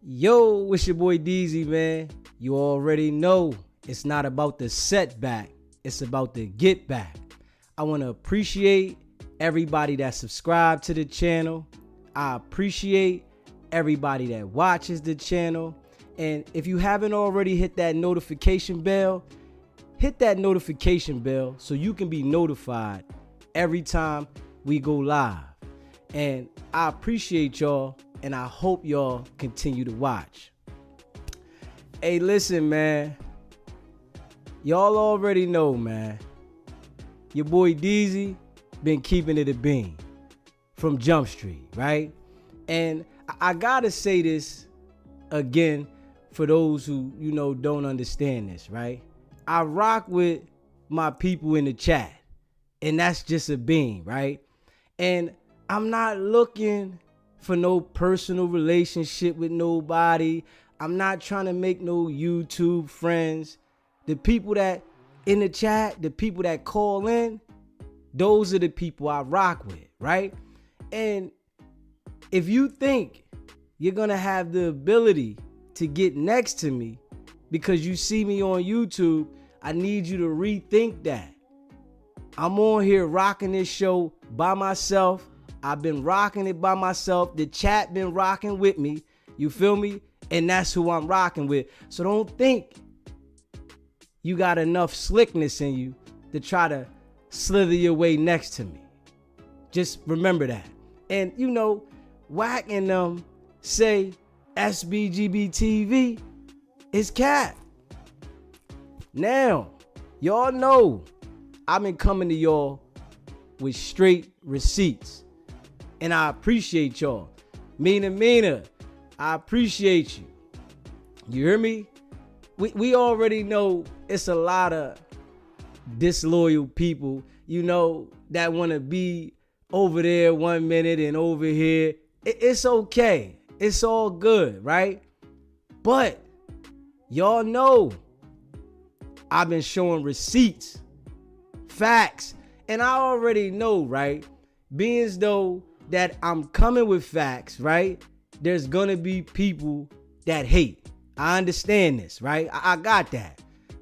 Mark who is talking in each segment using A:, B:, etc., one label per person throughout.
A: Yo, it's your boy DZ, man. You already know it's not about the setback, it's about the get back. I want to appreciate everybody that subscribed to the channel. I appreciate everybody that watches the channel. And if you haven't already hit that notification bell, hit that notification bell so you can be notified every time we go live. And I appreciate y'all, and I hope y'all continue to watch. Hey, listen, man. Y'all already know, man. Your boy DZ been keeping it a bean from Jump Street, right? And I gotta say this again for those who, don't understand this, right? I rock with my people in the chat, and that's just a bean, right? And I'm not looking for no personal relationship with nobody. I'm not trying to make no YouTube friends. The people that in the chat, the people that call in, those are the people I rock with, right? And if you think you're gonna have the ability to get next to me because you see me on YouTube, I need you to rethink that. I'm on here rocking this show by myself. I've been rocking it by myself. The chat been rocking with me. You feel me? And that's who I'm rocking with. So don't think you got enough slickness in you to try to slither your way next to me. Just remember that. And WACK and them say SBGBTV is cap. Now, y'all know I've been coming to y'all with straight receipts. And I appreciate y'all. Mina, I appreciate you. You hear me? We already know it's a lot of disloyal people, that want to be over there 1 minute and over here. It's okay. It's all good, right? But y'all know I've been showing receipts, facts, and I already know, right? Being as though that I'm coming with facts, right? There's gonna be people that hate. I understand this, right? I got that.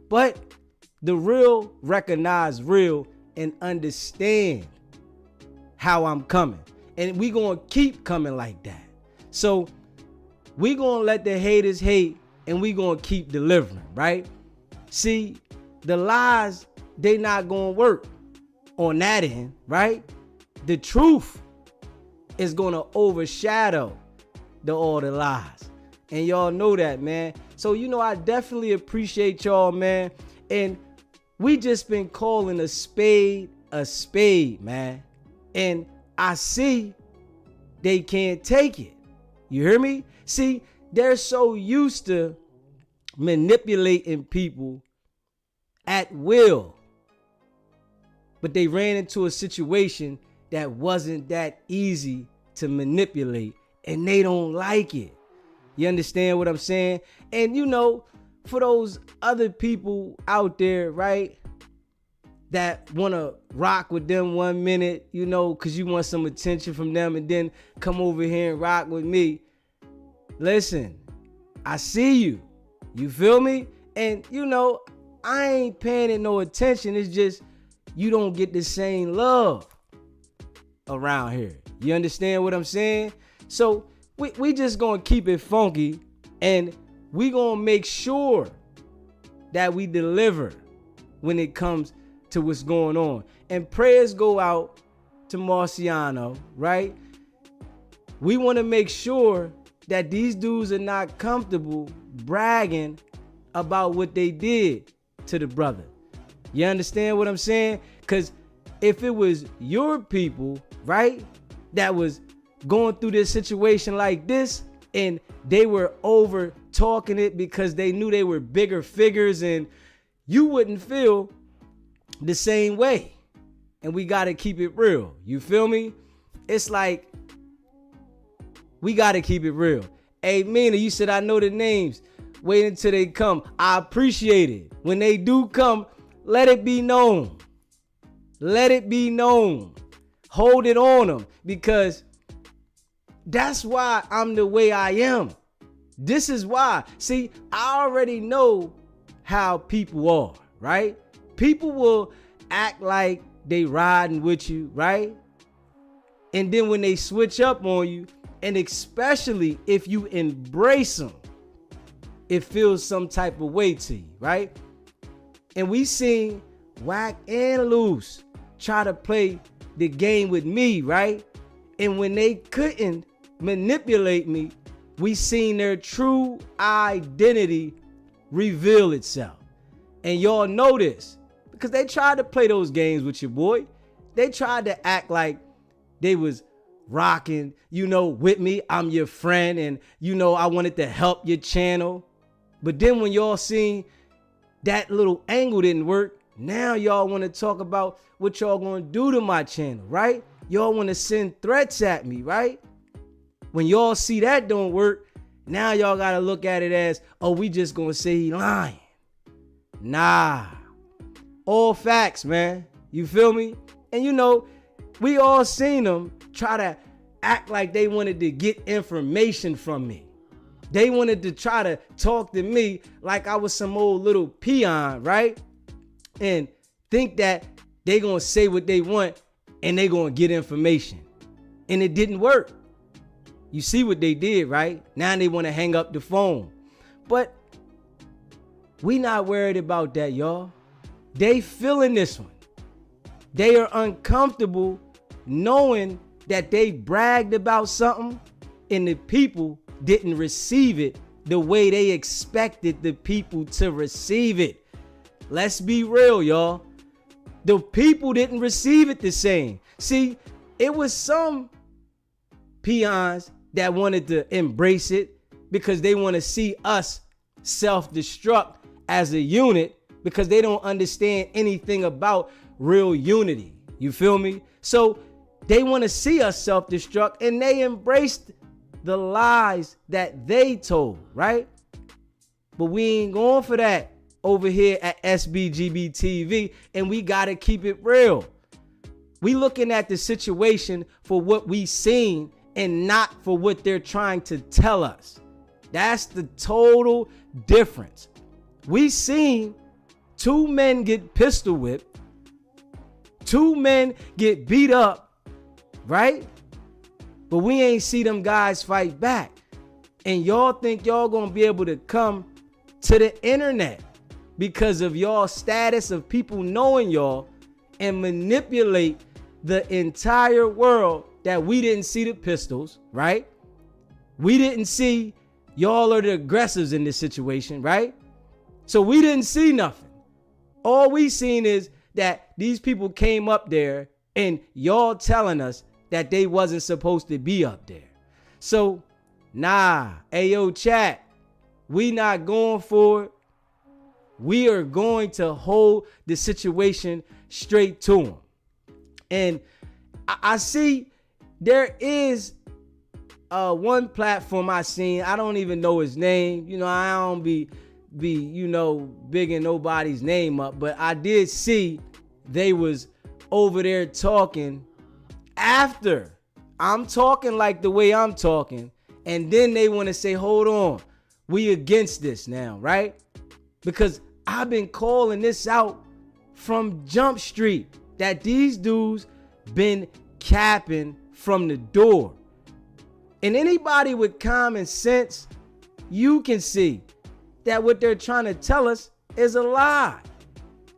A: But the real recognize real and understand how I'm coming. And we gonna keep coming like that. So we gonna let the haters hate, and we gonna keep delivering, right? See, the lies, they not gonna work on that end, right? The truth is gonna overshadow all the lies. And y'all know that, man. So, I definitely appreciate y'all, man. And we just been calling a spade, man. And I see they can't take it. You hear me? See, they're so used to manipulating people at will. But they ran into a situation that wasn't that easy to manipulate, and they don't like it. You understand what I'm saying? And for those other people out there, right, that want to rock with them 1 minute, because you want some attention from them, and then come over here and rock with me. Listen, I see you. You feel me? And I ain't paying it no attention. It's just you don't get the same love around here. You understand what I'm saying? So we just gonna keep it funky, and we gonna make sure that we deliver when it comes to what's going on. And prayers go out to Marciano, right? We want to make sure that these dudes are not comfortable bragging about what they did to the brother. You understand what I'm saying? Because if it was your people, right, that was going through this situation like this, and they were over talking it because they knew they were bigger figures, and you wouldn't feel the same way. And we got to keep it real. You feel me? It's like, we got to keep it real. Hey, Mina, you said I know the names. Wait until they come. I appreciate it. When they do come, let it be known. Let it be known. Hold it on them, because that's why I'm the way I am. This is why. See, I already know how people are, right? People will act like they riding with you, right? And then when they switch up on you, and especially if you embrace them, it feels some type of way to you, right? And we seen WACK and Luce try to play the game with me, right? And when they couldn't manipulate me, we seen their true identity reveal itself. And y'all know this because they tried to play those games with your boy. They tried to act like they was rocking, with me. I'm your friend and, I wanted to help your channel. But then when y'all seen that little angle didn't work, now y'all want to talk about what y'all going to do to my channel, right? Y'all want to send threats at me, right? When y'all see that don't work, now y'all got to look at it as, oh, we just going to say he lying. Nah. All facts, man. You feel me? And we all seen them try to act like they wanted to get information from me. They wanted to try to talk to me like I was some old little peon, right? And think that they gonna say what they want and they gonna get information. And it didn't work. You see what they did, right? Now they wanna hang up the phone. But we not worried about that, y'all. They feeling this one. They are uncomfortable knowing that they bragged about something and the people didn't receive it the way they expected the people to receive it. Let's be real, y'all. The people didn't receive it the same. See, it was some peons that wanted to embrace it because they want to see us self-destruct as a unit because they don't understand anything about real unity. You feel me? So they want to see us self-destruct and they embraced the lies that they told, right? But we ain't going for that over here at SBGBTV, and we got to keep it real. We looking at the situation for what we seen and not for what they're trying to tell us. That's the total difference. We seen 2 men get pistol whipped, 2 men get beat up, right? But we ain't see them guys fight back. And y'all think y'all gonna be able to come to the internet because of y'all status of people knowing y'all and manipulate the entire world that we didn't see the pistols, right? We didn't see y'all are the aggressors in this situation, right? So we didn't see nothing. All we seen is that these people came up there and y'all telling us that they wasn't supposed to be up there. So, nah, ayo chat, we not going for it. We are going to hold the situation straight to them. And I see there is one platform I seen. I don't even know his name. I don't be bigging nobody's name up, but I did see they was over there talking after I'm talking like the way I'm talking, and then they want to say, hold on, we against this now, right? Because I've been calling this out from Jump Street that these dudes been capping from the door. And anybody with common sense, you can see that what they're trying to tell us is a lie.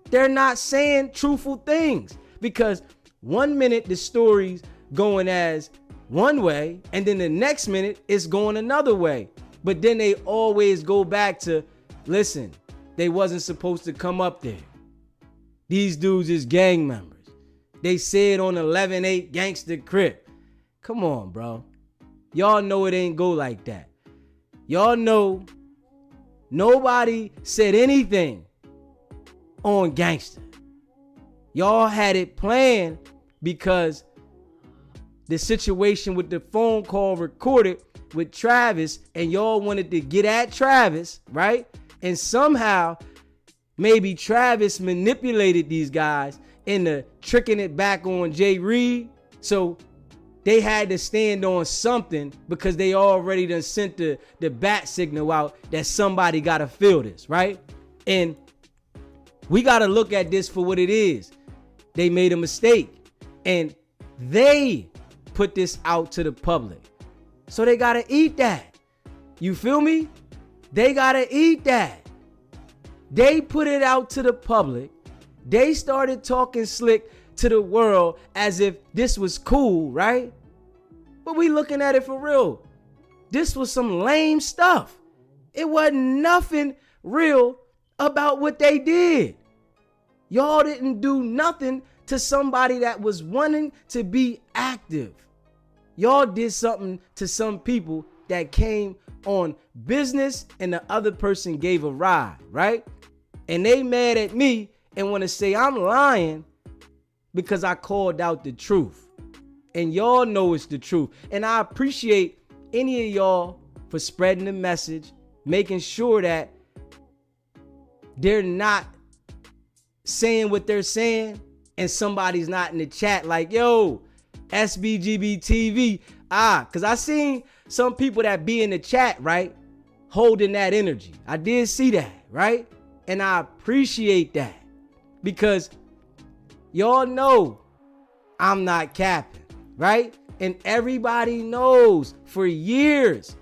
A: They're not saying truthful things because 1 minute the story's going as one way and then the next minute it's going another way. But then they always go back to, listen, they wasn't supposed to come up there. These dudes is gang members. They said on 11-8 Gangster Crip. Come on, bro. Y'all know it ain't go like that. Y'all know nobody said anything on Gangster. Y'all had it planned because the situation with the phone call recorded with Travis and y'all wanted to get at Travis, right? And somehow maybe Travis manipulated these guys into tricking it back on Jay Reed. So they had to stand on something because they already done sent the bat signal out that somebody got to feel this, right? And we got to look at this for what it is. They made a mistake and they put this out to the public. So they got to eat that. You feel me? They got to eat that. They put it out to the public. They started talking slick to the world as if this was cool, right? But we looking at it for real. This was some lame stuff. It wasn't nothing real about what they did. Y'all didn't do nothing to somebody that was wanting to be active. Y'all did something to some people that came on business and the other person gave a ride, right? And they mad at me and want to say I'm lying because I called out the truth. And y'all know it's the truth. And I appreciate any of y'all for spreading the message, making sure that they're not saying what they're saying and somebody's not in the chat like, yo, SBGBTV. Because I seen some people that be in the chat, right, holding that energy. I did see that, right? And I appreciate that because y'all know I'm not capping, right? And everybody knows for years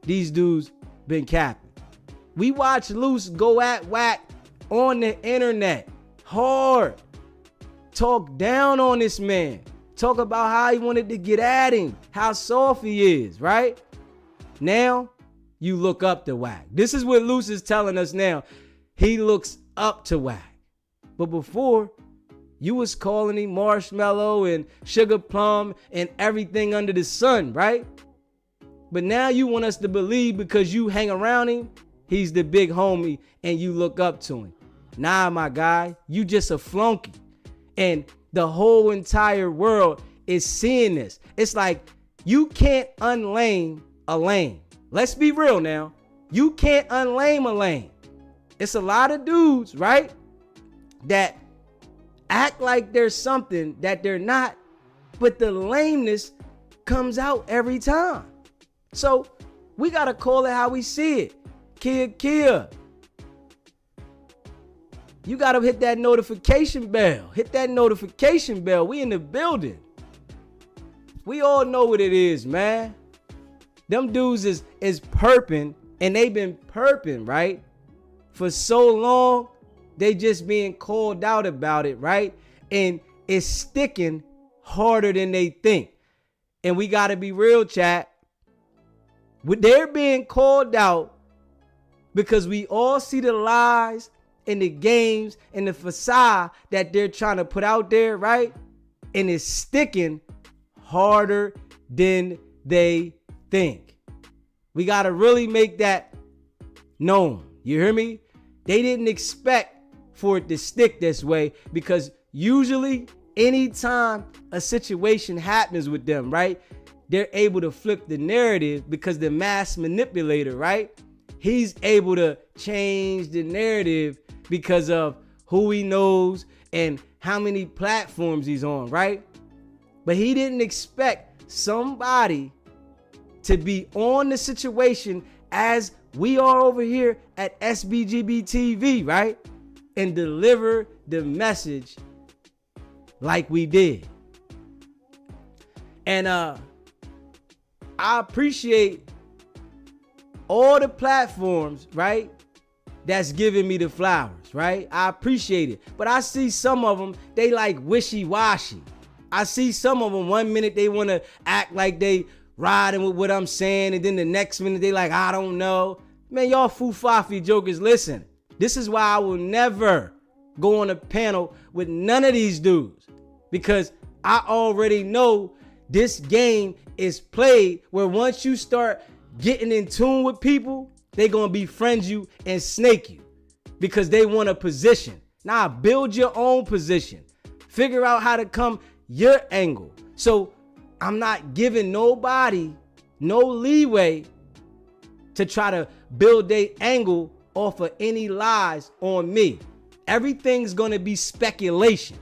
A: these dudes been capping. We watch Luce go at WACK on the internet hard, talk down on this man, talk about how he wanted to get at him, how soft he is, right? Now you look up to WACK. This is what Luce is telling us now. He looks up to WACK. But before, you was calling him marshmallow and sugar plum and everything under the sun, right? But now you want us to believe because you hang around him, he's the big homie and you look up to him. Nah, my guy, you just a flunky. And the whole entire world is seeing this. It's like you can't unlame a lame. Let's be real now. You can't unlame a lame. It's a lot of dudes, right, that act like there's something that they're not, but the lameness comes out every time. So we got to call it how we see it. Kia. You got to hit that notification bell. Hit that notification bell. We in the building. We all know what it is, man. Them dudes is perping, and they been perping, right? For so long, they just being called out about it, right? And it's sticking harder than they think. And we got to be real, chat. They're being called out because we all see the lies and the games and the facade that they're trying to put out there, right? And it's sticking harder than they think. We got to really make that known. You hear me? They didn't expect for it to stick this way because usually anytime a situation happens with them, right, they're able to flip the narrative because the mass manipulator, right, he's able to change the narrative because of who he knows and how many platforms he's on, right? But he didn't expect somebody to be on the situation as we are over here at SBGBTV, right? And deliver the message like we did. And I appreciate all the platforms, right, that's giving me the flowers, right? I appreciate it. But I see some of them, they like wishy-washy. I see some of them, 1 minute they want to act like they riding with what I'm saying, and then the next minute they like, I don't know. Man, y'all foo-faffy jokers, listen. This is why I will never go on a panel with none of these dudes, because I already know this game is played where once you start getting in tune with people, they gonna befriend you and snake you because they want a position. Nah, build your own position. Figure out how to come your angle. So I'm not giving nobody no leeway to try to build their angle off of any lies on me. Everything's gonna be speculation.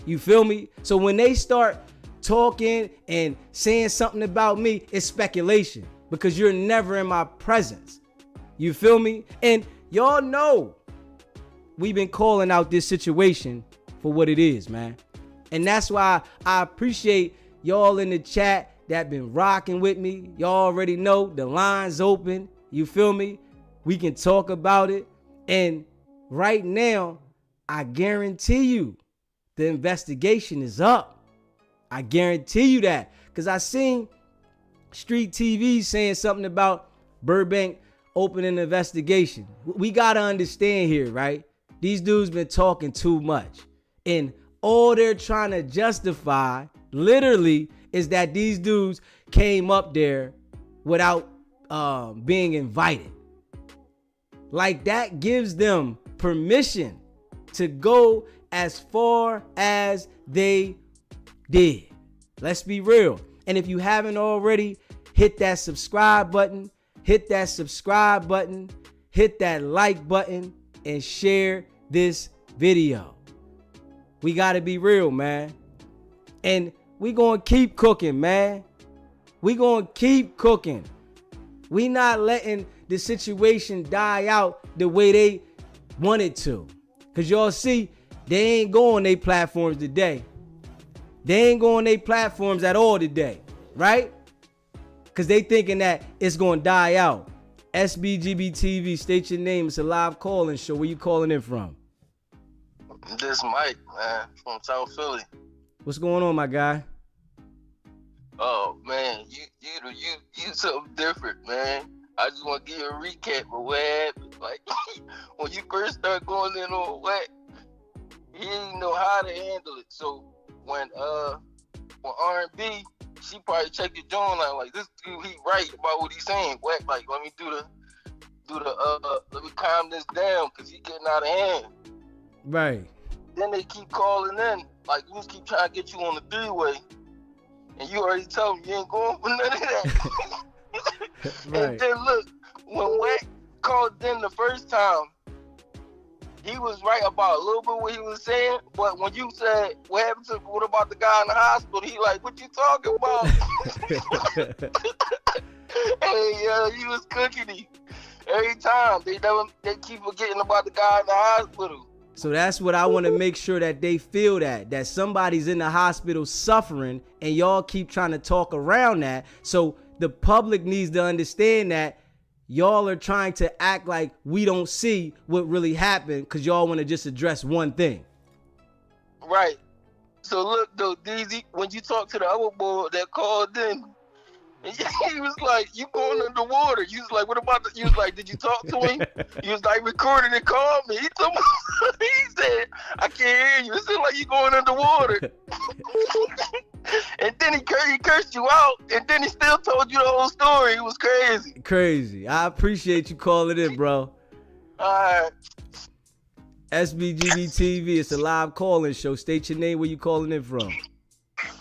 A: You feel me? So when they start talking and saying something about me, it's speculation because you're never in my presence. You feel me? And y'all know we've been calling out this situation for what it is, man. And that's why I appreciate y'all in the chat that been rocking with me. Y'all already know the line's open. You feel me? We can talk about it. And right now, I guarantee you the investigation is up. I guarantee you that. Because I seen Street TV saying something about Burbank opening an investigation. We got to understand here, right? These dudes been talking too much. And all they're trying to justify, literally, is that these dudes came up there without being invited. Like that gives them permission to go as far as they did. Let's be real. And if you haven't already, hit that subscribe button, hit that like button, and share this video. We gotta be real, man. And we gonna keep cooking, man. We gonna keep cooking. We not letting the situation die out the way they wanted to. Cause y'all see, they ain't going their platforms today. They ain't going their platforms at all today, right? Cause they thinking that it's gonna die out. SBGBTV, state your name. It's a live call-in show. Where you calling in from?
B: This Mike, man, from South Philly.
A: What's going on, my guy?
B: Oh man, you something different, man. I just want to give you a recap of what happened. Like when you first start going in on WACK, he didn't know how to handle it. So when R&B, she probably checked your joint like this dude, he right about what he's saying. WACK, like let me let me calm this down because he getting out of hand.
A: Right.
B: Then they keep calling in, like Luce keep trying to get you on the three-way, and you already told them you ain't going for none of that. Right. And then look, when WACK called in the first time, he was right about a little bit what he was saying, but when you said, what about the guy in the hospital? He like, what you talking about? And he was cooking him. Every time, they keep forgetting about the guy in the hospital.
A: So that's what I want to make sure that they feel that somebody's in the hospital suffering and y'all keep trying to talk around that. So the public needs to understand that y'all are trying to act like we don't see what really happened because y'all want to just address one thing.
B: Right. So look though, DZ, when you talk to the other boy that called in, he was like, you going underwater. You was like, what about you was like, did you talk to him? He was like, recording and called me. He told me, he said, I can't hear you. It seemed like you going underwater. And then he cursed you out, and then he still told you the whole story. It was crazy.
A: Crazy. I appreciate you calling in, bro.
B: All right.
A: SBGBTV, it's a live call-in show. State your name, where you calling in from.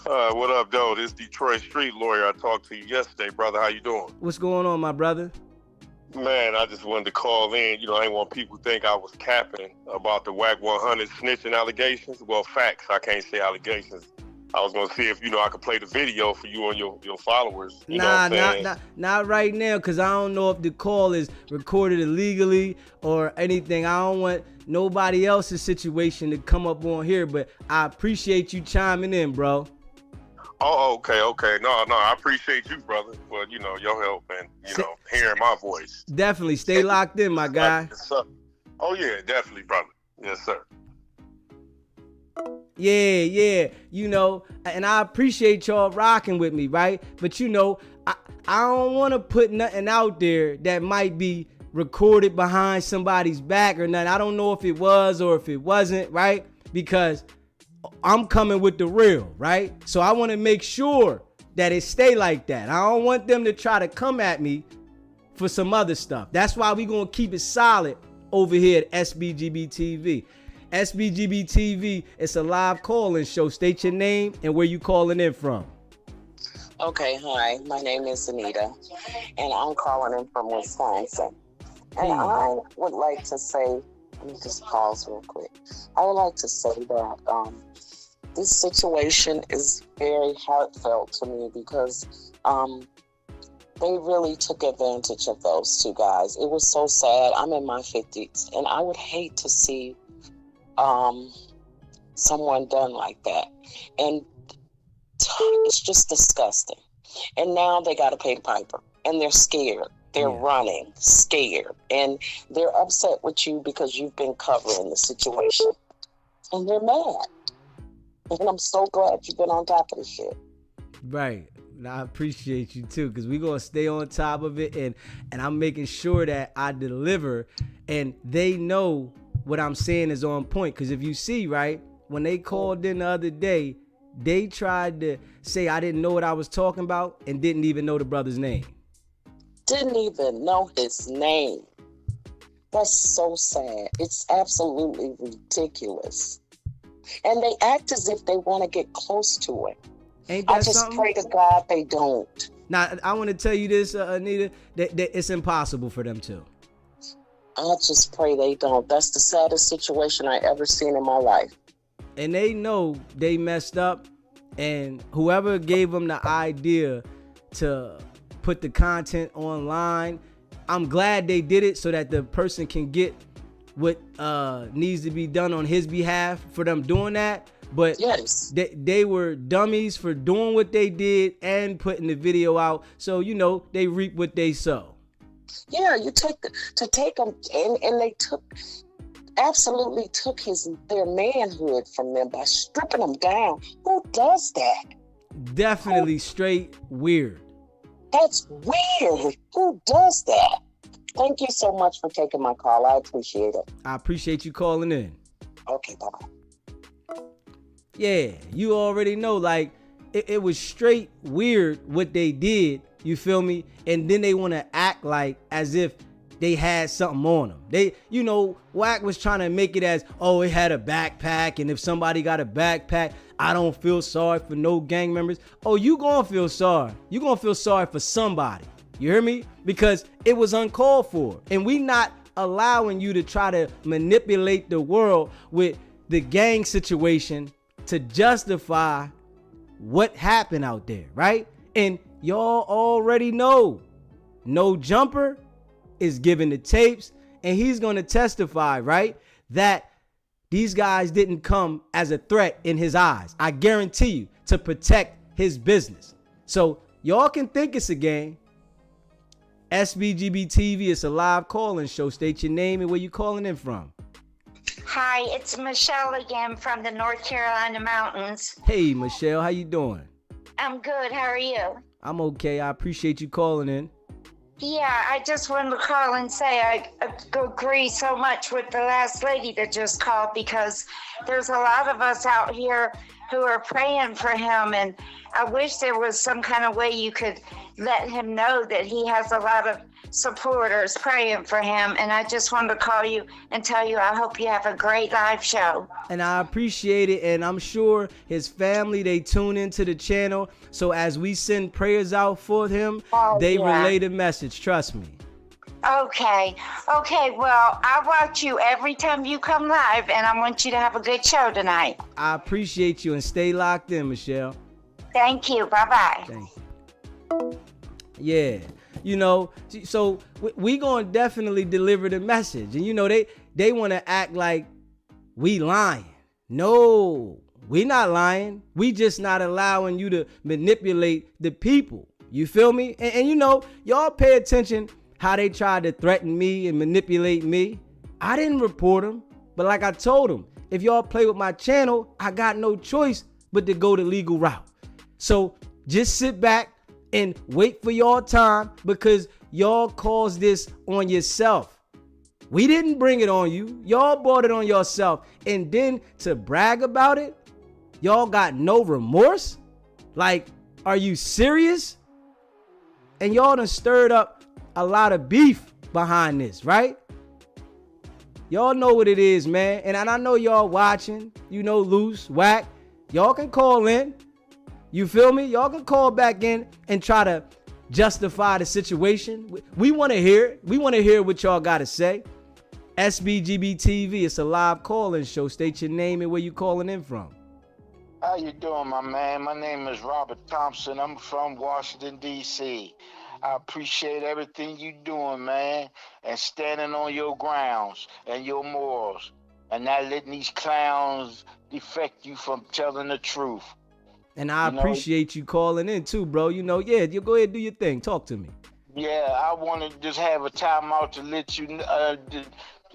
C: What up, though? This Detroit street lawyer. I talked to you yesterday, brother. How you doing?
A: What's going on, my brother?
C: Man, I just wanted to call in. You know, I didn't want people to think I was capping about the WACK 100 snitching allegations. Well, facts. I can't say allegations. I was gonna see if I could play the video for you and your followers.
A: Not right now, because I don't know if the call is recorded illegally or anything. I don't want nobody else's situation to come up on here, but I appreciate you chiming in, bro.
C: Oh, okay. No, I appreciate you, brother, for your help and hearing my voice.
A: Definitely stay locked in, my guy.
C: Oh yeah, definitely, brother. Yes, sir.
A: Yeah, and I appreciate y'all rocking with me, right? But I don't want to put nothing out there that might be recorded behind somebody's back or nothing. I don't know if it was or if it wasn't, right? Because I'm coming with the real, right? So I want to make sure that it stay like that. I don't want them to try to come at me for some other stuff. That's why we gonna keep it solid over here at SBGBTV. SBGBTV, it's a live call-in show. State your name and where you calling in from.
D: Okay, hi. My name is Anita, and I'm calling in from Wisconsin. And I would like to say, let me just pause real quick. I would like to say that this situation is very heartfelt to me because they really took advantage of those two guys. It was so sad. I'm in my 50s, and I would hate to see someone done like that. And it's just disgusting. And now they got to pay the piper, and they're scared. They're running, scared, and they're upset with you because you've been covering the situation. And they're mad. And I'm so glad you've been on top of this shit.
A: Right. And I appreciate you too, because we're going to stay on top of it, and I'm making sure that I deliver, and they know what I'm saying is on point. Because if you see, right, when they called in the other day, they tried to say I didn't know what I was talking about and didn't even know the brother's name.
D: Didn't even know his name. That's so sad. It's absolutely ridiculous. And they act as if they want to get close to it.
A: Ain't that
D: I just
A: something?
D: pray to God they don't.
A: Now, I want to tell you this, Anita, that it's impossible for them to.
D: I just pray they don't. That's the saddest situation I ever seen in my life.
A: And they know they messed up, and whoever gave them the idea to put the content online, I'm glad they did it so that the person can get what needs to be done on his behalf for them doing that. But
D: yes,
A: they were dummies for doing what they did and putting the video out. So, you know, they reap what they sow.
D: Yeah, you take them, and they absolutely took their manhood from them by stripping them down. Who does that?
A: Definitely straight weird.
D: That's weird. Who does that? Thank you so much for taking my call. I appreciate it.
A: I appreciate you calling in.
D: Okay, bye-bye.
A: Yeah, you already know, like, it was straight weird what they did, you feel me? And then they want to act like as if they had something on them. They, you know, WACK was trying to make it as, oh, it had a backpack, and if somebody got a backpack, I don't feel sorry for no gang members. Oh, you gonna feel sorry. You gonna feel sorry for somebody. You hear me? Because it was uncalled for. And we not allowing you to try to manipulate the world with the gang situation to justify what happened out there, right? And y'all already know No Jumper is giving the tapes, and he's going to testify, right, that these guys didn't come as a threat in his eyes. I guarantee you, to protect his business. So y'all can think it's a game. SBGBTV, it's a live call-in show. State your name and where you calling in from.
E: Hi, it's Michelle again from the North Carolina mountains.
A: Hey, Michelle, how you doing?
E: I'm good. How are you?
A: I'm okay. I appreciate you calling in.
E: Yeah, I just wanted to call and say I agree so much with the last lady that just called, because there's a lot of us out here who are praying for him, and I wish there was some kind of way you could let him know that he has a lot of supporters praying for him. And I just wanted to call you and tell you I hope you have a great live show.
A: And I appreciate it, and I'm sure his family, they tune into the channel, so as we send prayers out for him, they relay the message, trust me.
E: Okay, well, I watch you every time you come live, and I want you to have a good show tonight.
A: I appreciate you, and stay locked in, Michelle.
E: Thank you. Bye-bye.
A: Thank you. Yeah, you know, so we gonna definitely deliver the message. And you know, they want to act like we lying. No, we not lying. We just not allowing you to manipulate the people. You feel me? And you know, y'all pay attention how they tried to threaten me and manipulate me. I didn't report them, but like I told them, if y'all play with my channel, I got no choice but to go the legal route. So just sit back and wait for your time, because y'all caused this on yourself. We didn't bring it on you. Y'all brought it on yourself. And then to brag about it, y'all got no remorse? Like, are you serious? And y'all done stirred up a lot of beef behind this, right? Y'all know what it is, man. And I know y'all watching. You know, Luce, WACK. Y'all can call in. You feel me? Y'all can call back in and try to justify the situation. We want to hear it. We want to hear what y'all got to say. SBGBTV, it's a live call-in show. State your name and where you calling in from.
F: How you doing, my man? My name is Robert Thompson. I'm from Washington, D.C. I appreciate everything you doing, man, and standing on your grounds and your morals, and not letting these clowns defect you from telling the truth.
A: And I appreciate you calling in too, bro. You know, yeah, you go ahead and do your thing. Talk to me.
F: Yeah, I want to just have a timeout to let you,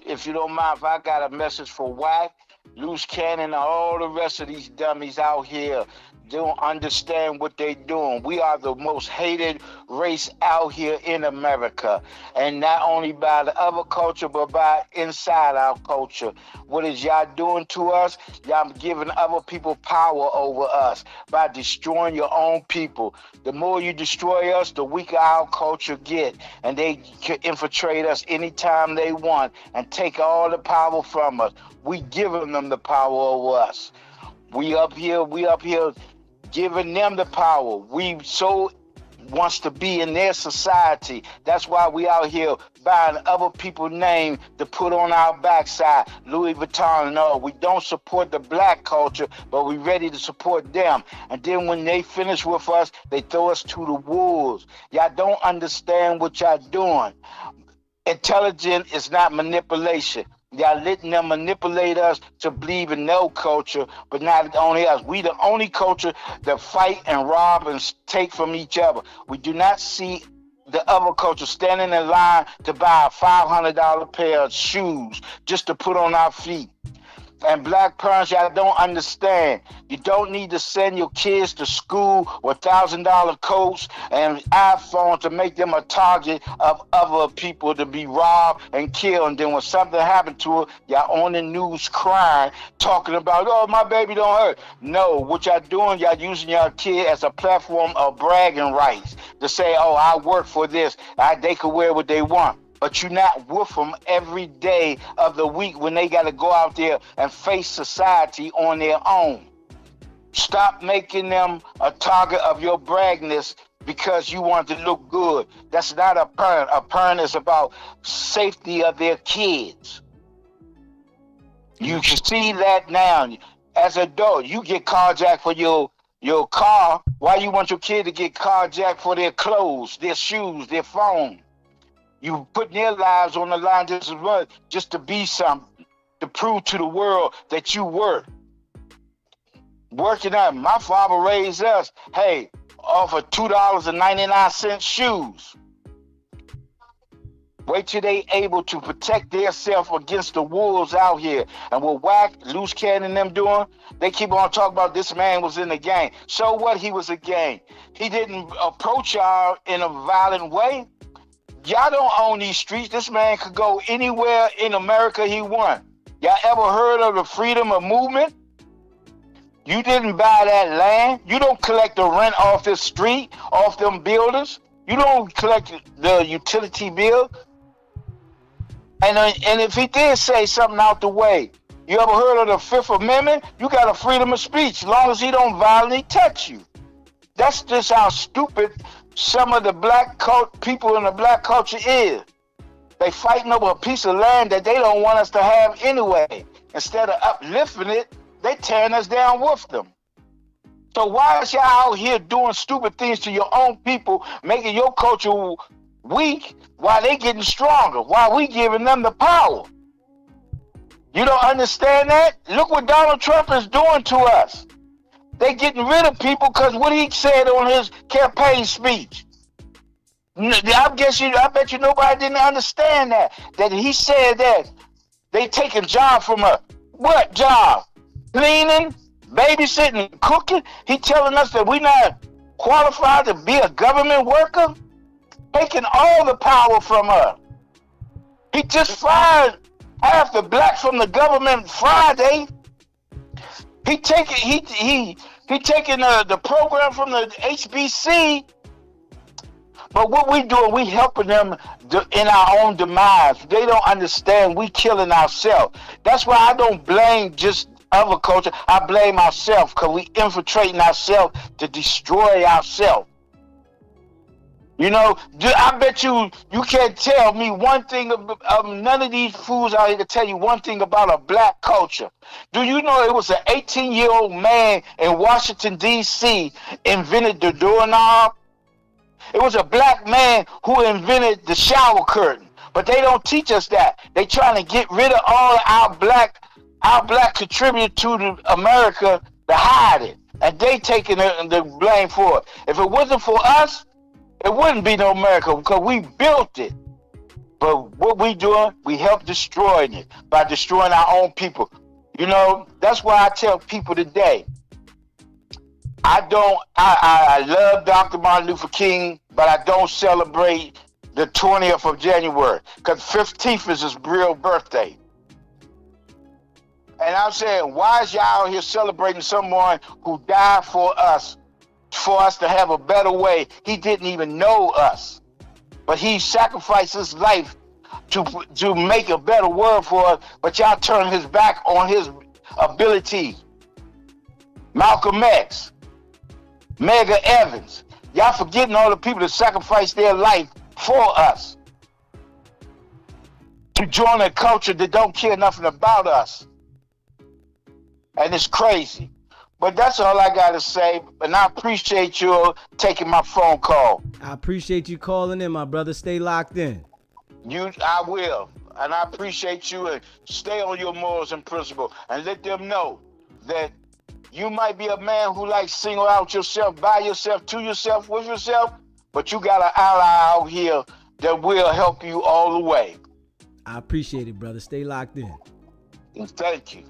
F: if you don't mind, if I got a message for WACK, Luce Cannon, and all the rest of these dummies out here. They don't understand what they're doing. We are the most hated race out here in America. And not only by the other culture, but by inside our culture. What is y'all doing to us? Y'all giving other people power over us by destroying your own people. The more you destroy us, the weaker our culture get. And they can infiltrate us anytime they want and take all the power from us. We giving them the power over us. We up here giving them the power. We so wants to be in their society. That's why we out here buying other people's name to put on our backside. Louis Vuitton and all. We don't support the black culture, but we ready to support them. And then when they finish with us, they throw us to the wolves. Y'all don't understand what y'all doing. Intelligence is not manipulation. Y'all letting them manipulate us to believe in no culture, but not only us. We the only culture that fight and rob and take from each other. We do not see the other culture standing in line to buy a $500 pair of shoes just to put on our feet. And black parents, y'all don't understand. You don't need to send your kids to school with $1,000 coats and iPhones to make them a target of other people to be robbed and killed. And then when something happened to her, y'all on the news crying, talking about, oh, my baby don't hurt. No, what y'all doing, y'all using your kid as a platform of bragging rights to say, oh, I work for this. They can wear what they want. But you're not with them every day of the week when they got to go out there and face society on their own. Stop making them a target of your braggness because you want to look good. That's not a parent. A parent is about safety of their kids. You can see that now. As an adult, you get carjacked for your car. Why you want your kid to get carjacked for their clothes, their shoes, their phone? You putting their lives on the line just to be something, to prove to the world that you work. Working out. My father raised us, hey, off of $2.99 shoes. Wait till they able to protect themselves against the wolves out here. And what WACK, Luce Cannon and them doing, they keep on talking about this man was in the gang. So what, he was a gang. He didn't approach y'all in a violent way. Y'all don't own these streets. This man could go anywhere in America he want. Y'all ever heard of the freedom of movement? You didn't buy that land. You don't collect the rent off this street, off them builders. You don't collect the utility bill. And if he did say something out the way, you ever heard of the Fifth Amendment? You got a freedom of speech, as long as he don't violently touch you. That's just how stupid some of the people in the black culture is. They fighting over a piece of land that they don't want us to have anyway. Instead of uplifting it, they tearing us down with them. So why is y'all out here doing stupid things to your own people, making your culture weak while they getting stronger, while we giving them the power? You don't understand that? Look what Donald Trump is doing to us. They getting rid of people because what he said on his campaign speech. I bet you nobody didn't understand that he said that they taking job from us. What job? Cleaning, babysitting, cooking? He telling us that we not qualified to be a government worker? Taking all the power from us. He just fired half the blacks from the government Friday. He taking the program from the HBC, but what we doing, we helping them in our own demise. They don't understand we killing ourselves. That's why I don't blame just other culture. I blame ourselves because we infiltrating ourselves to destroy ourselves. You know, I bet you can't tell me one thing none of these fools out here to tell you one thing about a black culture. Do you know it was an 18-year-old man in Washington, D.C. invented the doorknob? It was a black man who invented the shower curtain. But they don't teach us that. They trying to get rid of all our black contribute to America to hide it. And they taking the blame for it. If it wasn't for us, it wouldn't be no America because we built it. But what we doing, we help destroying it by destroying our own people. You know, that's why I tell people today, I love Dr. Martin Luther King, but I don't celebrate the 20th of January because 15th is his real birthday. And I'm saying, why is y'all out here celebrating someone who died for us to have a better way? He didn't even know us, but he sacrificed his life to make a better world for us, but y'all turn his back on his ability. Malcolm X, Medgar Evans, y'all forgetting all the people that sacrificed their life for us to join a culture that don't care nothing about us. And it's crazy. But that's all I got to say. And I appreciate you taking my phone call.
A: I appreciate you calling in, my brother. Stay locked in.
F: I will. And I appreciate you. And stay on your morals and principles. And let them know that you might be a man who likes single out yourself, by yourself, to yourself, with yourself. But you got an ally out here that will help you all the way.
A: I appreciate it, brother. Stay locked in.
F: And thank you.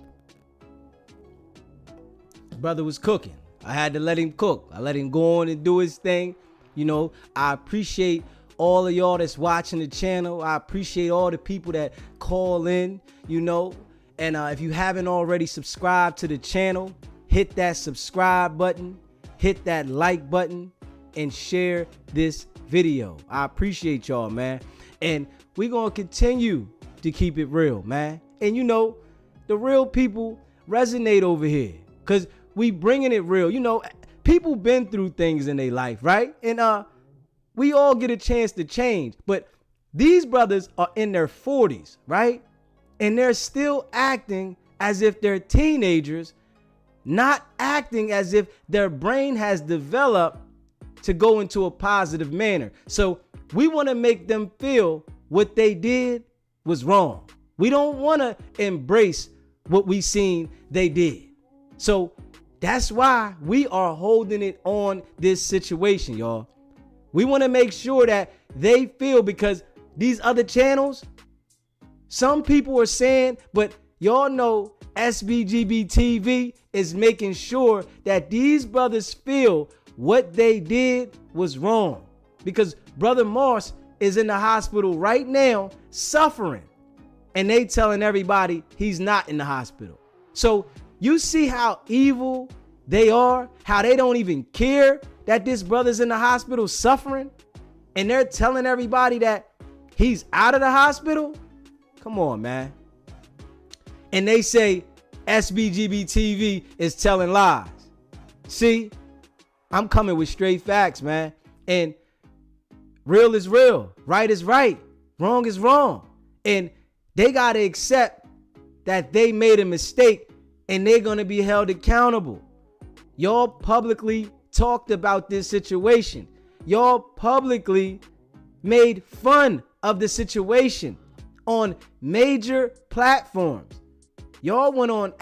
A: Brother was cooking. I had to let him cook. I let him go on and do his thing. You know, I appreciate all of y'all that's watching the channel. I appreciate all the people that call in, you know. And if you haven't already subscribed to the channel, hit that subscribe button, hit that like button, and share this video. I appreciate y'all, man. And we're going to continue to keep it real, man. And you know, the real people resonate over here because we bringing it real. You know, people been through things in their life, right? And we all get a chance to change. But these brothers are in their 40s, right? And they're still acting as if they're teenagers, not acting as if their brain has developed to go into a positive manner. So we want to make them feel what they did was wrong. We don't want to embrace what we seen they did. So that's why we are holding it on this situation, y'all. We want to make sure that they feel, because these other channels, some people are saying, but y'all know SBGBTV is making sure that these brothers feel what they did was wrong. Because Brother Moss is in the hospital right now suffering, and they telling everybody he's not in the hospital. So you see how evil they are, how they don't even care that this brother's in the hospital suffering, and they're telling everybody that he's out of the hospital. Come on, man. And they say SBGBTV is telling lies. See, I'm coming with straight facts, man. And real is real, right is right, wrong is wrong. And they got to accept that they made a mistake and they're going to be held accountable. Y'all publicly talked about this situation. Y'all publicly made fun of the situation on major platforms. Y'all went on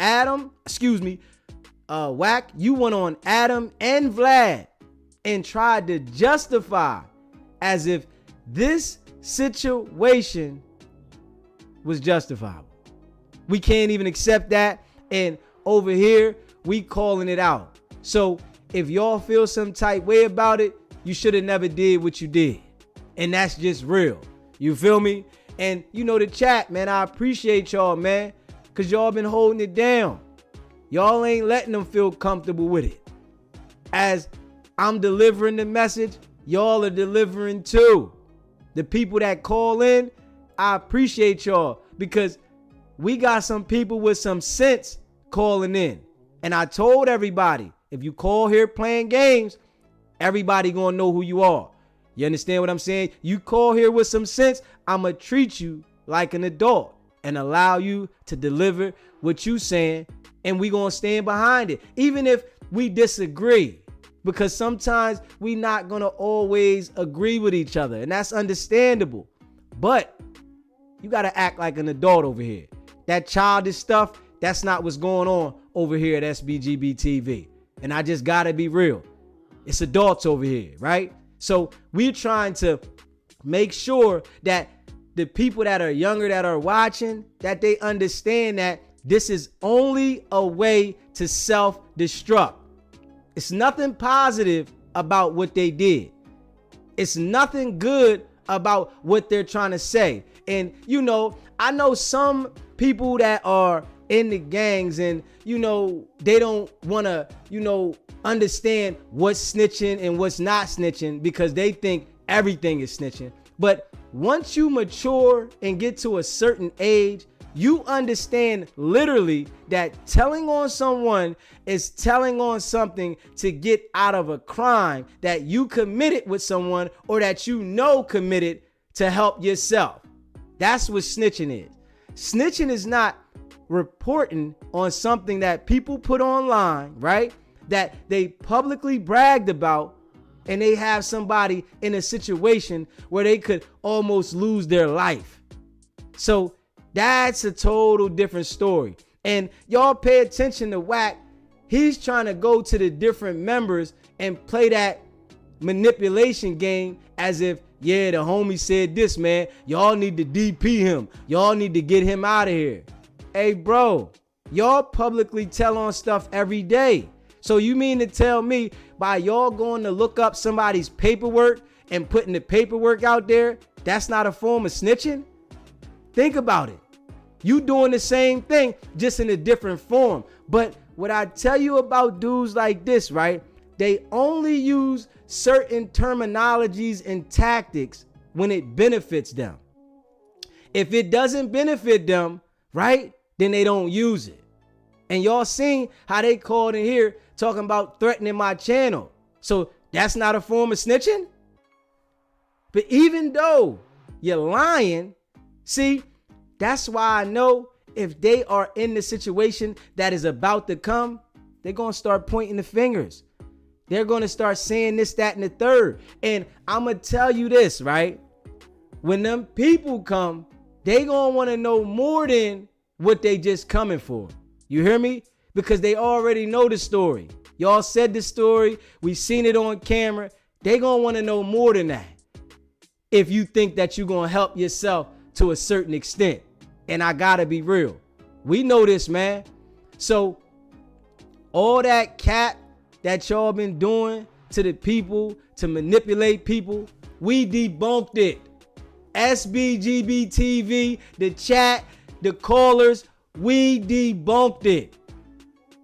A: WACK, you went on Adam and Vlad and tried to justify as if this situation was justifiable. We can't even accept that. And over here, we calling it out. So if y'all feel some type way about it, you should have never did what you did. And that's just real. You feel me? And you know, the chat, man, I appreciate y'all, man, because y'all been holding it down. Y'all ain't letting them feel comfortable with it. As I'm delivering the message, y'all are delivering too. The people that call in, I appreciate y'all, because we got some people with some sense calling in. And I told everybody, if you call here playing games, everybody gonna know who you are. You understand what I'm saying? You call here with some sense, I'ma treat you like an adult and allow you to deliver what you saying, and we gonna stand behind it, even if we disagree, because sometimes we not gonna always agree with each other, and that's understandable. But you gotta act like an adult over here. That childish stuff, that's not what's going on over here at SBGBTV. And I just gotta be real. It's adults over here, right? So we're trying to make sure that the people that are younger that are watching, that they understand that this is only a way to self-destruct. It's nothing positive about what they did. It's nothing good about what they're trying to say. And, you know, I know some people that are in the gangs and, you know, they don't want to, you know, understand what's snitching and what's not snitching because they think everything is snitching. But once you mature and get to a certain age, you understand literally that telling on someone is telling on something to get out of a crime that you committed with someone or that you know committed to help yourself. That's what snitching is. Snitching is not reporting on something that people put online, right? That they publicly bragged about, and they have somebody in a situation where they could almost lose their life. So that's a total different story. And y'all pay attention to WACK. He's trying to go to the different members and play that manipulation game as if, yeah, the homie said this, man. Y'all need to DP him. Y'all need to get him out of here. Hey, bro, y'all publicly tell on stuff every day. So you mean to tell me by y'all going to look up somebody's paperwork and putting the paperwork out there, that's not a form of snitching? Think about it. You doing the same thing, just in a different form. But what I tell you about dudes like this, right? They only use certain terminologies and tactics when it benefits them. If it doesn't benefit them, right, then they don't use it. And y'all seen how they called in here talking about threatening my channel. So that's not a form of snitching? But even though you're lying, see, that's why I know if they are in the situation that is about to come, they're going to start pointing the fingers. They're going to start saying this, that, and the third. And I'm going to tell you this, right? When them people come, they going to want to know more than what they just coming for. You hear me? Because they already know the story. Y'all said the story. We seen it on camera. They going to want to know more than that. If you think that you're going to help yourself to a certain extent. And I got to be real. We know this, man. So all that cap that y'all been doing to the people to manipulate people, we debunked it. SBGBTV, the chat, the callers, we debunked it.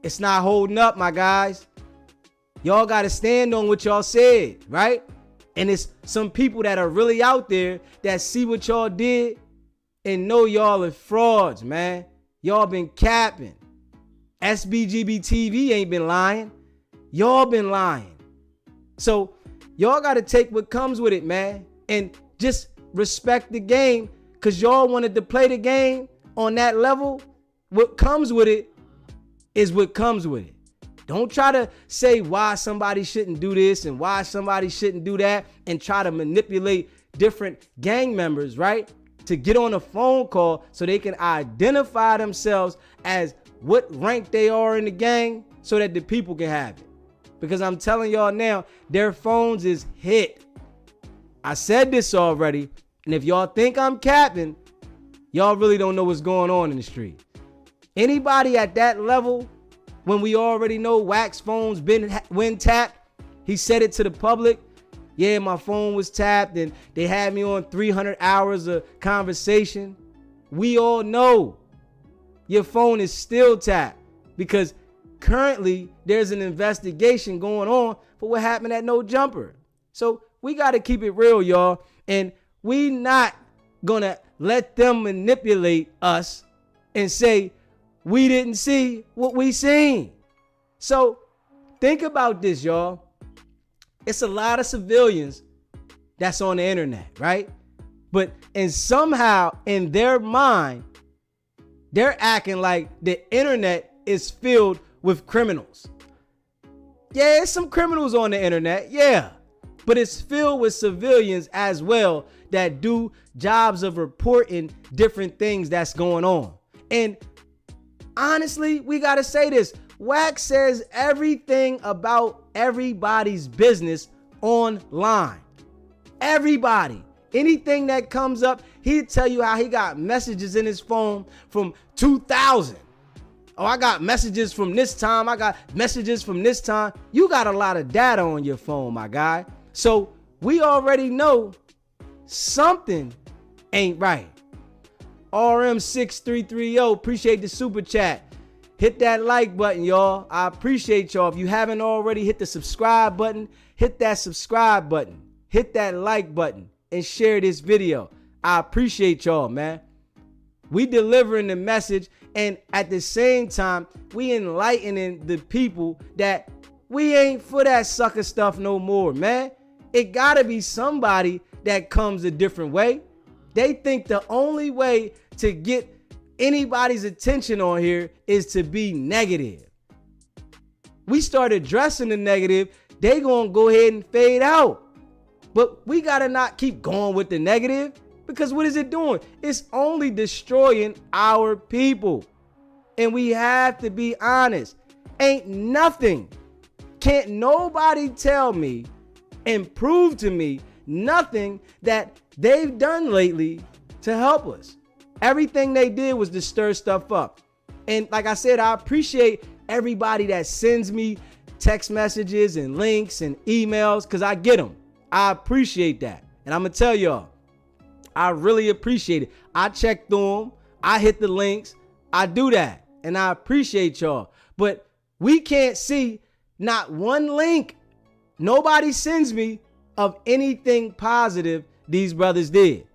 A: It's not holding up, my guys. Y'all got to stand on what y'all said, right? And it's some people that are really out there that see what y'all did and know y'all are frauds, man. Y'all been capping. SBGBTV ain't been lying. Y'all been lying. So y'all got to take what comes with it, man. And just respect the game, because y'all wanted to play the game on that level. What comes with it is what comes with it. Don't try to say why somebody shouldn't do this and why somebody shouldn't do that and try to manipulate different gang members, right? To get on a phone call so they can identify themselves as what rank they are in the gang so that the people can have it. Because I'm telling y'all now, their phones is hit. I said this already, and if y'all think I'm capping, y'all really don't know what's going on in the street. Anybody at that level, when we already know WACK's phone's been tapped, he said it to the public. Yeah, my phone was tapped and they had me on 300 hours of conversation. We all know your phone is still tapped because currently there's an investigation going on for what happened at No Jumper. So we got to keep it real, y'all. And we not going to let them manipulate us and say we didn't see what we seen. So think about this, y'all. It's a lot of civilians that's on the internet, right? But and somehow in their mind, they're acting like the internet is filled with criminals. Yeah, there's some criminals on the internet, yeah. But it's filled with civilians as well that do jobs of reporting different things that's going on. And honestly, we gotta say this. WACK says everything about everybody's business online. Everybody. Anything that comes up, he'd tell you how he got messages in his phone from 2000. Oh, I got messages from this time. I got messages from this time. You got a lot of data on your phone, my guy. So we already know something ain't right. RM6330, appreciate the super chat. Hit that like button, y'all. I appreciate y'all. If you haven't already, hit the subscribe button. Hit that subscribe button. Hit that like button and share this video. I appreciate y'all, man. We delivering the message, and at the same time, we enlightening the people that we ain't for that sucker stuff no more, man. It gotta be somebody that comes a different way. They think the only way to get anybody's attention on here is to be negative. We start addressing the negative, they gonna go ahead and fade out. But we gotta not keep going with the negative, because what is it doing? It's only destroying our people. And we have to be honest. Ain't nothing, can't nobody tell me and prove to me nothing that they've done lately to help us. Everything they did was to stir stuff up. And like I said, I appreciate everybody that sends me text messages and links and emails, because I get them. I appreciate that. And I'm going to tell y'all, I really appreciate it. I check through them. I hit the links. I do that. And I appreciate y'all. But we can't see not one link. Nobody sends me of anything positive these brothers did.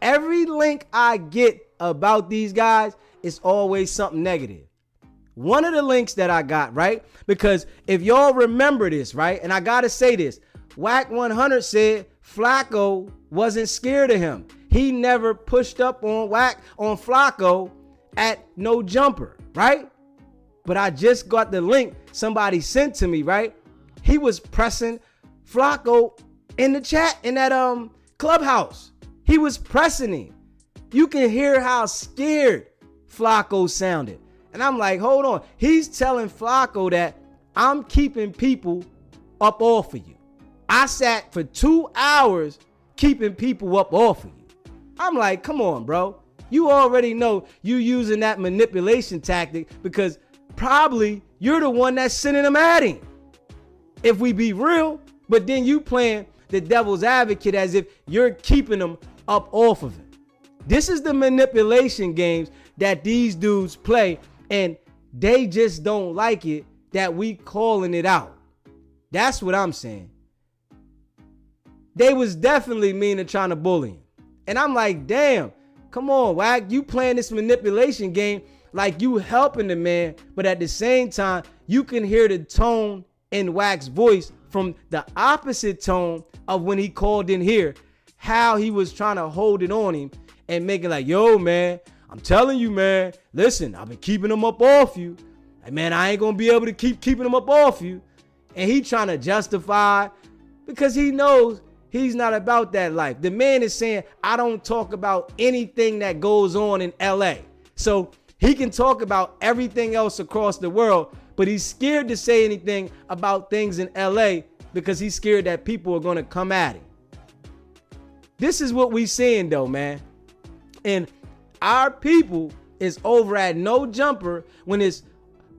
A: Every link I get about these guys is always something negative. One of the links that I got, right? Because if y'all remember this, right? And I got to say this. WACK 100 said Flacco wasn't scared of him. He never pushed up on Flacco at no jumper, right? But I just got the link somebody sent to me, right? He was pressing Flacco in the chat in that clubhouse. He was pressing him. You can hear how scared Flacco sounded. And I'm like, hold on. He's telling Flacco that I'm keeping people up off of you. I sat for 2 hours keeping people up off of you. I'm like, come on, bro. You already know you using that manipulation tactic, because probably you're the one that's sending them at him. If we be real, but then you playing the devil's advocate as if you're keeping them up off of him. This is the manipulation games that these dudes play, and they just don't like it that we calling it out. That's what I'm saying. They was definitely mean and trying to bully him. And I'm like, damn, come on, WACK, you playing this manipulation game like you helping the man, but at the same time, you can hear the tone in WACK's voice from the opposite tone of when he called in here, how he was trying to hold it on him and making like, yo, man, I'm telling you, man, listen, I've been keeping them up off you. Like, man, I ain't gonna be able to keep keeping them up off you. And he trying to justify, because he knows he's not about that life. The man is saying, I don't talk about anything that goes on in LA. So he can talk about everything else across the world, but he's scared to say anything about things in LA because he's scared that people are going to come at him. This is what we seeing though, man. And our people is over at No Jumper when it's,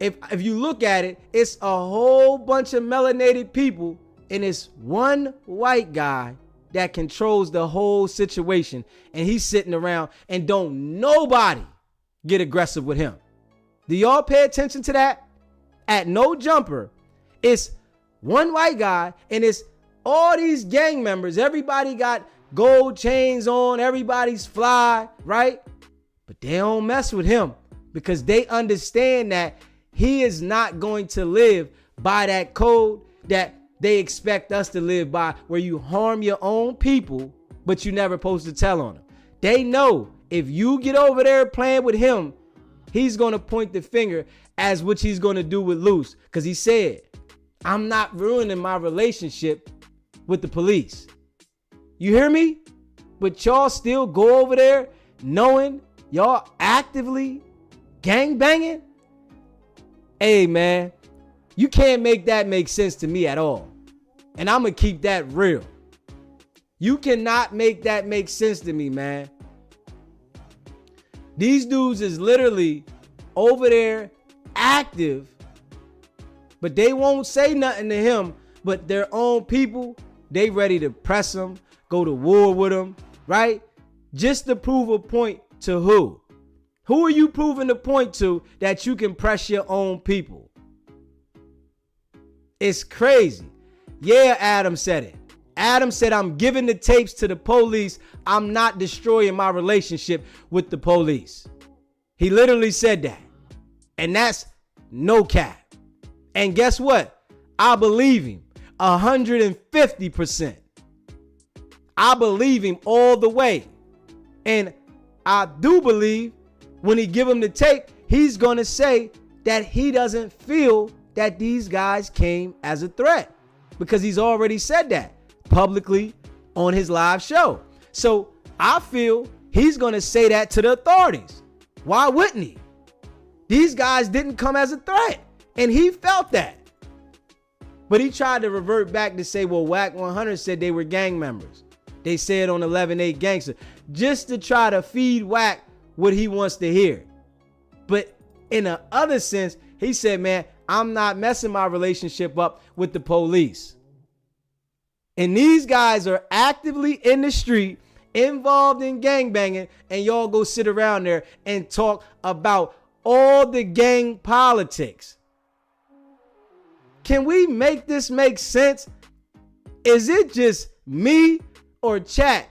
A: if you look at it, it's a whole bunch of melanated people, and it's one white guy that controls the whole situation, and he's sitting around and don't nobody get aggressive with him. Do y'all pay attention to that? At No Jumper, it's one white guy, and it's all these gang members. Everybody got gold chains on, everybody's fly, right? But they don't mess with him because they understand that he is not going to live by that code that they expect us to live by, where you harm your own people, but you never supposed to tell on them. They know if you get over there playing with him, he's going to point the finger as what he's going to do with Luce. Because he said, I'm not ruining my relationship with the police. You hear me? But y'all still go over there knowing y'all actively gang banging? Hey, man, you can't make that make sense to me at all. And I'm going to keep that real. You cannot make that make sense to me, man. These dudes is literally over there active, but they won't say nothing to him. But their own people, they ready to press him, go to war with him, right? Just to prove a point to who? Who are you proving the point to that you can press your own people? It's crazy. Yeah, Adam said it. Adam said, I'm giving the tapes to the police. I'm not destroying my relationship with the police. He literally said that. And that's no cap. And guess what? I believe him 150%. I believe him all the way. And I do believe when he give him the tape, he's going to say that he doesn't feel that these guys came as a threat, because he's already said that publicly on his live show. So I feel he's going to say that to the authorities. Why wouldn't he? These guys didn't come as a threat, and he felt that. But he tried to revert back to say, well, WACK 100 said they were gang members. They said on 11-8 Gangster, just to try to feed WACK what he wants to hear. But in the other sense, he said, man, I'm not messing my relationship up with the police. And these guys are actively in the street, involved in gangbanging, and y'all go sit around there and talk about all the gang politics. Can we make this make sense? Is it just me or chat?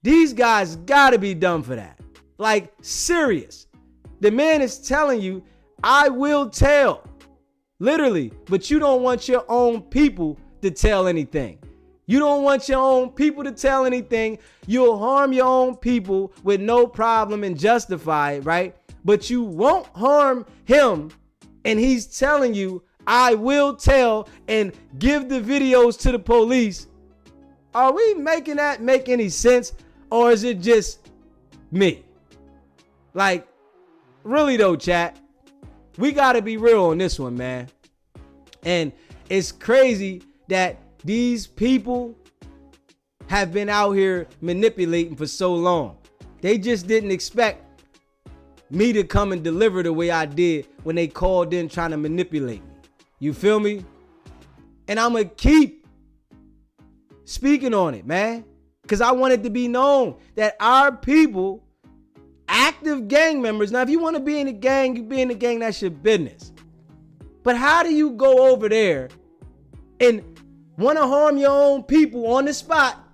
A: These guys gotta be dumb for that. Like, serious. The man is telling you, I will tell. Literally, but you don't want your own people to tell anything. You don't want your own people to tell anything. You'll harm your own people with no problem and justify it, right? But you won't harm him, and he's telling you, I will tell and give the videos to the police. Are we making that make any sense? Or is it just me? Like, really though, chat, we gotta be real on this one, man. And it's crazy that these people have been out here manipulating for so long. They just didn't expect me to come and deliver the way I did when they called in trying to manipulate me. You feel me? And I'm going to keep speaking on it, man. Because I want it to be known that our people, active gang members. Now, if you want to be in a gang, you be in a gang, that's your business. But how do you go over there and want to harm your own people on the spot,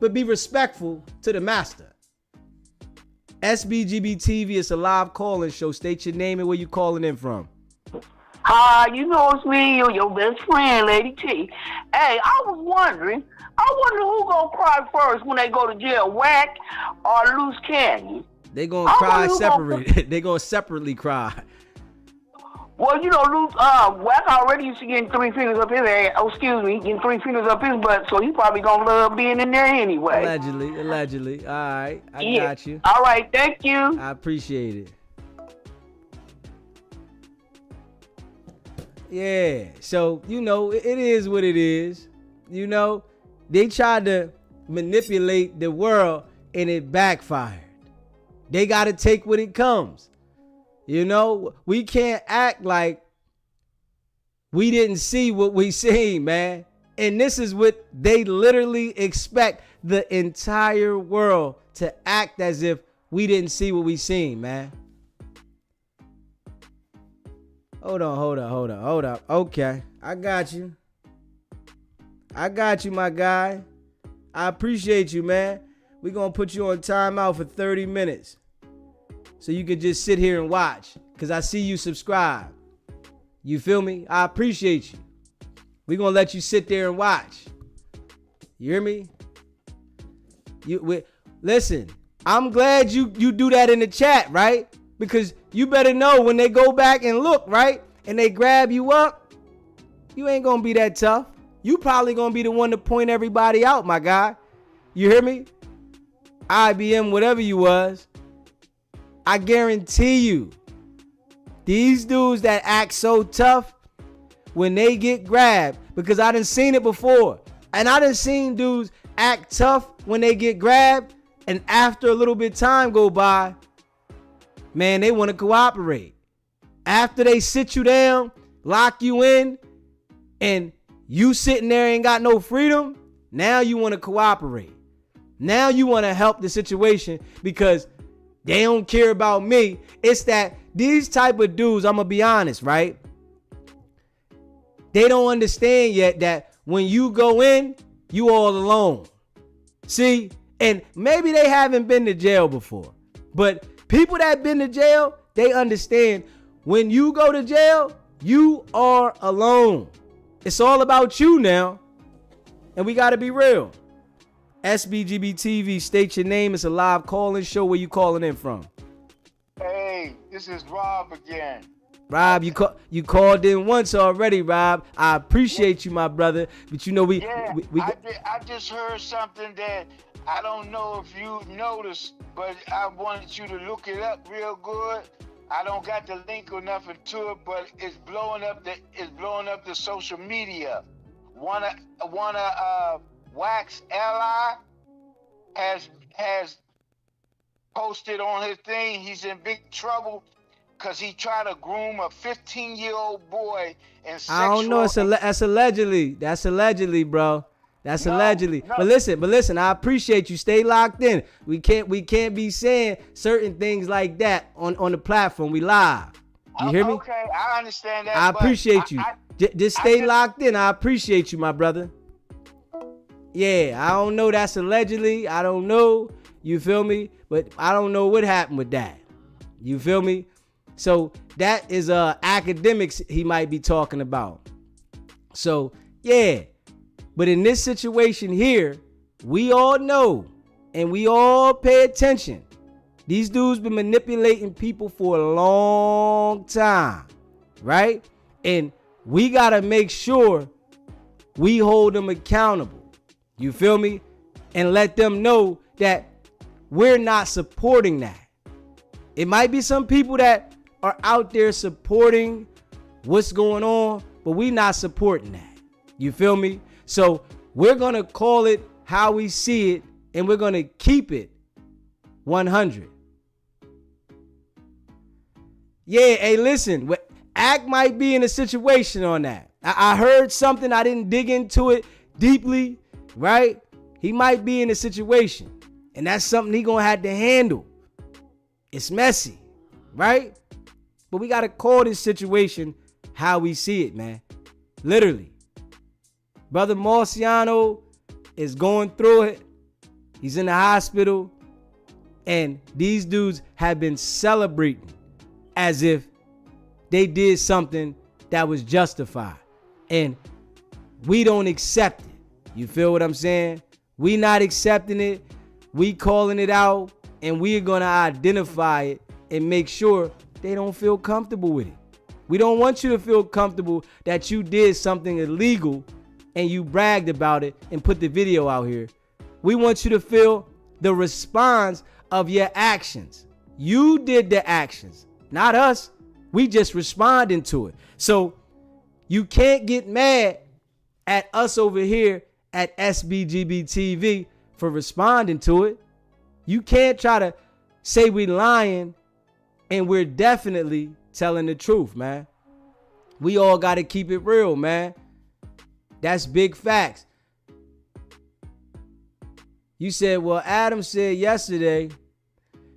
A: but be respectful to the master? SBGBTV is a live call-in show. State your name and where you calling in from.
G: Hi, you know it's me, your best friend, Lady T. Hey, I was wondering who gonna cry first when they go to jail, WACK or Luce Canyon?
A: They gonna cry separate. They gonna separately cry.
G: Well, you know, WACK already used to getting 3 fingers up his ass. Oh, excuse me, getting 3 fingers up his butt, so he probably gonna love being in there anyway.
A: Allegedly. All right, I got you.
G: All right, thank you.
A: I appreciate it. Yeah, so, you know, it is what it is. You know, they tried to manipulate the world and it backfired. They got to take what it comes. You know, we can't act like we didn't see what we seen, man. And this is what they literally expect the entire world to act as if we didn't see what we seen, man. Hold on. Okay, I got you, my guy. I appreciate you, man. We're going to put you on timeout for 30 minutes. So you can just sit here and watch. Because I see you subscribe. You feel me? I appreciate you. We're going to let you sit there and watch. You hear me? Listen, I'm glad you do that in the chat, right? Because you better know when they go back and look, right? And they grab you up, you ain't going to be that tough. You probably going to be the one to point everybody out, my guy. You hear me? IBM, whatever you was. I guarantee you, these dudes that act so tough, when they get grabbed, because I done seen it before, and I done seen dudes act tough when they get grabbed, and after a little bit of time go by, man, they want to cooperate. After they sit you down, lock you in, and you sitting there ain't got no freedom, now you want to cooperate. Now you want to help the situation because they don't care about me. It's that these type of dudes, I'm going to be honest, right? They don't understand yet that when you go in, you all alone. See, and maybe they haven't been to jail before, but people that been to jail, they understand when you go to jail, you are alone. It's all about you now. And we got to be real. SBGBTV, state your name. It's a live call-in show. Where you calling in from?
F: Hey, this is Rob again.
A: Rob, you called in once already, Rob. I appreciate you, my brother. But you know,
F: I just heard something that I don't know if you noticed, but I wanted you to look it up real good. I don't got the link or nothing to it, but it's blowing up the social media. One of WACK's ally has posted on his thing. He's in big trouble because he tried to groom a 15-year-old boy and
A: I don't know. That's allegedly. That's allegedly, bro. That's allegedly. No. But listen, I appreciate you. Stay locked in. We can't be saying certain things like that on the platform. We live. You hear me?
F: Okay, I understand that.
A: I appreciate you. Just stay locked in. I appreciate you, my brother. Yeah, I don't know. That's allegedly. I don't know. You feel me? But I don't know what happened with that. You feel me? So that is academics he might be talking about. So yeah. But in this situation here, we all know and we all pay attention. These dudes been manipulating people for a long time, right? And we got to make sure we hold them accountable. You feel me? And let them know that we're not supporting that. It might be some people that are out there supporting what's going on, but we not supporting that. You feel me? So we're going to call it how we see it, and we're going to keep it 100. Yeah, hey, listen, ACK might be in a situation on that. I heard something. I didn't dig into it deeply, right? He might be in a situation, and that's something he going to have to handle. It's messy, right? But we got to call this situation how we see it, man. Literally. Brother Marciano is going through it. He's in the hospital. And these dudes have been celebrating as if they did something that was justified. And we don't accept it. You feel what I'm saying? We not accepting it. We calling it out. And we're going to identify it and make sure they don't feel comfortable with it. We don't want you to feel comfortable that you did something illegal and you bragged about it and put the video out here. We want you to feel the response of your actions. You did the actions, not us. We just responding to it. So you can't get mad at us over here at SBGBTV for responding to it. You can't try to say we lying and we're definitely telling the truth, man. We all got to keep it real, man. That's big facts. You said, well, Adam said yesterday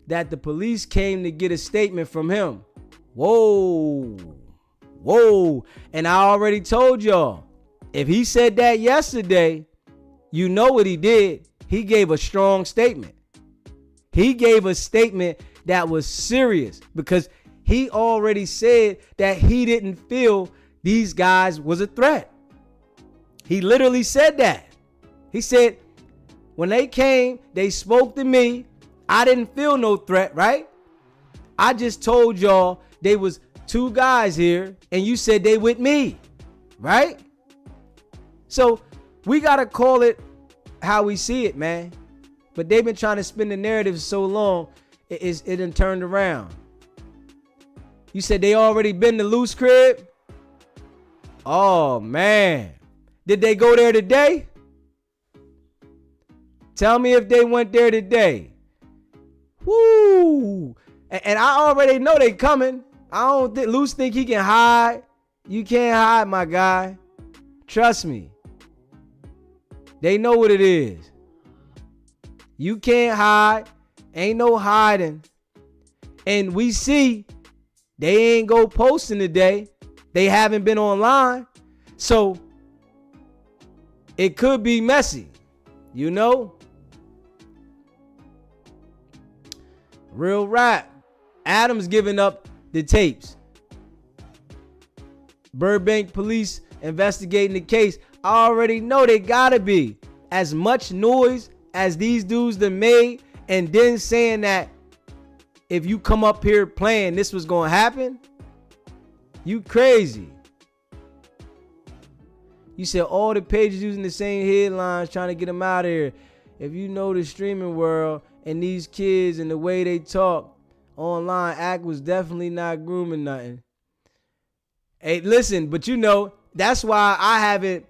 A: that the police came to get a statement from him. Whoa. And I already told y'all, if he said that yesterday, you know what he did. He gave a strong statement. He gave a statement that was serious because he already said that he didn't feel these guys was a threat. He literally said that. He said, when they came, they spoke to me. I didn't feel no threat, right? I just told y'all they was 2 guys here and you said they with me, right? So we got to call it how we see it, man. But they've been trying to spin the narrative so long, it done turned around. You said they already been to Luce crib? Oh, man. Did they go there today? Tell me if they went there today. Woo! And I already know they coming. I don't think Luce think he can hide. You can't hide, my guy. Trust me. They know what it is. You can't hide. Ain't no hiding. And we see they ain't go posting today. They haven't been online. So it could be messy. You know? Real rap. Adam's giving up the tapes. Burbank police investigating the case. I already know they gotta be. As much noise as these dudes done made, and then saying that if you come up here playing this was gonna happen, you crazy. You said all the pages using the same headlines trying to get them out of here. If you know the streaming world and these kids and the way they talk online, Act was definitely not grooming nothing. Hey, listen, but you know, that's why I haven't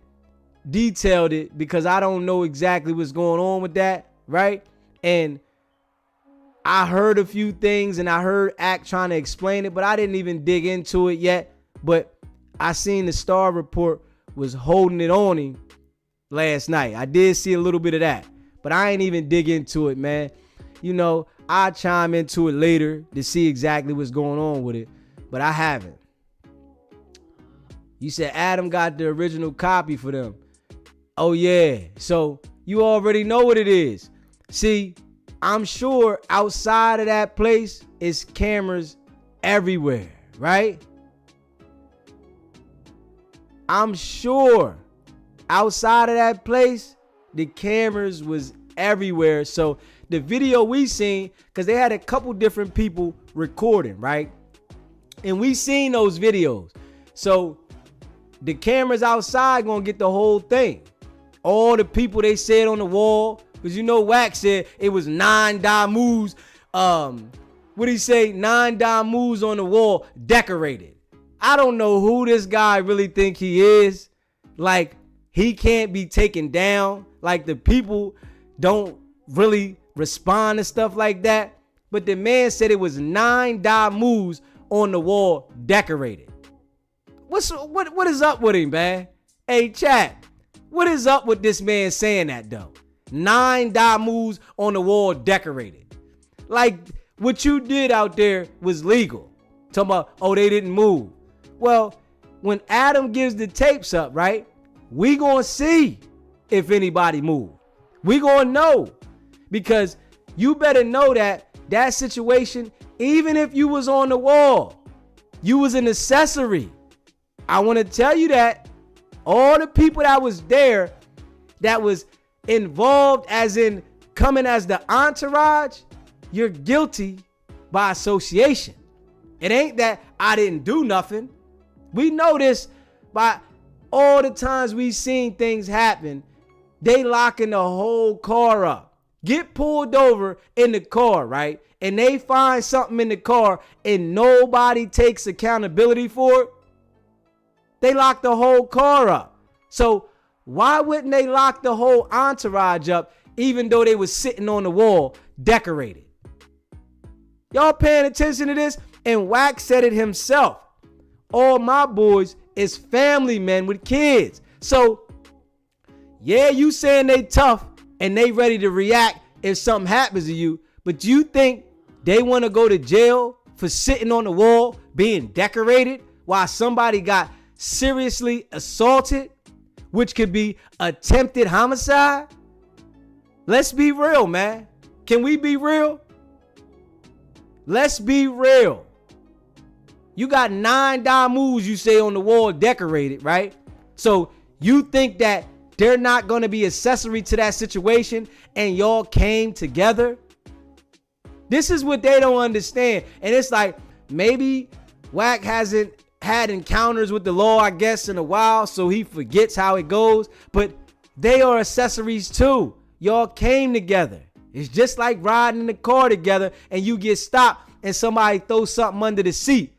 A: detailed it, because I don't know exactly what's going on with that, right? And I heard a few things and I heard Act trying to explain it, but I didn't even dig into it yet. But I seen the Star Report was holding it on him last night. I did see a little bit of that, but I ain't even dig into it, man. You know, I'll chime into it later to see exactly what's going on with it, but I haven't. You said Adam got the original copy for them. Oh, yeah. So you already know what it is. See, I'm sure outside of that place is cameras everywhere, right? I'm sure outside of that place, the cameras was everywhere. So the video we seen, because they had a couple different people recording, right? And we seen those videos. So the cameras outside gonna get the whole thing. All the people they said on the wall, because you know WACK said it was 9 Damus. What'd he say? 9 Damus on the wall, decorated. I don't know who this guy really think he is. Like, he can't be taken down. Like, the people don't really respond to stuff like that. But the man said it was 9 Damus on the wall, decorated. What is up with him, man? Hey, chat. What is up with this man saying that, though? 9 Damus on the wall, decorated. Like, what you did out there was legal. Talking about, oh, they didn't move. Well, when Adam gives the tapes up, right, we gonna see if anybody moved. We gonna know. Because you better know that situation, even if you was on the wall, you was an accessory. I want to tell you that all the people that was there, that was involved as in coming as the entourage, you're guilty by association. It ain't that I didn't do nothing. We know this by all the times we seen things happen. They locking the whole car up. Get pulled over in the car, right? And they find something in the car and nobody takes accountability for it. They lock the whole car up. So why wouldn't they lock the whole entourage up even though they was sitting on the wall decorated? Y'all paying attention to this? And WACK said it himself. All my boys is family men with kids. So yeah, you saying they tough and they ready to react if something happens to you, but you think they want to go to jail for sitting on the wall being decorated while somebody got seriously assaulted, which could be attempted homicide? Let's be real, man. Can we be real? Let's be real. You got 9 Damus, you say, on the wall decorated, right? So You think that they're not going to be accessory to that situation and y'all came together? This is what they don't understand. And it's like, maybe WACK hasn't had encounters with the law, I guess, in a while, so he forgets how it goes. But they are accessories too. Y'all came together. It's just like riding in the car together and you get stopped and somebody throws something under the seat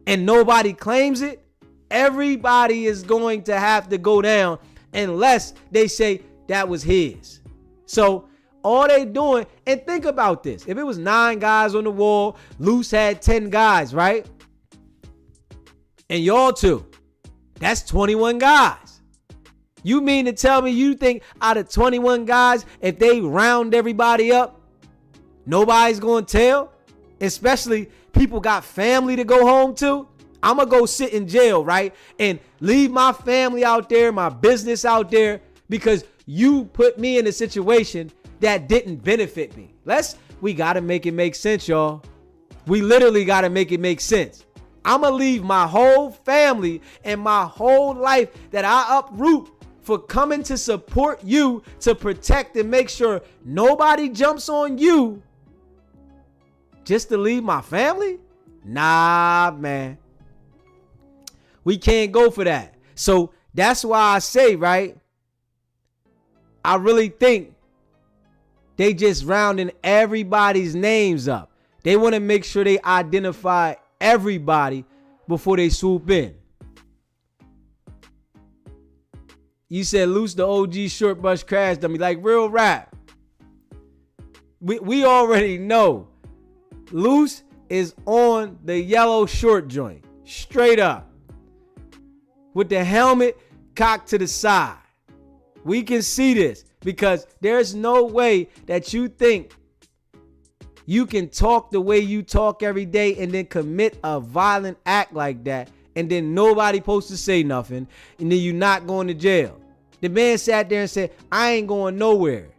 A: and nobody claims it. Everybody is going to have to go down unless they say that was his. So all they doing, and think about this. If it was 9 guys on the wall, Luce had 10 guys, right? And y'all 2, that's 21 guys. You mean to tell me you think out of 21 guys, if they round everybody up, nobody's going to tell? Especially people got family to go home to. I'm going to go sit in jail, right? And leave my family out there, my business out there, because you put me in a situation that didn't benefit me. We got to make it make sense, y'all. We literally got to make it make sense. I'm going to leave my whole family and my whole life that I uproot for coming to support you to protect and make sure nobody jumps on you just to leave my family? Nah, man. We can't go for that. So that's why I say, right? I really think they just rounding everybody's names up. They want to make sure they identify everybody before they swoop in. You said Luce the OG short bus crash dummy, like real rap. We already know Luce is on the yellow short joint, straight up, with the helmet cocked to the side. We can see this because there's no way that you think you can talk the way you talk every day and then commit a violent act like that and then nobody supposed to say nothing and then you not going to jail. The man sat there and said, I ain't going nowhere.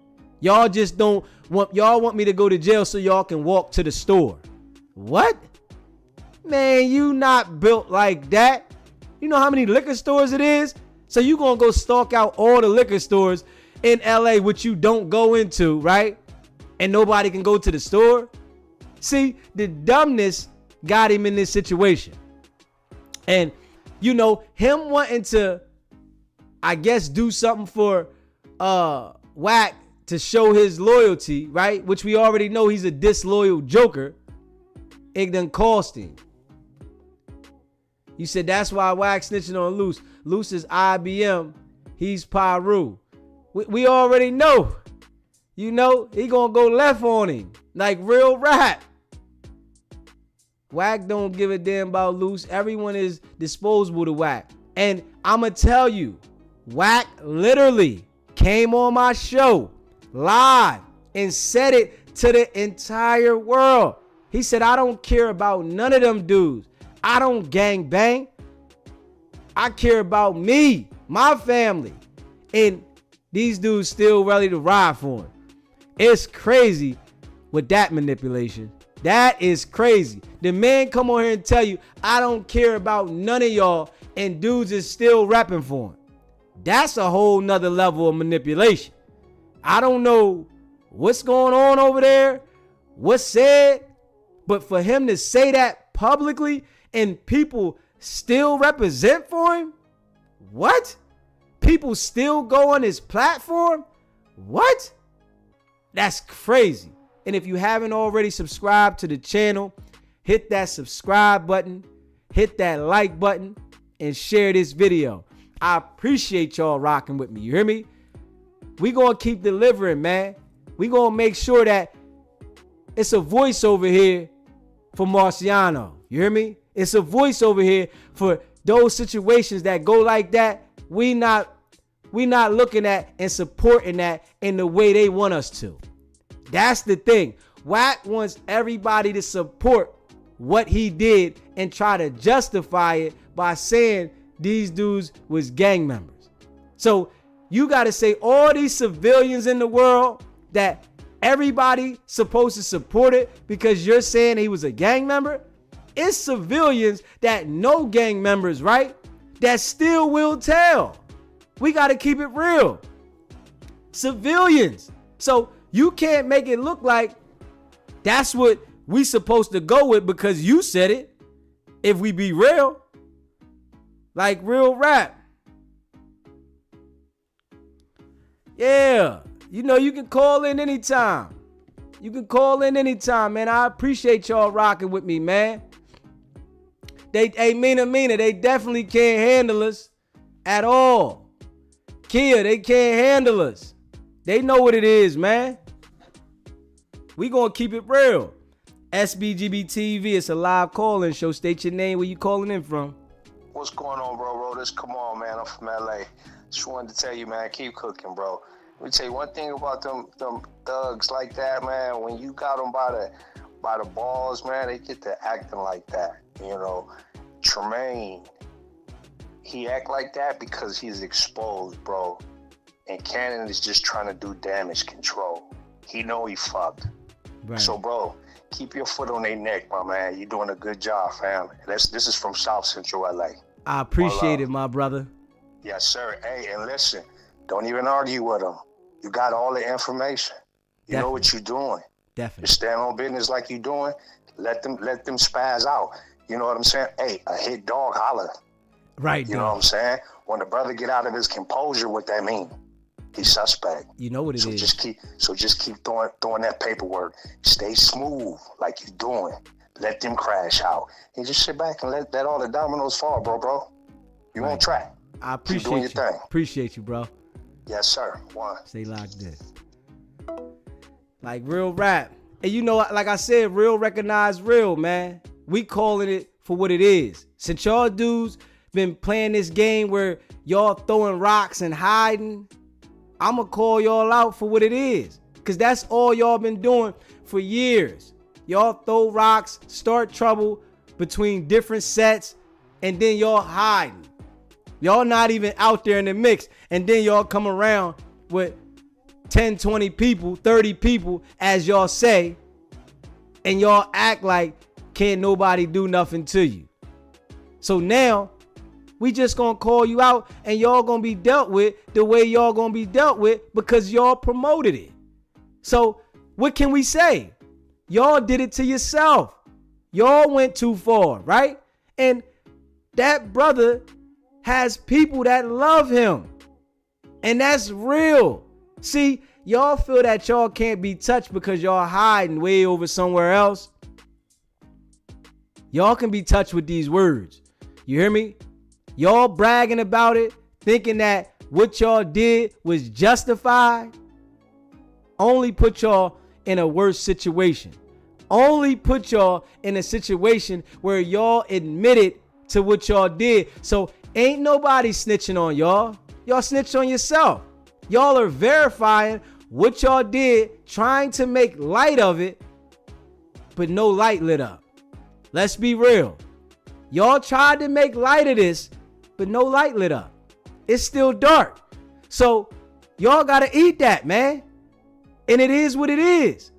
A: Y'all just don't want me to go to jail so y'all can walk to the store. What? Man, you not built like that. You know how many liquor stores it is? So you gonna go stalk out all the liquor stores in LA, which you don't go into, right? And nobody can go to the store. See, the dumbness got him in this situation. And, you know, him wanting to, I guess, do something for WACK to show his loyalty, right? Which we already know he's a disloyal joker. It done cost him. You said that's why WACK snitching on Luce. Luce is IBM. He's Pyru. We already know. You know, he gonna go left on him. Like real rap. WACK don't give a damn about Luce. Everyone is disposable to WACK. And I'ma tell you, WACK literally came on my show live and said it to the entire world. He said, I don't care about none of them dudes. I don't gang bang. I care about me, my family. And these dudes still ready to ride for him. It's crazy with that manipulation. That is crazy. The man come on here and tell you, I don't care about none of y'all, and dudes is still rapping for him. That's a whole nother level of manipulation. I don't know what's going on over there, what's said, but for him to say that publicly and people still represent for him? What? People still go on his platform? What? That's crazy. And if you haven't already subscribed to the channel, hit that subscribe button, hit that like button, and share this video. I appreciate y'all rocking with me. You hear me? We gonna keep delivering, man. We gonna make sure that it's a voice over here for Marciano. You hear me? It's a voice over here for those situations that go like that. We not looking at and supporting that in the way they want us to. That's the thing. WACK wants everybody to support what he did and try to justify it by saying these dudes was gang members. So you got to say all these civilians in the world that everybody supposed to support it because you're saying he was a gang member. It's civilians that know gang members, right? That still will tell. We got to keep it real. Civilians. So you can't make it look like that's what we supposed to go with because you said it. If we be real. Like real rap. Yeah. You know, you can call in anytime. You can call in anytime, man. I appreciate y'all rocking with me, man. Mina, they definitely can't handle us at all. Kia, they can't handle us. They know what it is, man. We gonna keep it real. SBGBTV, it's a live call-in show. State your name, where you calling in from.
H: What's going on, bro? Come on, man. I'm from LA. Just wanted to tell you, man, keep cooking, bro. Let me tell you one thing about them thugs like that, man. When you got them by the balls, man, they get to acting like that. You know, Tremaine, he act like that because he's exposed, bro. And Cannon is just trying to do damage control. He know he fucked. Right. So, bro, keep your foot on their neck, my man. You're doing a good job, fam. This is from South Central LA.
A: I appreciate it, my brother.
H: Yes, sir. Hey, and listen, don't even argue with them. You got all the information. You know what you're doing.
A: Definitely.
H: Just stand on business like you're doing. Let them spaz out. You know what I'm saying? Hey, a hit dog holler.
A: Right.
H: You know what I'm saying? When the brother get out of his composure, what that mean? He's suspect.
A: You know what it is.
H: Just keep throwing that paperwork. Stay smooth like you're doing. Let them crash out. And just sit back and let all the dominoes fall, bro. You on track.
A: I appreciate
H: keep doing
A: you.
H: Your thing.
A: Appreciate you, bro.
H: Yes, sir. One.
A: Stay locked in. Like real rap. And you know, like I said, real recognize real, man. We calling it for what it is. Since y'all dudes been playing this game where y'all throwing rocks and hiding, I'ma call y'all out for what it is. Cause that's all y'all been doing for years. Y'all throw rocks, start trouble between different sets, and then y'all hiding. Y'all not even out there in the mix. And then y'all come around with 10, 20 people, 30 people, as y'all say, and y'all act like can't nobody do nothing to you. So now, we just gonna call you out and y'all gonna be dealt with the way y'all gonna be dealt with because y'all promoted it. So what can we say? Y'all did it to yourself. Y'all went too far, right? And that brother has people that love him. And that's real. See, y'all feel that y'all can't be touched because y'all hiding way over somewhere else. Y'all can be touched with these words. You hear me? Y'all bragging about it, thinking that what y'all did was justified. Only put y'all in a worse situation. Only put y'all in a situation where y'all admitted to what y'all did. So ain't nobody snitching on y'all. Y'all snitched on yourself. Y'all are verifying what y'all did, trying to make light of it, but no light lit up. Let's be real. Y'all tried to make light of this, but no light lit up. It's still dark. So y'all gotta eat that, man. And it is what it is.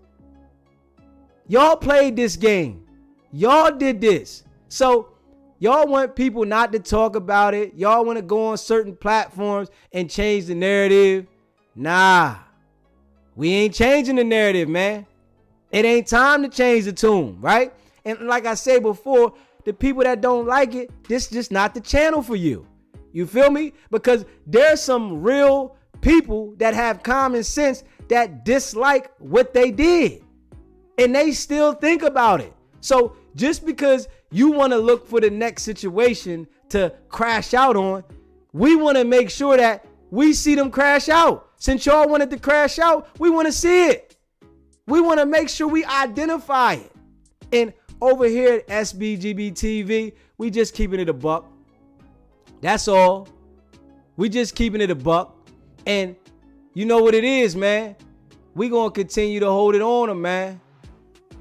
A: Y'all played this game. Y'all did this. So y'all want people not to talk about it. Y'all want to go on certain platforms and change the narrative. Nah. We ain't changing the narrative, man. It ain't time to change the tune, right? And like I said before, the people that don't like it, this just not the channel for you. You feel me? Because there's some real people that have common sense that dislike what they did. And they still think about it. So just because you want to look for the next situation to crash out on, we want to make sure that we see them crash out. Since y'all wanted to crash out, we want to see it. We want to make sure we identify it. And over here at SBGBTV, we just keeping it a buck. That's all. We just keeping it a buck. And you know what it is, man. We going to continue to hold it on them, man.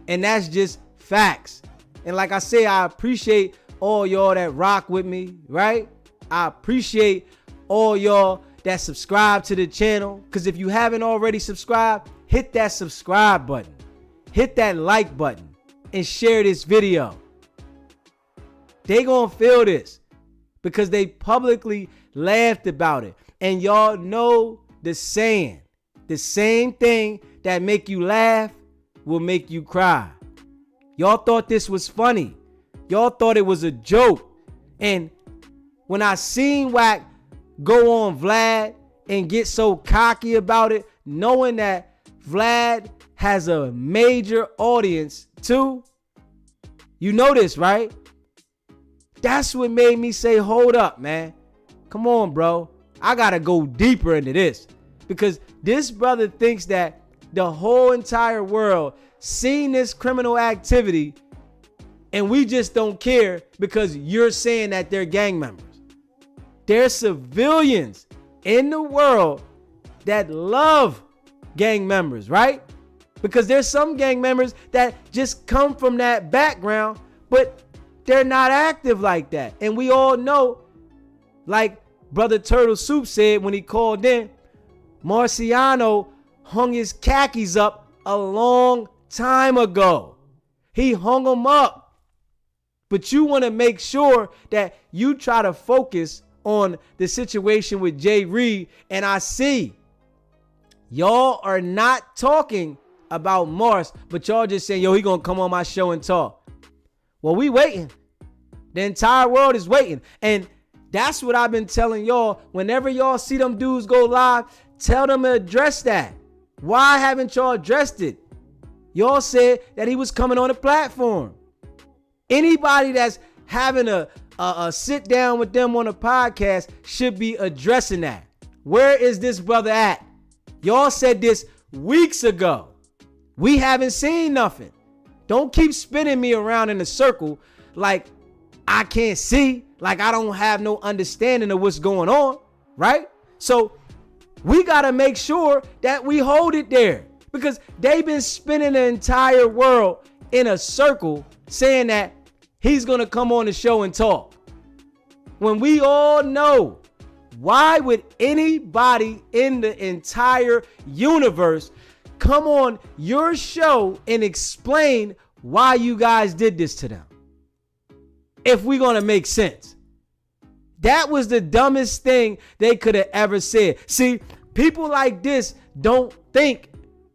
A: And that's just facts. And like I say, I appreciate all y'all that rock with me, right? I appreciate all y'all that subscribe to the channel. Because if you haven't already subscribed, hit that subscribe button. Hit that like button. And share this video. They gonna feel this because they publicly laughed about it. And y'all know the saying, the same thing that make you laugh will make you cry. Y'all thought this was funny. Y'all thought it was a joke. And when I seen WACK go on Vlad and get so cocky about it, knowing that Vlad has a major audience too, you know this, right? That's what made me say, hold up, man. Come on, bro. I gotta go deeper into this. Because this brother thinks that the whole entire world seen this criminal activity and we just don't care because you're saying that they're gang members. There's civilians in the world that love gang members, right? Because there's some gang members that just come from that background, but they're not active like that. And we all know, like Brother Turtle Soup said when he called in, Marciano hung his khakis up a long time ago. He hung them up. But you want to make sure that you try to focus on the situation with Jay Reed. And I see y'all are not talking about Mars, but y'all just saying, yo, he gonna come on my show and talk. Well, we waiting. The entire world is waiting. And that's what I've been telling y'all. Whenever y'all see them dudes go live, tell them to address that. Why haven't y'all addressed it? Y'all said that he was coming on the platform. Anybody that's having a sit down with them on a podcast should be addressing that. Where is this brother at? Y'all said this weeks ago. We haven't seen nothing. Don't keep spinning me around in a circle like I can't see, like I don't have no understanding of what's going on, right? So we got to make sure that we hold it there because they've been spinning the entire world in a circle saying that he's going to come on the show and talk. When we all know, why would anybody in the entire universe come on your show and explain why you guys did this to them? If we're going to make sense. That was the dumbest thing they could have ever said. See, people like this don't think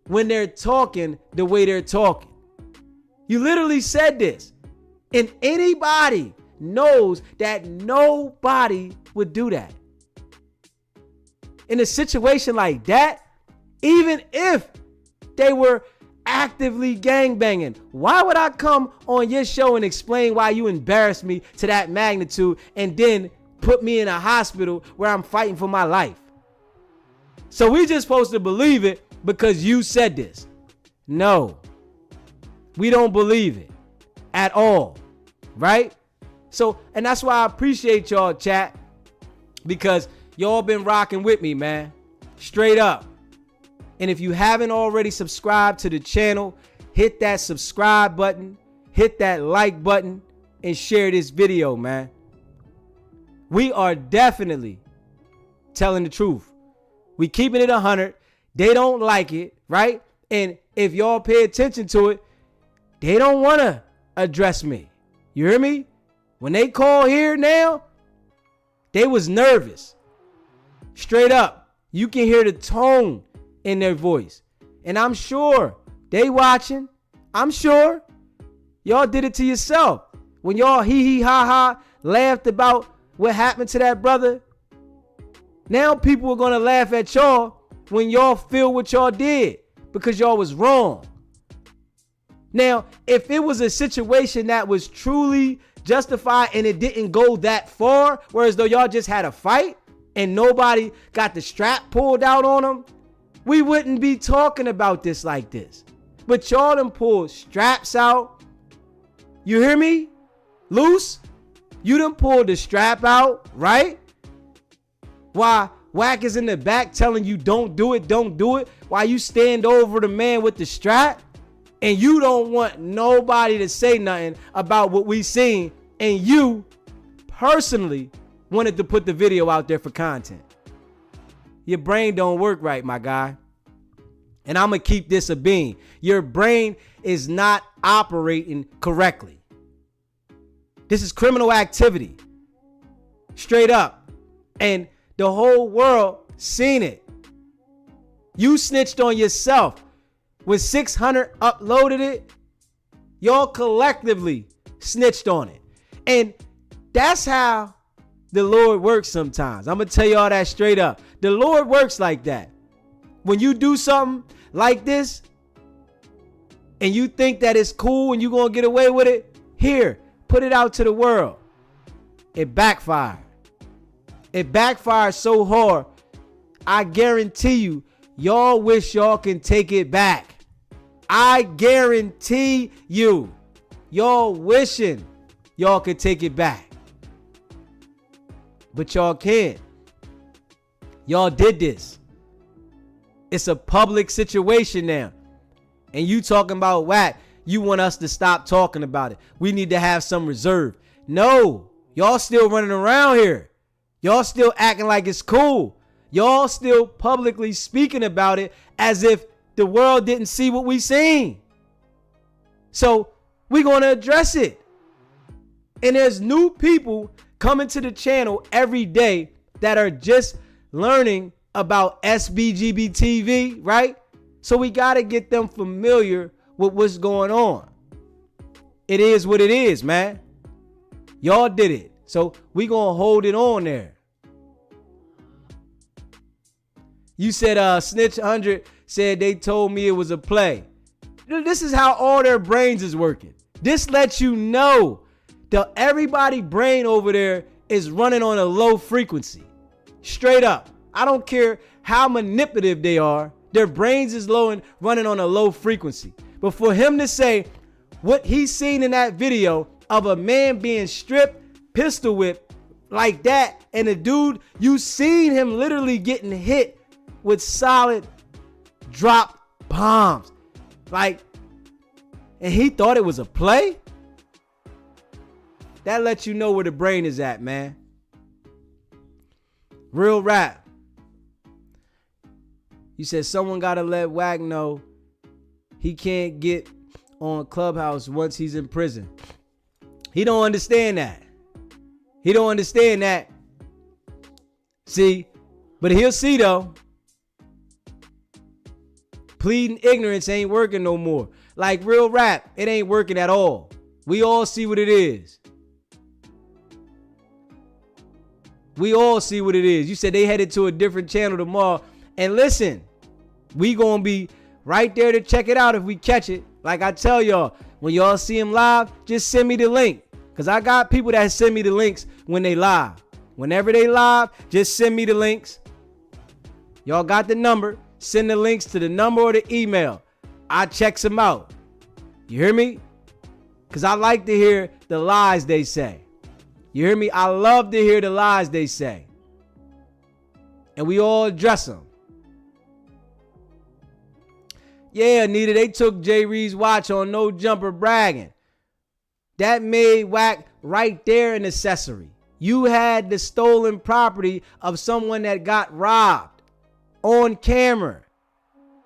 A: when they're talking the way they're talking. You literally said this. And anybody knows that nobody would do that. In a situation like that, even if they were actively gangbanging, why would I come on your show and explain why you embarrassed me to that magnitude and then put me in a hospital where I'm fighting for my life? So we just supposed to believe it because you said this. No, we don't believe it at all, right? So, and that's why I appreciate y'all, chat, because y'all been rocking with me, man, straight up. And if you haven't already subscribed to the channel, hit that subscribe button, hit that like button, and share this video, man. We are definitely telling the truth. We keeping it 100. They don't like it, right? And if y'all pay attention to it, they don't want to address me. You hear me? When they call here now, they was nervous. Straight up. You can hear the tone in their voice. And I'm sure they watching. I'm sure y'all did it to yourself. When y'all hee ha ha laughed about what happened to that brother. Now people are going to laugh at y'all when y'all feel what y'all did because y'all was wrong. Now, if it was a situation that was truly justified and it didn't go that far, whereas though y'all just had a fight and nobody got the strap pulled out on them, we wouldn't be talking about this like this. But y'all done pulled straps out. You hear me? Luce, you done pulled the strap out, right? Why WACK is in the back telling you don't do it, don't do it. While you stand over the man with the strap and you don't want nobody to say nothing about what we seen, and you personally wanted to put the video out there for content. Your brain don't work right, my guy. And I'm going to keep this a bean. Your brain is not operating correctly. This is criminal activity. Straight up. And The whole world seen it. You snitched on yourself. When 600 uploaded it, y'all collectively snitched on it. And that's how the Lord works sometimes. I'm going to tell y'all that straight up. The Lord works like that. When you do something like this and you think that it's cool and you're going to get away with it, here, put it out to the world. It backfired. It backfired so hard, I guarantee you, y'all wish y'all can take it back. I guarantee you, y'all wishing y'all could take it back. But y'all can't. Y'all did this. It's a public situation now. And you talking about WACK, you want us to stop talking about it. We need to have some reserve. No, y'all still running around here. Y'all still acting like it's cool. Y'all still publicly speaking about it as if the world didn't see what we seen. So we're going to address it. And there's new people coming to the channel every day that are just learning about SBGBTV, right? So we got to get them familiar with what's going on. It is what it is, man. Y'all did it. So we going to hold it on there. You said Snitch 100 said they told me it was a play. This is how all their brains is working. This lets you know that everybody brain over there is running on a low frequency. Straight up. I don't care how manipulative they are. Their brains is low and running on a low frequency. But for him to say what he's seen in that video of a man being stripped, pistol whipped like that, and the dude, you seen him literally getting hit with solid drop bombs. Like, and he thought it was a play? That lets you know where the brain is at, man. Real rap. You said someone gotta let WACK know he can't get on Clubhouse once he's in prison. He don't understand that. He don't understand that. See, but he'll see though. Pleading ignorance ain't working no more. Like real rap, it ain't working at all. We all see what it is. We all see what it is. You said they headed to a different channel tomorrow. And listen, we gonna be right there to check it out if we catch it. Like I tell y'all, when y'all see him live, just send me the link. Because I got people that send me the links when they live. Whenever they live, just send me the links. Y'all got the number. Send the links to the number or the email. I checks them out. You hear me? Because I like to hear the lies they say. You hear me? I love to hear the lies they say. And we all address them. Yeah, Anita, they took Jay Reed's watch on No Jumper bragging. That made WACK right there an accessory. You had the stolen property of someone that got robbed on camera.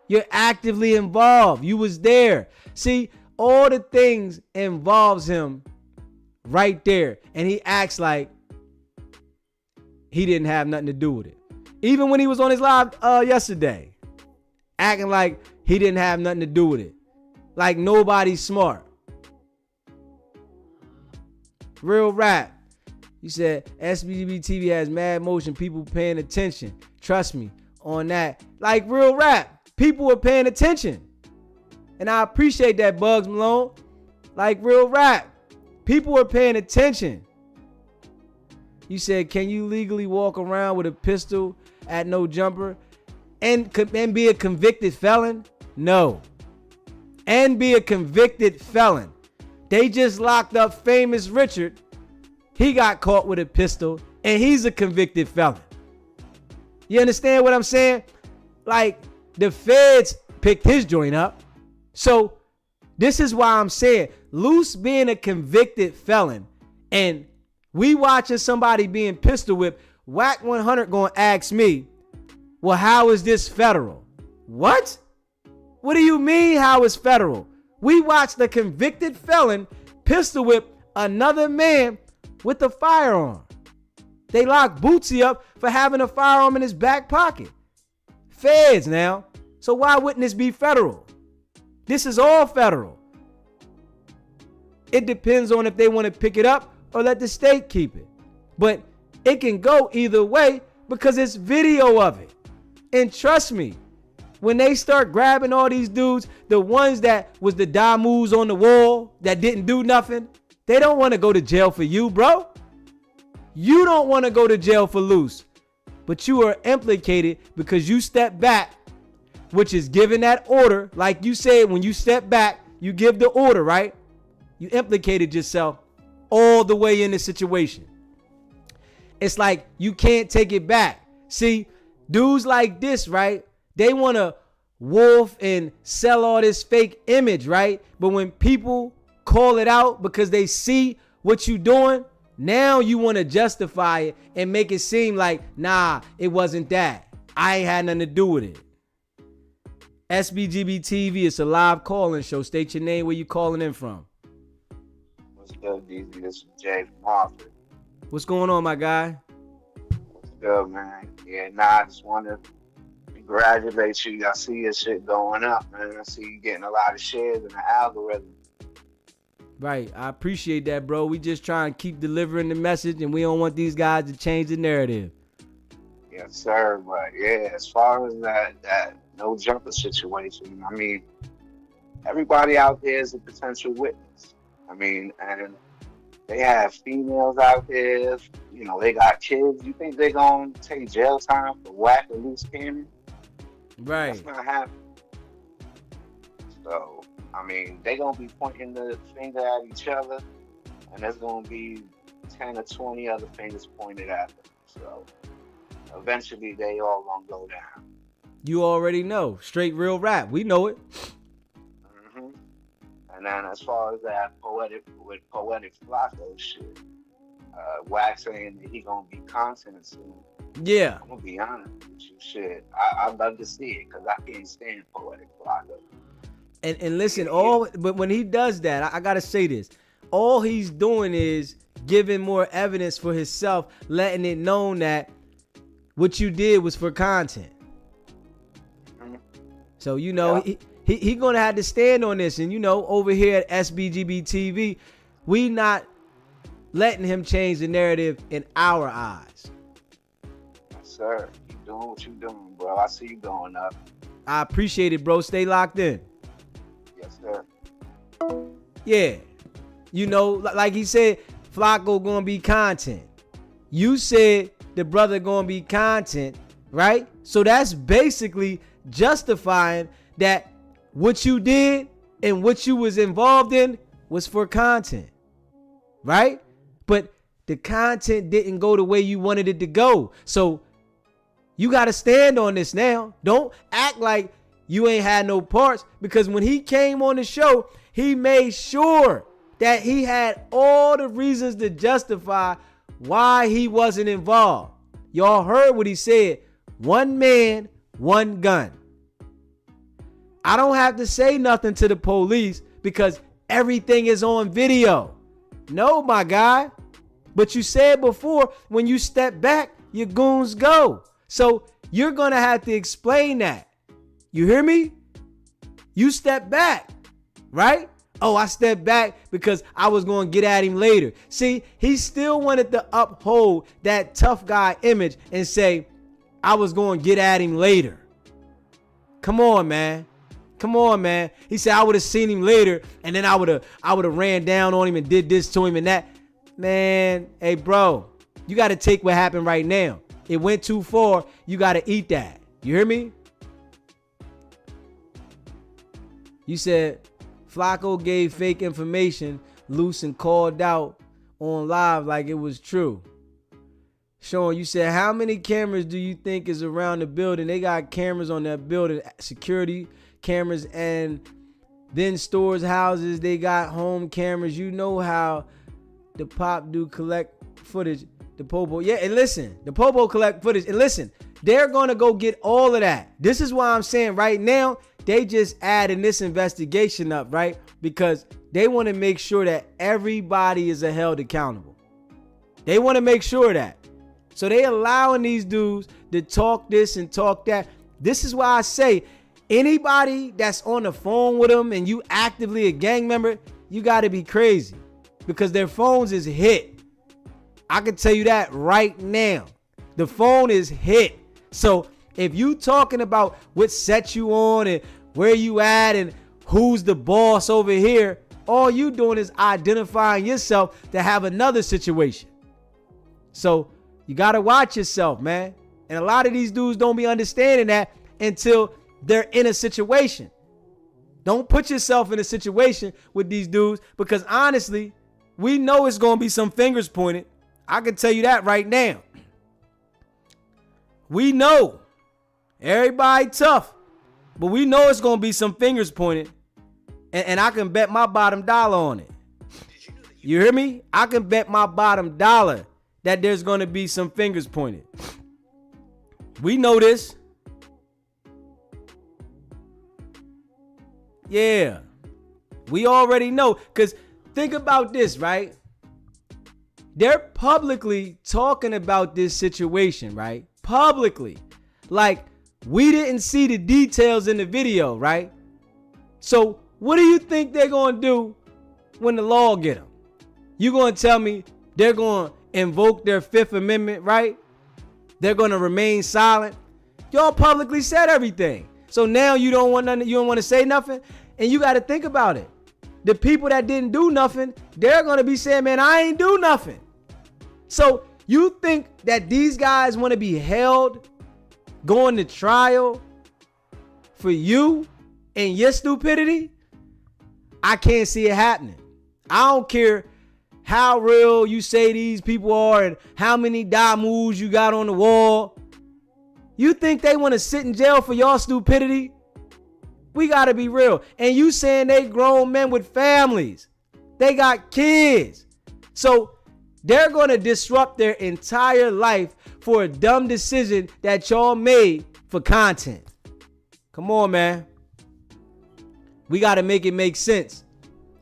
A: You're actively involved. You was there. See, all the things involves him right there. And he acts like he didn't have nothing to do with it. Even when he was on his live yesterday, acting like he didn't have nothing to do with it. Like nobody's smart. Real rap. You said SBGBTV has mad motion. People paying attention. Trust me on that. Like real rap. People are paying attention. And I appreciate that, Bugs Malone. Like real rap. People are paying attention. You said, can you legally walk around with a pistol at No Jumper and be a convicted felon? No. And be a convicted felon. They just locked up Famous Richard. He got caught with a pistol and he's a convicted felon. You understand what I'm saying? Like the feds picked his joint up. So this is why I'm saying Luce being a convicted felon and we watching somebody being pistol whipped, WACK 100 gonna ask me, well, how is this federal? What? What do you mean how is federal? We watched the convicted felon pistol whip another man with a firearm. They locked Bootsy up for having a firearm in his back pocket. Feds now. So why wouldn't this be federal? This is all federal. It depends on if they want to pick it up or let the state keep it. But it can go either way because it's video of it. And trust me, when they start grabbing all these dudes, the ones that was the damus on the wall that didn't do nothing, they don't want to go to jail for you, bro. You don't want to go to jail for Luce. But you are implicated because you step back, which is giving that order. Like you said, when you step back, you give the order, right? You implicated yourself all the way in the situation. It's like you can't take it back. See, dudes like this, right? They want to wolf and sell all this fake image, right? But when people call it out because they see what you doing, now you want to justify it and make it seem like, nah, it wasn't that. I ain't had nothing to do with it. SBGBTV, it's a live calling show. State your name, where you calling in from.
I: What's good, DZ? This is Jay from Hartford.
A: What's going on, my guy?
I: What's good, man? Yeah, I just want to congratulate you. I see your shit going up, man. I see you getting a lot of shares in the algorithm.
A: Right. I appreciate that, bro. We just try and keep delivering the message, and we don't want these guys to change the narrative.
I: Yes, sir. But yeah, as far as that no jumper situation, I mean, everybody out there is a potential witness. I mean, and they have females out there, you know, they got kids. You think they're going to take jail time for WACK or Luce Cannon?
A: Right.
I: That's not happening. So, I mean, they're going to be pointing the finger at each other, and there's going to be 10 or 20 other fingers pointed at them. So, eventually, they all going to go down.
A: You already know. Straight real rap. We know it.
I: Mm-hmm. And then as far as that poetic Flacco shit, WACK saying that he going to be content soon.
A: Yeah.
I: I'm going to be honest with you. Shit, I'd love to see it because I can't stand poetic Flacco.
A: And listen, but when he does that, I gotta say this. All he's doing is giving more evidence for himself, letting it known that what you did was for content. Mm-hmm. So, you know, yeah. he gonna have to stand on this. And, you know, over here at SBGBTV, we not letting him change the narrative in our eyes.
I: Yes, sir. You doing what you doing, bro. I see you going up.
A: I appreciate it, bro. Stay locked in.
I: Yes, sir.
A: Yeah. You know, like he said, Flacco gonna be content. You said the brother gonna be content, right? So that's basically justifying that what you did and what you was involved in was for content, right? But the content didn't go the way you wanted it to go. So you got to stand on this now. Don't act like you ain't had no parts, because when he came on the show, he made sure that he had all the reasons to justify why he wasn't involved. Y'all heard what he said. One man, one gun. I don't have to say nothing to the police because everything is on video. No, my guy. But you said before, when you step back, your goons go. So you're going to have to explain that. You hear me? You step back, right? Oh, I stepped back because I was going to get at him later. See, he still wanted to uphold that tough guy image and say, I was going to get at him later. Come on, man. Come on, man. He said, I would have seen him later, and then I would have ran down on him and did this to him and that. Man, hey, bro, you got to take what happened right now. It went too far. You got to eat that. You hear me? You said Flacco gave fake information, Luce, and called out on live like it was true. Sean, you said, how many cameras do you think is around the building? They got cameras on that building, security cameras, and then stores, houses. They got home cameras. You know how the pop do collect footage. The Popo. Yeah, and listen, the Popo collect footage. And listen, they're going to go get all of that. This is why I'm saying right now, they just adding this investigation up, right? Because they want to make sure that everybody is held accountable. They want to make sure that. So they allowing these dudes to talk this and talk that. This is why I say anybody that's on the phone with them and you actively a gang member, you got to be crazy because their phones is hit. I can tell you that right now. The phone is hit. So if you talking about what set you on and where you at and who's the boss over here, all you doing is identifying yourself to have another situation. So you got to watch yourself, man. And a lot of these dudes don't be understanding that until they're in a situation. Don't put yourself in a situation with these dudes because honestly, we know it's going to be some fingers pointed. I can tell you that right now. We know. Everybody tough. But we know it's going to be some fingers pointed. And I can bet my bottom dollar on it. You hear me? I can bet my bottom dollar that there's going to be some fingers pointed. We know this. Yeah. We already know. Because think about this, right? They're publicly talking about this situation, right? Publicly. Like, we didn't see the details in the video, right? So, what do you think they're going to do when the law get them? You going to tell me they're going to invoke their Fifth Amendment, right? They're going to remain silent. Y'all publicly said everything. So now you don't want nothing, you don't want to say nothing. And you got to think about it. The people that didn't do nothing, they're going to be saying, man, I ain't do nothing. So you think that these guys want to be held, going to trial for you and your stupidity? I can't see it happening. I don't care how real you say these people are and how many die moves you got on the wall. You think they want to sit in jail for your stupidity? We got to be real. And you saying they grown men with families. They got kids. So they're going to disrupt their entire life for a dumb decision that y'all made for content. Come on, man. We got to make it make sense.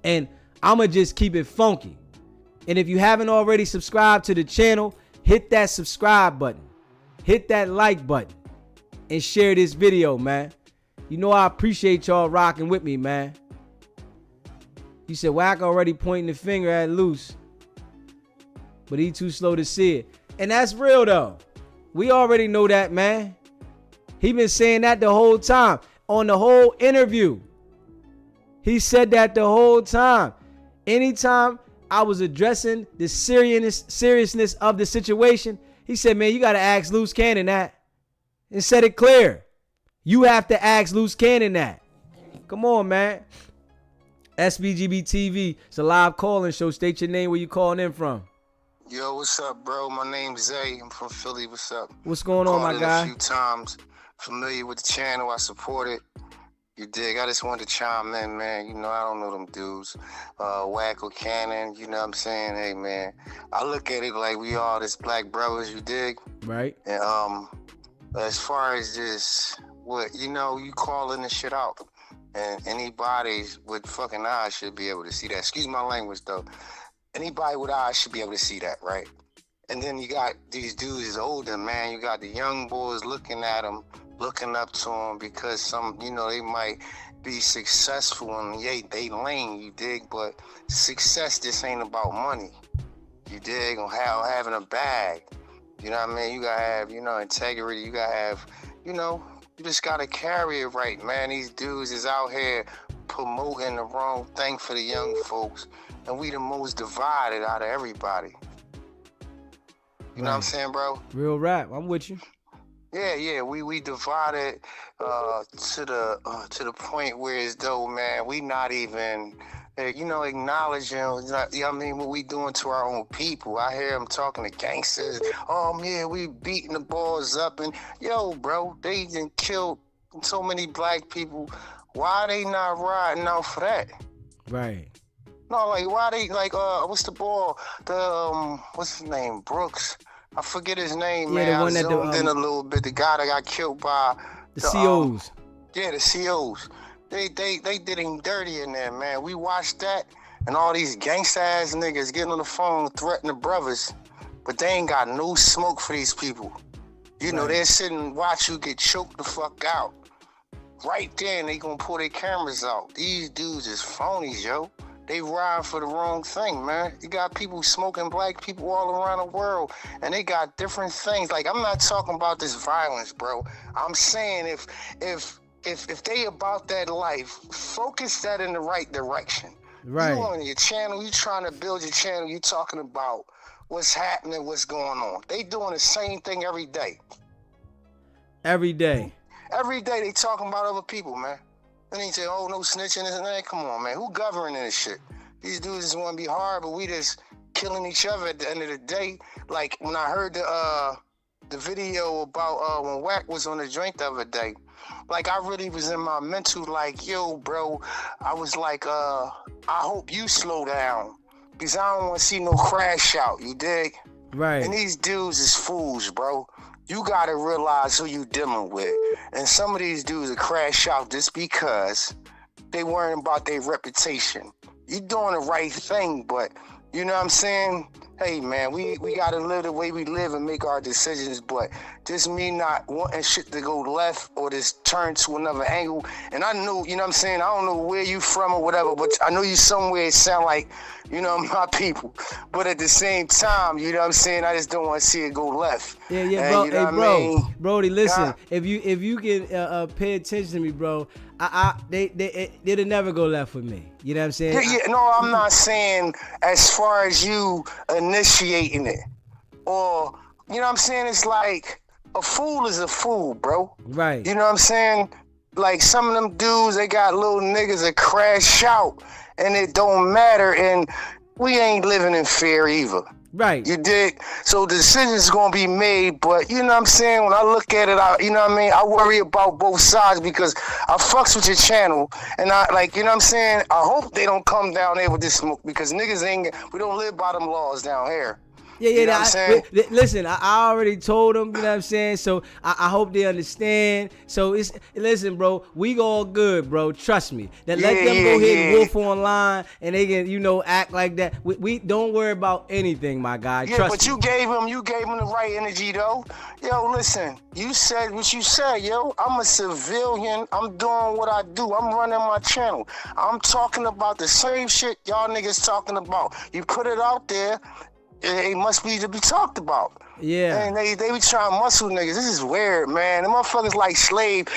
A: And I'm going to just keep it funky. And if you haven't already subscribed to the channel, hit that subscribe button. Hit that like button. And share this video, man. You know I appreciate y'all rocking with me, man. You said WACK already pointing the finger at Luce. But he too slow to see it. And that's real, though. We already know that, man. He been saying that the whole time. On the whole interview. He said that the whole time. Anytime I was addressing the seriousness of the situation, he said, man, you got to ask Luce Cannon that. And said it clear. You have to ask Luce Cannon that. Come on, man. SBGBTV. It's a live call-in show. State your name, where you calling in from.
H: Yo, what's up, bro? My name's Zay. I'm from Philly. What's up?
A: What's going on, my guy?
H: A few times. Familiar with the channel. I support it. You dig? I just wanted to chime in, man. You know, I don't know them dudes. WACK or Cannon, you know what I'm saying? Hey, man, I look at it like we all just black brothers, you dig?
A: Right.
H: And as far as just what, you know, you calling this shit out. And anybody with fucking eyes should be able to see that. Excuse my language, though. Anybody with eyes should be able to see that, right? And then you got these dudes is older, man. You got the young boys looking at them, looking up to them because some, you know, they might be successful in they lane, you dig? But success just ain't about money, you dig? Or having a bag, you know what I mean? You gotta have, you know, integrity. You gotta have, you know, you just gotta carry it right, man. These dudes is out here promoting the wrong thing for the young folks, and we the most divided out of everybody. You know what I'm saying, bro?
A: Real rap. I'm with you.
H: Yeah, we divided to the point where as though, man, we not even, you know, acknowledging, you know what I mean, what we doing to our own people. I hear them talking to gangsters. Oh, yeah, we beating the boys up. And, yo, bro, they done killed so many black people. Why they not riding out for that?
A: Right.
H: No, like, why they, like, what's the ball? The, what's his name? Brooks. I forget his name, man.
A: The one that
H: zoomed in a little bit. The guy that got killed by
A: the COs.
H: Yeah, the COs. They did him dirty in there, man. We watched that, and all these gangsta ass niggas getting on the phone threatening the brothers. but they ain't got no smoke for these people. You know,
A: Right.
H: they're sitting and watch you get choked the fuck out. Right then, they gonna pull their cameras out. These dudes is phonies, yo. They ride for the wrong thing, man. You got people smoking black people all around the world, and they got different things. Like, I'm not talking about this violence, bro. I'm saying if they about that life, focus that in the right direction.
A: Right.
H: You on your channel, you trying to build your channel, you talking about what's happening, what's going on. They doing the same thing every day.
A: Every day.
H: Every day they talking about other people, man. And they say, oh, no snitching, this and that. Come on, man. Who governing this shit? These dudes just want to be hard, but we just killing each other at the end of the day. Like, when I heard the video about when WACK was on the drink the other day, like, I really was in my mental like, yo, bro, I was like, I hope you slow down because I don't want to see no crash out, you dig?
A: Right.
H: And these dudes is fools, bro. You gotta realize who you dealing with. And some of these dudes will crash out just because they worrying about their reputation. You doing the right thing, but you know what I'm saying? Hey, man, we gotta live the way we live and make our decisions, but just me not wanting shit to go left or just turn to another angle. And I know, you know what I'm saying? I don't know where you from or whatever, but I know you somewhere it sound like, you know, my people. But at the same time, you know what I'm saying? I just don't want to see it go left.
A: Yeah,
H: And
A: bro.
H: you know
A: Hey,
H: what I
A: bro,
H: mean?
A: Brody, listen.
H: Yeah.
A: If you can pay attention to me, bro, they'll never go left with me. You know what I'm saying?
H: Yeah, no, I'm not saying as far as you initiating it. Or, you know what I'm saying? It's like a fool is a fool, bro.
A: Right.
H: You know what I'm saying? Like some of them dudes, they got little niggas that crash out and it don't matter. And we ain't living in fear either.
A: Right.
H: You dig? So the decision's gonna be made, but you know what I'm saying? When I look at it, you know what I mean? I worry about both sides because I fucks with your channel, and I like, you know what I'm saying? I hope they don't come down there with this smoke because niggas we don't live by them laws down here.
A: Yeah,
H: You know what I'm saying?
A: Listen, I already told them, you know what I'm saying? So I hope they understand. So listen, bro, we all good, bro. Trust me. Let them go ahead and wolf online and they can, you know, act like that. We don't worry about anything, my guy.
H: Yeah,
A: Trust
H: but
A: me.
H: you gave him the right energy though. Yo, listen, you said what you said, yo. I'm a civilian. I'm doing what I do. I'm running my channel. I'm talking about the same shit y'all niggas talking about. You put it out there. It must be to be talked about.
A: Yeah.
H: And they be trying to muscle niggas. This is weird, man. The motherfuckers like slave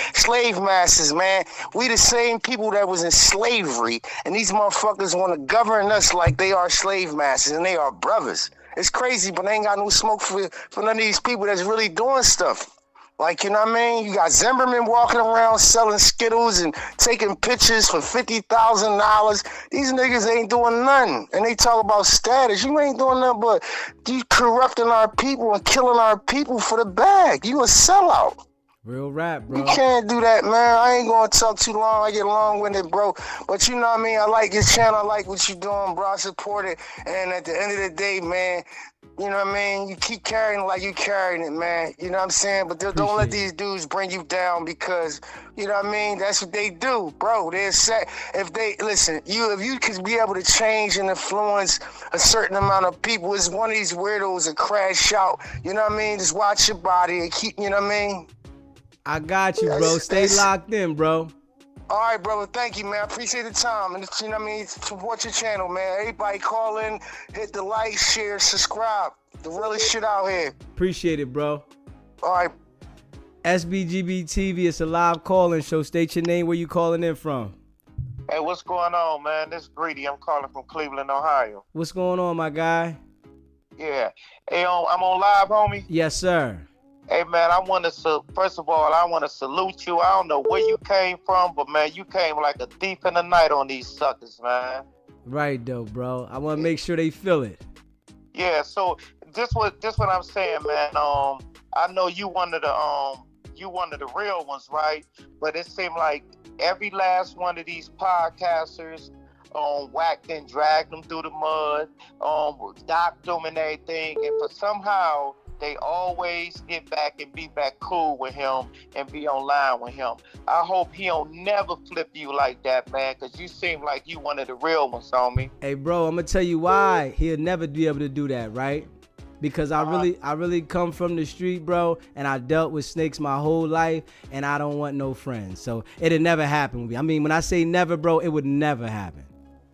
H: masters, man. We the same people that was in slavery, and these motherfuckers want to govern us like they are slave masters, and they are brothers. It's crazy, but they ain't got no smoke for none of these people that's really doing stuff. Like, you know what I mean? You got Zimmerman walking around selling Skittles and taking pictures for $50,000. These niggas ain't doing nothing. And they talk about status. You ain't doing nothing but you corrupting our people and killing our people for the bag. You a sellout.
A: Real rap, bro.
H: You can't do that, man. I ain't gonna talk too long. I get long-winded, bro. But you know what I mean? I like your channel. I like what you doing, bro. I support it. And at the end of the day, man, you know what I mean? You keep carrying it like you carrying it, man. You know what I'm saying? But don't let these dudes bring you down because, you know what I mean? That's what they do, bro. They're set. If you could be able to change and influence a certain amount of people, it's one of these weirdos that crash out. You know what I mean? Just watch your body and keep, you know what I mean?
A: I got you, bro. Stay locked in, bro.
H: All right, brother. Thank you, man. I appreciate the time. And you know what I mean? Support your channel, man. Everybody call in, hit the like, share, subscribe. The realest shit out here.
A: Appreciate it, bro.
H: All right.
A: SBGBTV, it's a live call-in show. State your name, where you calling in from.
J: Hey, what's going on, man? This is Greedy. I'm calling from Cleveland, Ohio.
A: What's going on, my guy?
J: Yeah. Hey, I'm on live, homie.
A: Yes, sir.
J: Hey, man, first of all, I want to salute you. I don't know where you came from, but, man, you came like a thief in the night on these suckers, man.
A: Right, though, bro. I want to make sure they feel it.
J: Yeah, so this what I'm saying, man. I know you one of the real ones, right? But it seemed like every last one of these podcasters whacked and dragged them through the mud, docked them and everything, and for somehow they always get back and be back cool with him and be online with him. I hope he don't never flip you like that, man, because you seem like you one of the real ones, homie.
A: Hey, bro, I'm going to tell you why he'll never be able to do that, right? because I really come from the street, bro, and I dealt with snakes my whole life, and I don't want no friends. So it'd never happen with me. I mean, when I say never, bro, it would never happen.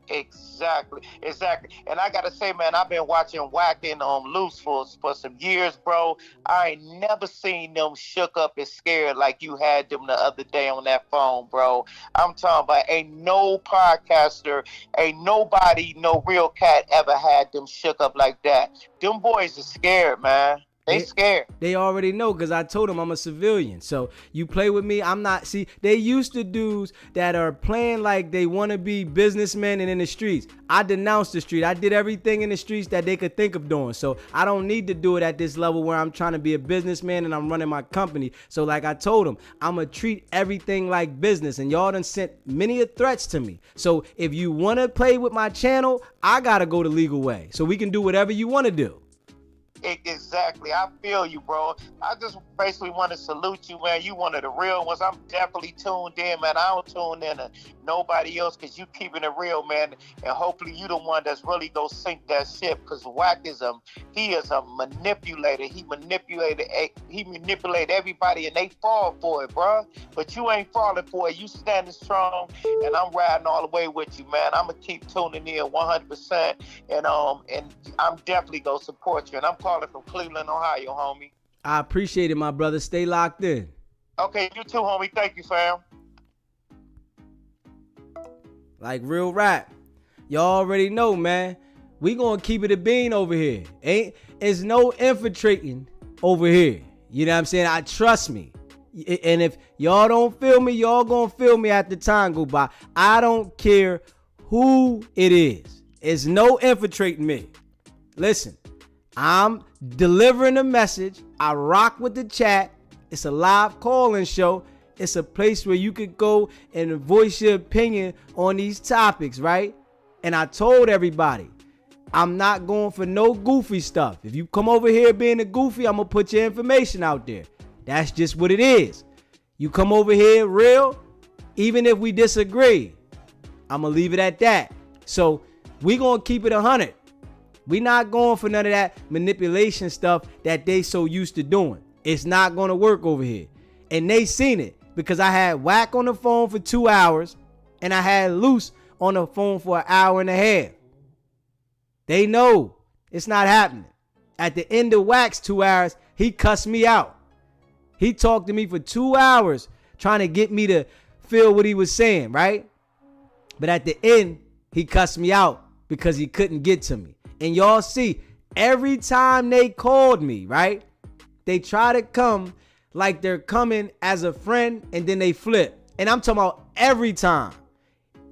J: Exactly. And I gotta say, man, I've been watching WACK and Luce for some years, bro. I ain't never seen them shook up and scared like you had them the other day on that phone, bro. I'm talking about ain't no podcaster, ain't nobody, no real cat ever had them shook up like that. Them boys are scared, man. They scared.
A: They already know, because I told them I'm a civilian. So you play with me, I'm not. See, they used to dudes that are playing like they want to be businessmen and in the streets. I denounced the street. I did everything in the streets that they could think of doing. So I don't need to do it at this level where I'm trying to be a businessman and I'm running my company. So like I told them, I'm going to treat everything like business. And y'all done sent many threats to me. So if you want to play with my channel, I got to go the legal way. So we can do whatever you want to do.
J: Exactly. I feel you, bro. I just basically want to salute you, man. You one of the real ones. I'm definitely tuned in, man. I don't tune in to nobody else because you keeping it real, man. And hopefully you the one that's really gonna sink that ship, because WACK is a manipulator. He manipulated everybody and they fall for it, bro. But you ain't falling for it. You standing strong, and I'm riding all the way with you, man. I'm gonna keep tuning in 100%, and I'm definitely gonna support you. And I'm calling from Cleveland, Ohio, homie.
A: I appreciate it, my brother. Stay locked in.
J: Okay, you too, homie. Thank you, fam.
A: Like real rap. Y'all already know, man. We gonna keep it a bean over here. It's no infiltrating over here. You know what I'm saying? Trust me. And if y'all don't feel me, y'all gonna feel me at the time go by. I don't care who it is. It's no infiltrating me. Listen. I'm delivering a message. I rock with the chat. It's a live call-in show. It's a place where you could go and voice your opinion on these topics, right? And I told everybody, I'm not going for no goofy stuff. If you come over here being a goofy, I'm going to put your information out there. That's just what it is. You come over here real, even if we disagree, I'm going to leave it at that. So we going to keep it 100. We not going for none of that manipulation stuff that they so used to doing. It's not going to work over here. And they seen it because I had WACK on the phone for 2 hours and I had Luce on the phone for an hour and a half. They know it's not happening. At the end of WACK's 2 hours, he cussed me out. He talked to me for 2 hours trying to get me to feel what he was saying, right? But at the end, he cussed me out because he couldn't get to me. And y'all see, every time they called me, right, they try to come like they're coming as a friend and then they flip. And I'm talking about every time.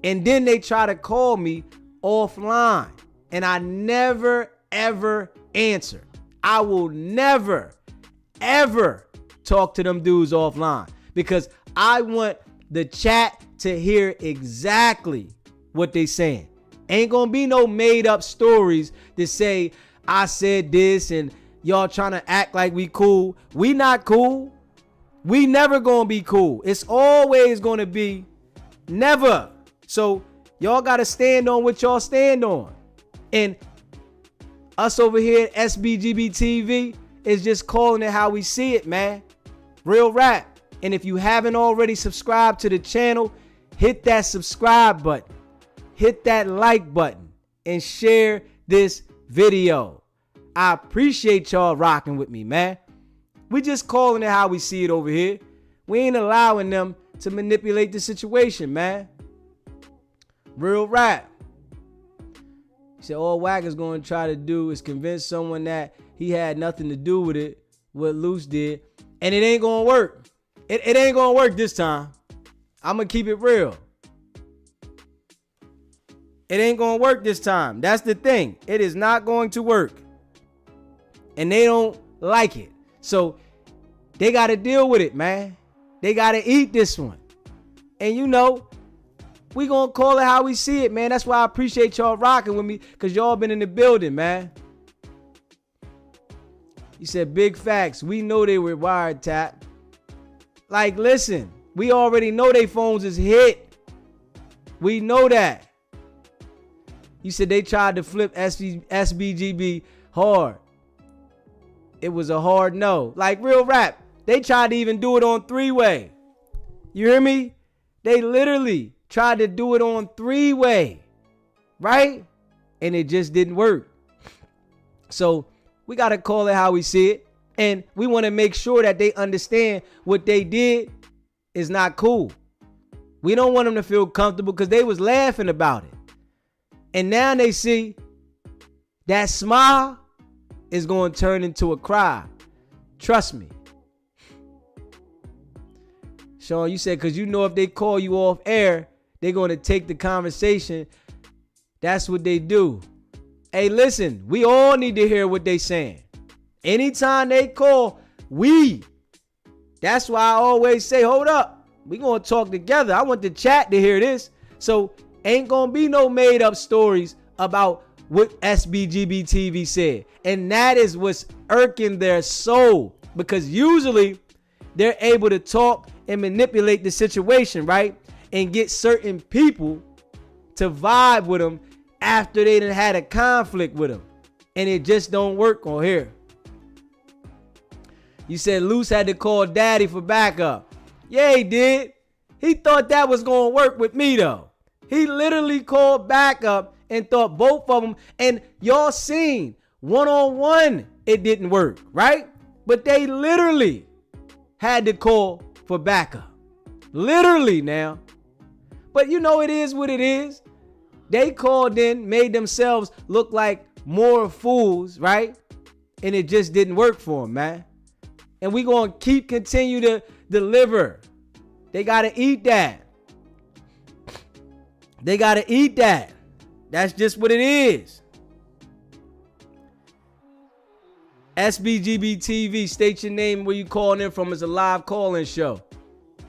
A: And then they try to call me offline. And I never, ever answer. I will never, ever talk to them dudes offline because I want the chat to hear exactly what they saying. Ain't gonna be no made up stories that say I said this and y'all trying to act like we cool. We not cool. We never gonna be cool. It's always gonna be never. So y'all gotta stand on what y'all stand on. And us over here at SBGBTV is just calling it how we see it, man. Real rap. And if you haven't already subscribed to the channel, hit that subscribe button. Hit that like button and share this video. I appreciate y'all rocking with me, man. We just calling it how we see it over here. We ain't allowing them to manipulate the situation, man. Real rap. He said all WACK is going to try to do is convince someone that he had nothing to do with it, what Luce did, and it ain't going to work. It ain't going to work this time. I'm going to keep it real. It ain't going to work this time. That's the thing. It is not going to work. And they don't like it. So they got to deal with it, man. They got to eat this one. And you know, we going to call it how we see it, man. That's why I appreciate y'all rocking with me because y'all been in the building, man. He said, big facts. We know they were wiretapped. Like, listen, we already know they phones is hit. We know that. You said they tried to flip SBGB hard. it was a hard no. Like real rap, they tried to even do it on three-way. You hear me? They literally tried to do it on three-way, right? And it just didn't work. So we got to call it how we see it. And we want to make sure that they understand what they did is not cool. We don't want them to feel comfortable because they was laughing about it. And now they see that smile is going to turn into a cry. Trust me. Sean, you said because you know if they call you off air, they're going to take the conversation. That's what they do. Hey, listen, we all need to hear what they saying. Anytime they call, that's why I always say, hold up. We going to talk together. I want the chat to hear this. So ain't going to be no made up stories about what SBGBTV said. And that is what's irking their soul. Because usually they're able to talk and manipulate the situation, right? And get certain people to vibe with them after they done had a conflict with them. And it just don't work on here. You said Luce had to call daddy for backup. Yeah, he did. He thought that was going to work with me, though. He literally called backup and thought both of them. And y'all seen one-on-one, it didn't work, right? But they literally had to call for backup. Literally now. But you know it is what it is. They called in, made themselves look like more fools, right? And it just didn't work for them, man. And we going to continue to deliver. They got to eat that. They got to eat that. That's just what it is. SBGBTV, state your name, where you calling in from. It's a live call-in show.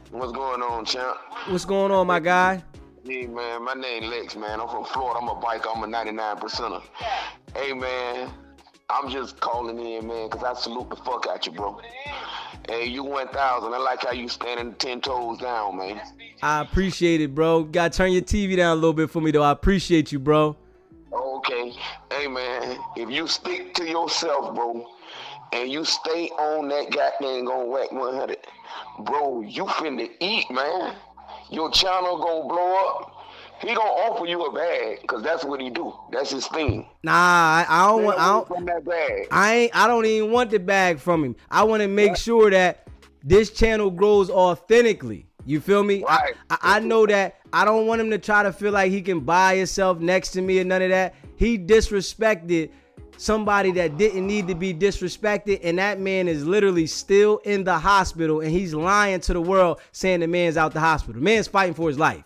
K: What's going on, champ?
A: What's going on, my guy?
K: Hey, man, my name Lex, man. I'm from Florida. I'm a biker. I'm a 99%er. Hey, man, I'm just calling in, man, because I salute the fuck out you, bro. Hey, you 1,000. I like how you standing 10 toes down, man.
A: I appreciate it, bro. Got to turn your TV down a little bit for me, though. I appreciate you, bro.
K: Okay. Hey, man, if you stick to yourself, bro, and you stay on that goddamn WACK 100, bro, you finna eat, man. Your channel gonna blow up. He gonna offer you a bag, cause that's what he do. That's his thing.
A: Nah, I don't want
K: from that bag.
A: I don't even want the bag from him. I want to make sure that this channel grows authentically. You feel me?
K: Right.
A: I know that I don't want him to try to feel like he can buy himself next to me and none of that. He disrespected somebody that didn't need to be disrespected, and that man is literally still in the hospital, and he's lying to the world saying the man's out the hospital. Man's fighting for his life.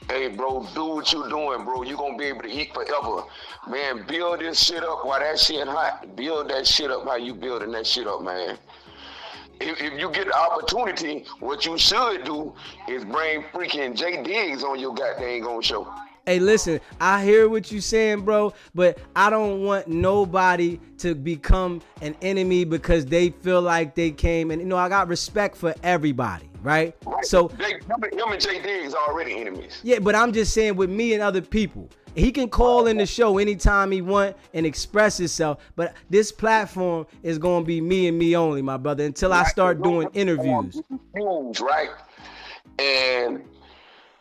K: Hey, bro, do what you doing, bro. You gonna be able to eat forever. Man, build this shit up while that shit hot. Build that shit up how you building that shit up, man. If you get the opportunity, what you should do is bring freaking J Diggs on your goddamn gonna show.
A: Hey, listen, I hear what you saying, bro, but I don't want nobody to become an enemy because they feel like they came. And, you know, I got respect for everybody, right? So
K: him and J Diggs are already enemies.
A: Yeah, but I'm just saying with me and other people, he can call in the show anytime he want and express himself. But this platform is going to be me and me only, my brother, until I start doing interviews.
K: Right? And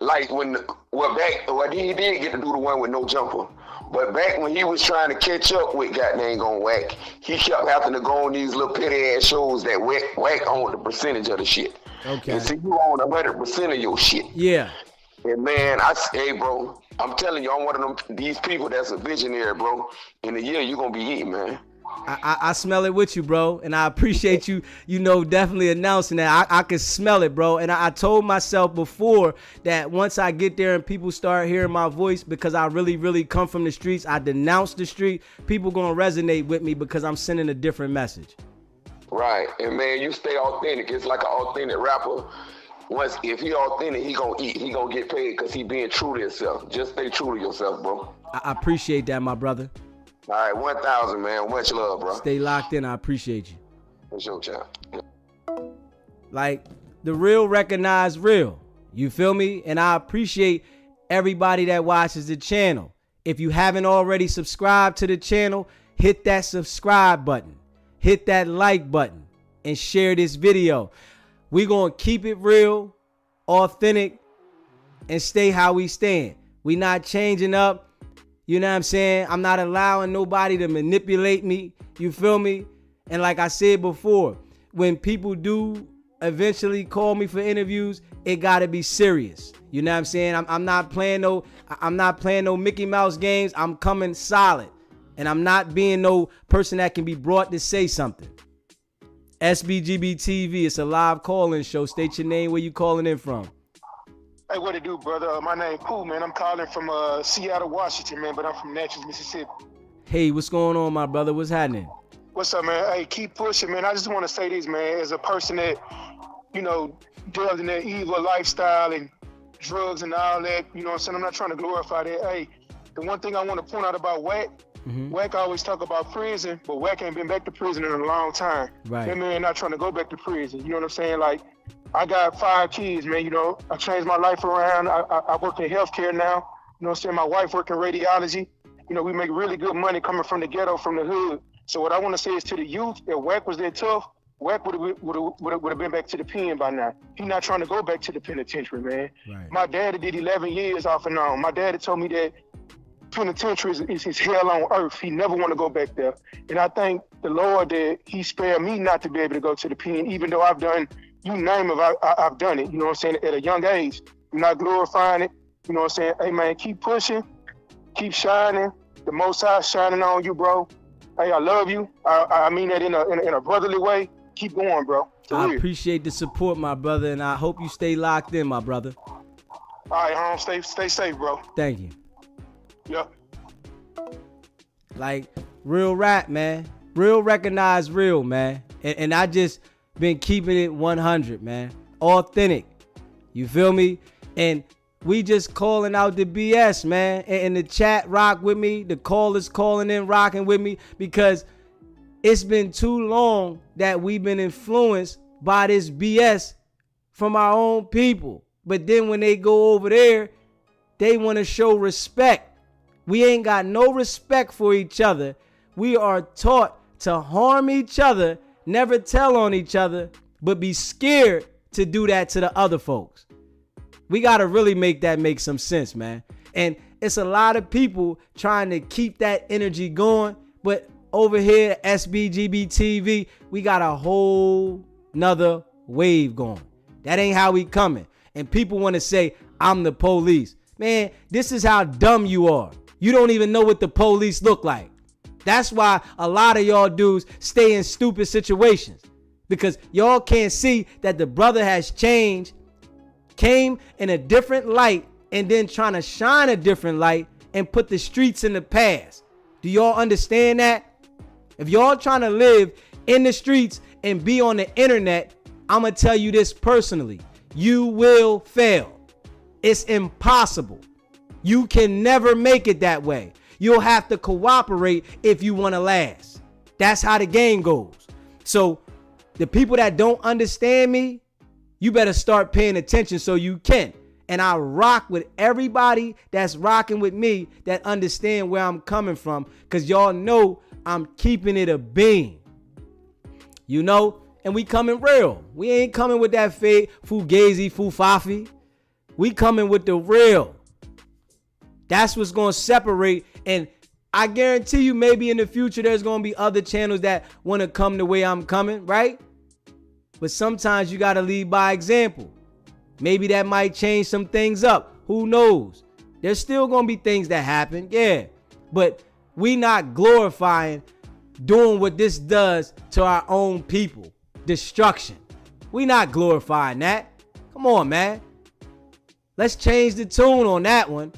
K: like he did get to do the one with no jumper. But back when he was trying to catch up with goddamn gon' WACK, he kept having to go on these little petty ass shows that WACK owned the percentage of the shit.
A: Okay.
K: And see, you own 100% of your shit.
A: Yeah.
K: And man, hey, bro, I'm telling you, I'm one of these people that's a visionary, bro. In a year, you're gonna be eating, man.
A: I smell it with you, bro, and I appreciate you, definitely announcing that. I can smell it, bro, and I told myself before that once I get there and people start hearing my voice, because I really, really come from the streets, I denounce the street, people gonna resonate with me because I'm sending a different message.
K: Right, and man, you stay authentic. It's like an authentic rapper. If he authentic, he gonna eat. He gonna get paid because he being true to himself. Just stay true to yourself, bro.
A: I appreciate that, my brother.
K: All right, 1,000, man. Much love, bro.
A: Stay locked in. I appreciate you.
K: For sure, champ.
A: Like, the real recognize real. You feel me? And I appreciate everybody that watches the channel. If you haven't already subscribed to the channel, hit that subscribe button, hit that like button, and share this video. We gonna keep it real, authentic, and stay how we stand. We not changing up. You know what I'm saying? I'm not allowing nobody to manipulate me. You feel me? And like I said before, when people do eventually call me for interviews, it gotta be serious. You know what I'm saying? I'm not playing no Mickey Mouse games. I'm coming solid. And I'm not being no person that can be brought to say something. SBGBTV, it's a live call-in show. State your name, where you calling in from.
L: Hey, what it do, brother? My name Pooh, man. I'm calling from Seattle, Washington, man, but I'm from Natchez, Mississippi.
A: Hey, what's going on, my brother? What's happening?
L: What's up, man? Hey, keep pushing, man. I just want to say this, man. As a person that, you know, deals in that evil lifestyle and drugs and all that, you know what I'm saying? I'm not trying to glorify that. Hey, the one thing I want to point out about WACK, WACK always talk about prison, but WACK ain't been back to prison in a long time.
A: Right.
L: That man not trying to go back to prison. You know what I'm saying? Like, I got 5 kids, man. You know, I changed my life around. I work in healthcare now. You know what I'm saying? My wife work in radiology. You know, we make really good money coming from the ghetto, from the hood. So what I want to say is to the youth, if WACK was that tough, WACK would have been back to the pen by now. He not trying to go back to the penitentiary, man.
A: Right.
L: My daddy did 11 years off and on. My daddy told me that penitentiary is his hell on earth. He never want to go back there. And I thank the Lord that he spared me not to be able to go to the pen, even though I've done, you name it, I've done it. You know what I'm saying? At a young age. I'm not glorifying it. You know what I'm saying? Hey, man, keep pushing. Keep shining. The Most High shining on you, bro. Hey, I love you. I mean that in a brotherly way. Keep going, bro.
A: I appreciate the support, my brother, and I hope you stay locked in, my brother.
L: All right, home. Stay safe, bro.
A: Thank you.
L: Yep.
A: Like, real rap, man. Real recognize real, man. And I just been keeping it 100, man. Authentic. You feel me? And we just calling out the BS, man. And in the chat, rock with me. The callers calling in, rocking with me. Because it's been too long that we've been influenced by this BS from our own people. But then when they go over there, they want to show respect. We ain't got no respect for each other. We are taught to harm each other, never tell on each other, but be scared to do that to the other folks. We got to really make that make some sense, man. And it's a lot of people trying to keep that energy going. But over here, SBGBTV, we got a whole nother wave going. That ain't how we coming. And people want to say, I'm the police. Man, this is how dumb you are. You don't even know what the police look like. That's why a lot of y'all dudes stay in stupid situations. Because y'all can't see that the brother has changed, came in a different light, and then trying to shine a different light and put the streets in the past. Do y'all understand that? If y'all trying to live in the streets and be on the internet, I'm going to tell you this personally. You will fail. It's impossible. You can never make it that way. You'll have to cooperate if you want to last. That's how the game goes. So the people that don't understand me, you better start paying attention so you can. And I rock with everybody that's rocking with me that understand where I'm coming from, because y'all know I'm keeping it a beam. You know, and we coming real. We ain't coming with that fake fugazi, fufafi. We coming with the real. That's what's going to separate. And I guarantee you, maybe in the future, there's going to be other channels that want to come the way I'm coming, right? But sometimes you got to lead by example. Maybe that might change some things up. Who knows? There's still going to be things that happen. Yeah. But we not glorifying doing what this does to our own people. Destruction. We not glorifying that. Come on, man. Let's change the tune on that one.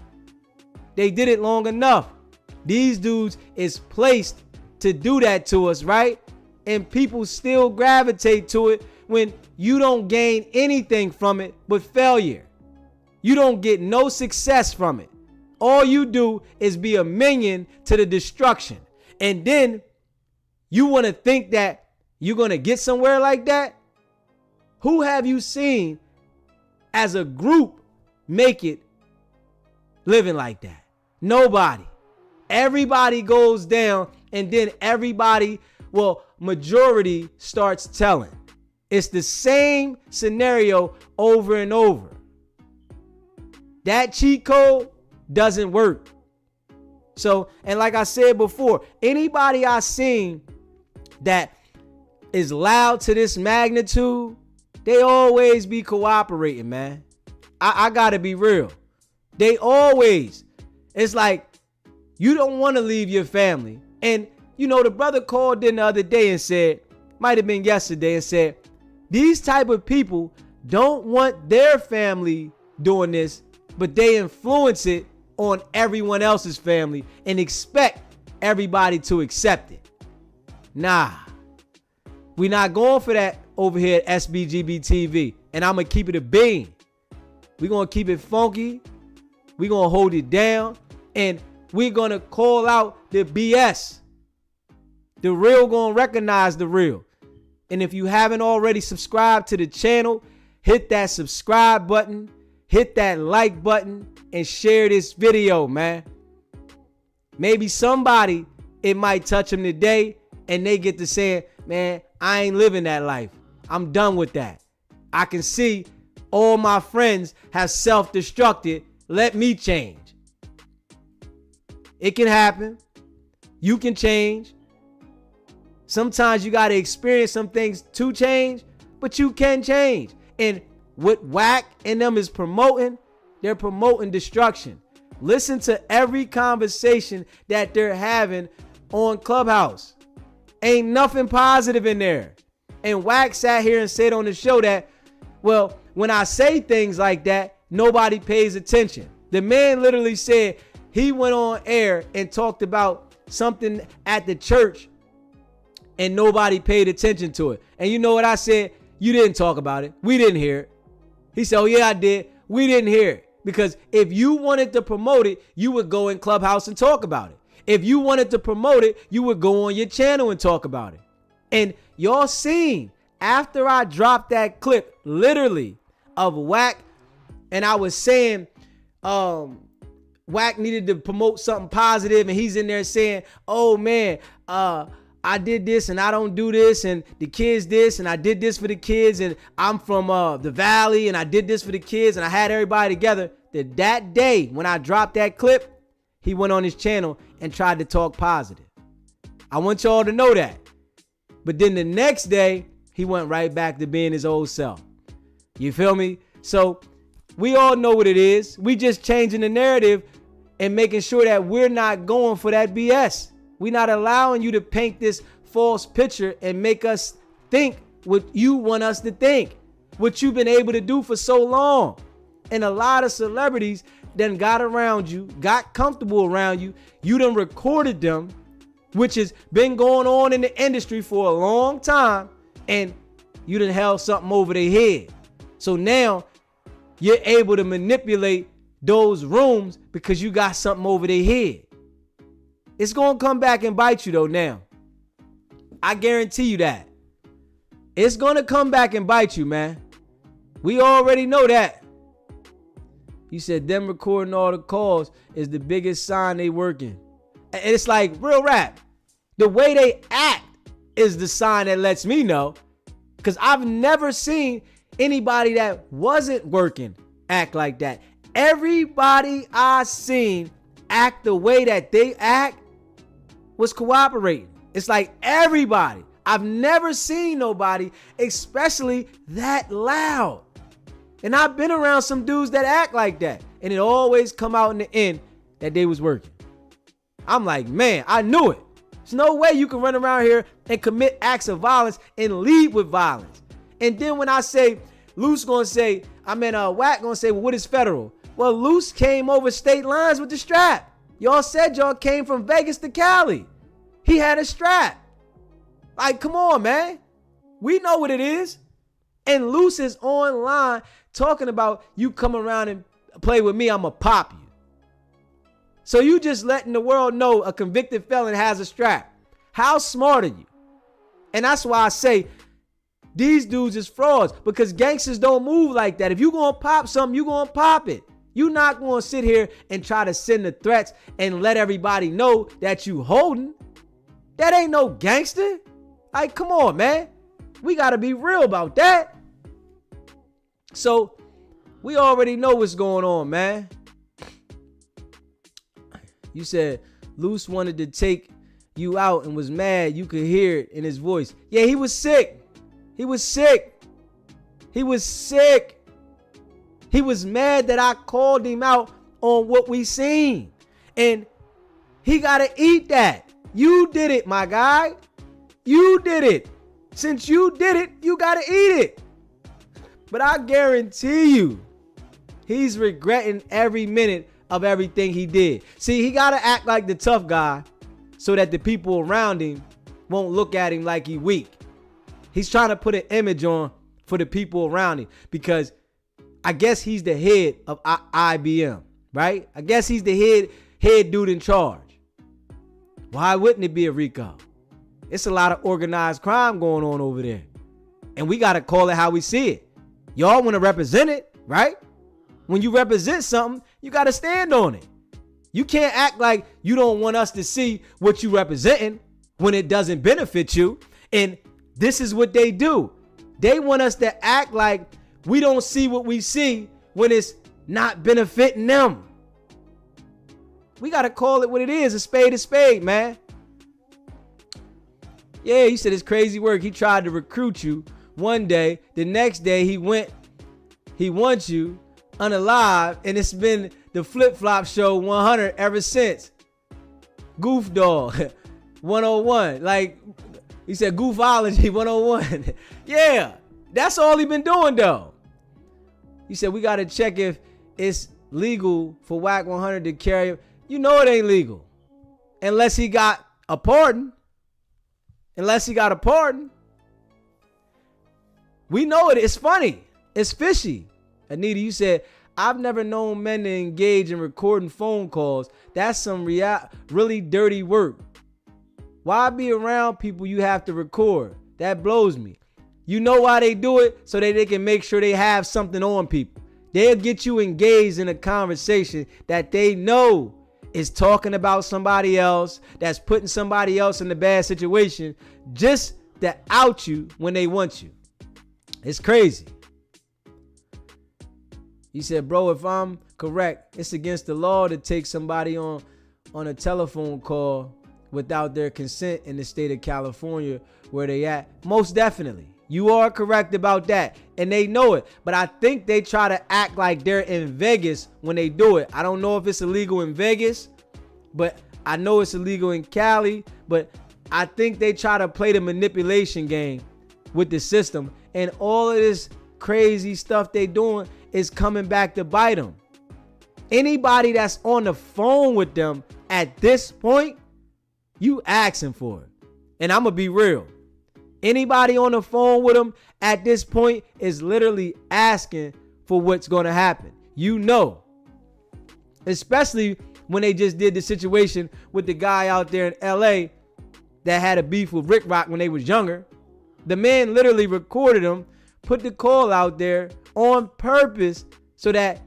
A: They did it long enough. These dudes is placed to do that to us, right? And people still gravitate to it when you don't gain anything from it but failure. You don't get no success from it. All you do is be a minion to the destruction. And then you want to think that you're going to get somewhere like that? Who have you seen as a group make it living like that? Nobody. Everybody goes down and then everybody, majority starts telling. It's the same scenario over and over. That cheat code doesn't work. So, and like I said before, anybody I seen that is loud to this magnitude, they always be cooperating, man. I gotta be real. They always, it's like, you don't want to leave your family. And, the brother called in the other day and said, might have been yesterday, and said, these type of people don't want their family doing this, but they influence it on everyone else's family and expect everybody to accept it. Nah, we not going for that over here at SBGBTV. And I'm going to keep it a bean. We're going to keep it funky. We're going to hold it down. And we're going to call out the BS. The real going to recognize the real. And if you haven't already subscribed to the channel, hit that subscribe button, hit that like button, and share this video, man. Maybe somebody, it might touch them today, and they get to say, man, I ain't living that life. I'm done with that. I can see all my friends have self-destructed. Let me change. It can happen. You can change. Sometimes you got to experience some things to change, but you can change. And what WACK and them is promoting, they're promoting destruction. Listen to every conversation that they're having on Clubhouse. Ain't nothing positive in there. And WACK sat here and said on the show that, well, when I say things like that, nobody pays attention. The man literally said he went on air and talked about something at the church and nobody paid attention to it. And you know what I said? You didn't talk about it. We didn't hear it. He said, oh yeah, I did. We didn't hear it. Because if you wanted to promote it, you would go in Clubhouse and talk about it. If you wanted to promote it, you would go on your channel and talk about it. And y'all seen, after I dropped that clip, literally, of WACK, and I was saying, WACK needed to promote something positive, and he's in there saying, oh man, I did this and I don't do this, and the kids this, and I did this for the kids, and I'm from the valley, and I did this for the kids, and I had everybody together. That day when I dropped that clip, he went on his channel and tried to talk positive. I want y'all to know that. But then the next day, he went right back to being his old self. You feel me? So we all know what it is. We just changing the narrative and making sure that we're not going for that BS. We're not allowing you to paint this false picture and make us think what you want us to think, what you've been able to do for so long. And a lot of celebrities then got around you, got comfortable around you. You done recorded them, which has been going on in the industry for a long time, and you done held something over their head. So now you're able to manipulate those rooms because you got something over their head. It's going to come back and bite you though now. I guarantee you that. It's going to come back and bite you, man. We already know that. You said them recording all the calls is the biggest sign they working. And it's like real rap. The way they act is the sign that lets me know. Because I've never seen anybody that wasn't working act like that. Everybody I seen act the way that they act was cooperating. It's like everybody. I've never seen nobody, especially that loud. And I've been around some dudes that act like that. And it always come out in the end that they was working. I'm like, man, I knew it. There's no way you can run around here and commit acts of violence and lead with violence. And then when I say, Luce gonna say, WACK gonna say, well, what is federal? Well, Luce came over state lines with the strap. Y'all said y'all came from Vegas to Cali. He had a strap. Like, come on, man. We know what it is. And Luce is online talking about you come around and play with me, I'ma pop you. So you just letting the world know a convicted felon has a strap. How smart are you? And that's why I say these dudes is frauds, because gangsters don't move like that. If you gonna pop something, you gonna pop it. You're not gonna sit here and try to send the threats and let everybody know that you holding. That ain't no gangster. Like, come on, man. We got to be real about that. So we already know what's going on, man. You said Luce wanted to take you out and was mad. You could hear it in his voice. Yeah, he was sick. He was sick. He was sick. He was mad that I called him out on what we seen. And he got to eat that. You did it, my guy. You did it. Since you did it, you got to eat it. But I guarantee you, he's regretting every minute of everything he did. See, he got to act like the tough guy so that the people around him won't look at him like he weak. He's trying to put an image on for the people around him because I guess he's the head of IBM, right? I guess he's the head dude in charge. Why wouldn't it be a RICO? It's a lot of organized crime going on over there. And we got to call it how we see it. Y'all want to represent it, right? When you represent something, you got to stand on it. You can't act like you don't want us to see what you representing when it doesn't benefit you. And this is what they do. They want us to act like we don't see what we see when it's not benefiting them. We got to call it what it is a spade, man. Yeah, he said it's crazy work. He tried to recruit you one day. The next day he wants you unalive, and it's been the flip-flop show 100 ever since. Goof Dog 101. Like, he said Goofology 101. Yeah, that's all he been doing, though. He said we got to check if it's legal for WACK 100 to carry. You know it ain't legal. Unless he got a pardon. We know it. It's funny. It's fishy. Anita, you said, I've never known men to engage in recording phone calls. That's some really dirty work. Why be around people you have to record? That blows me. You know why they do it? So that they can make sure they have something on people. They'll get you engaged in a conversation that they know is talking about somebody else, that's putting somebody else in a bad situation, just to out you when they want you. It's crazy. He said, bro, if I'm correct, it's against the law to take somebody on a telephone call without their consent in the state of California where they at. Most definitely. You are correct about that. And they know it. But I think they try to act like they're in Vegas when they do it. I don't know if it's illegal in Vegas, but I know it's illegal in Cali. But I think they try to play the manipulation game with the system. And all of this crazy stuff they doing is coming back to bite them. Anybody that's on the phone with them at this point, you asking for it. And I'm going to be real. Anybody on the phone with them at this point is literally asking for what's going to happen. You know. Especially when they just did the situation with the guy out there in LA that had a beef with Rick Rock when they was younger. The man literally recorded him, put the call out there on purpose so that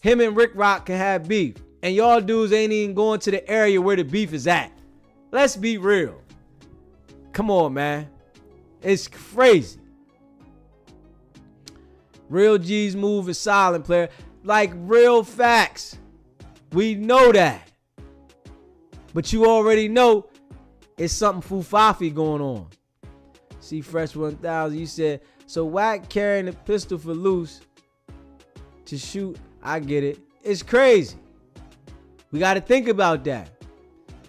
A: him and Rick Rock can have beef. And y'all dudes ain't even going to the area where the beef is at. Let's be real. Come on, man. It's crazy. Real G's move is silent, player. Like real facts. We know that. But you already know it's something foofafi going on. See Fresh 1000, you said, so WACK carrying a pistol for Luce to shoot. I get it. It's crazy. We got to think about that.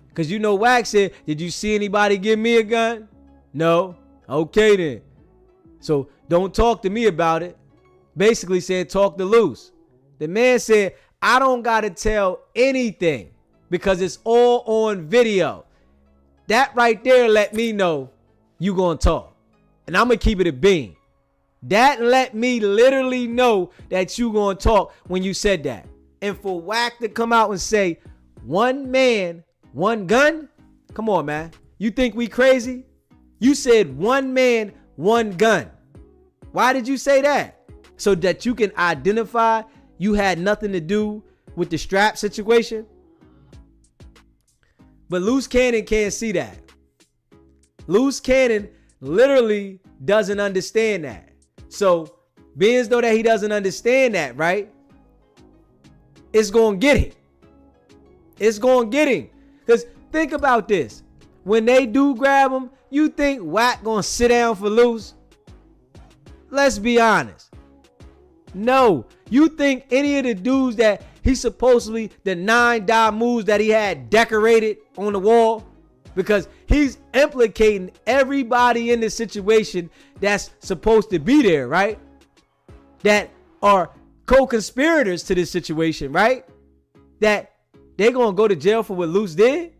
A: Because you know WACK said, did you see anybody give me a gun? No. Okay then. So don't talk to me about it. Basically said talk to Luce. The man said, I don't got to tell anything because it's all on video. That right there let me know you going to talk. And I'm going to keep it a bean. That let me literally know that you going to talk when you said that. And for WACK to come out and say, one man, one gun? Come on, man. You think we crazy? You said one man, one gun. Why did you say that? So that you can identify you had nothing to do with the strap situation? But Luce Cannon can't see that. Luce Cannon literally doesn't understand that. So, being as though that he doesn't understand that, right? It's going to get him. It's going to get him. Because think about this. When they do grab him, you think WACK going to sit down for Luce? Let's be honest. No. You think any of the dudes that he's supposedly, the 9 moves that he had decorated on the wall, because he's implicating everybody in the situation that's supposed to be there, right? That are co-conspirators to this situation, right? That they're going to go to jail for what Luce did?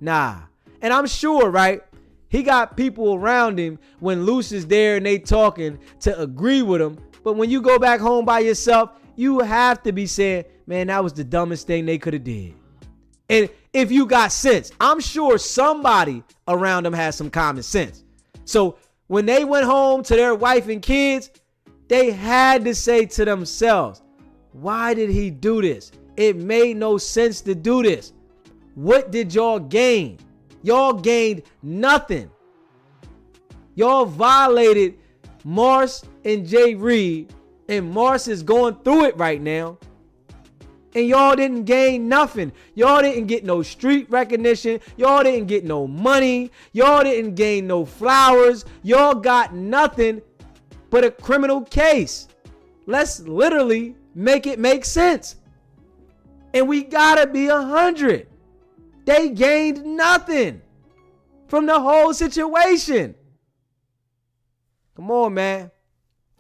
A: Nah. And I'm sure, right, he got people around him when Luce is there and they talking to agree with him. But when you go back home by yourself, you have to be saying, man, that was the dumbest thing they could have did. And if you got sense, I'm sure somebody around them has some common sense. So when they went home to their wife and kids, they had to say to themselves, why did he do this? It made no sense to do this. What did y'all gain? Y'all gained nothing. Y'all violated Mars and Jay Reed, and Mars is going through it right now. And y'all didn't gain nothing. Y'all didn't get no street recognition. Y'all didn't get no money. Y'all didn't gain no flowers. Y'all got nothing but a criminal case. Let's literally make it make sense. And we gotta be 100. They gained nothing from the whole situation. Come on, man.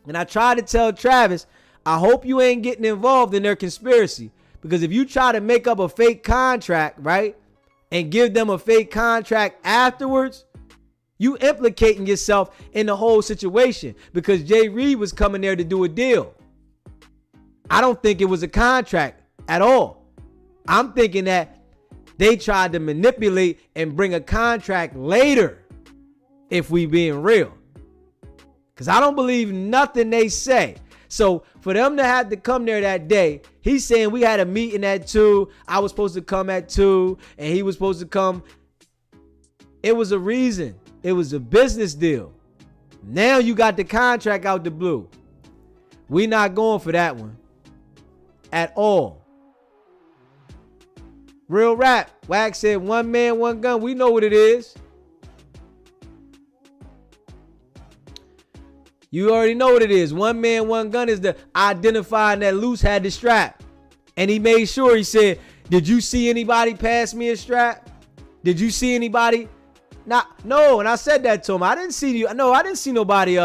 A: And I tried to tell Travis, I hope you ain't getting involved in their conspiracy. Because if you try to make up a fake contract, right, and give them a fake contract afterwards, you implicating yourself in the whole situation. Because Jay Reed was coming there to do a deal. I don't think it was a contract at all. I'm thinking that they tried to manipulate and bring a contract later, if we being real. Because I don't believe nothing they say. So for them to have to come there that day, he's saying we had a meeting at 2. I was supposed to come at 2 and he was supposed to come. It was a reason. It was a business deal. Now you got the contract out the blue. We not going for that one at all. Real rap. WACK said 1 man, 1 gun. We know what it is. You already know what it is. 1 man, 1 gun is the identifying that Luce had the strap. And he made sure, he said, did you see anybody pass me a strap? Did you see anybody? No, and I said that to him. I didn't see you. No, I didn't see nobody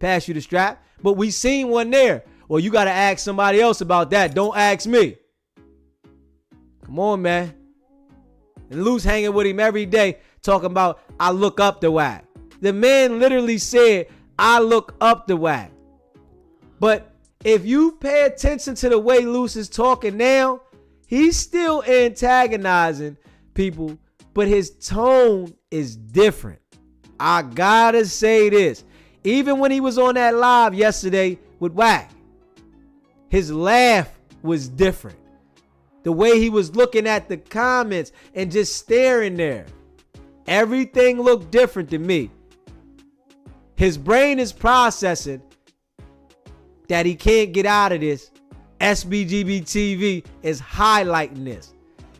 A: pass you the strap. But we seen one there. Well, you got to ask somebody else about that. Don't ask me. Come on, man. And Luce hanging with him every day talking about, I look up to WACK. The man literally said, I look up to WACK. But if you pay attention to the way Luce is talking now, he's still antagonizing people, but his tone is different. I gotta say this. Even when he was on that live yesterday with WACK, his laugh was different. The way he was looking at the comments and just staring there. Everything looked different to me. His brain is processing that he can't get out of this. SBGBTV is highlighting this.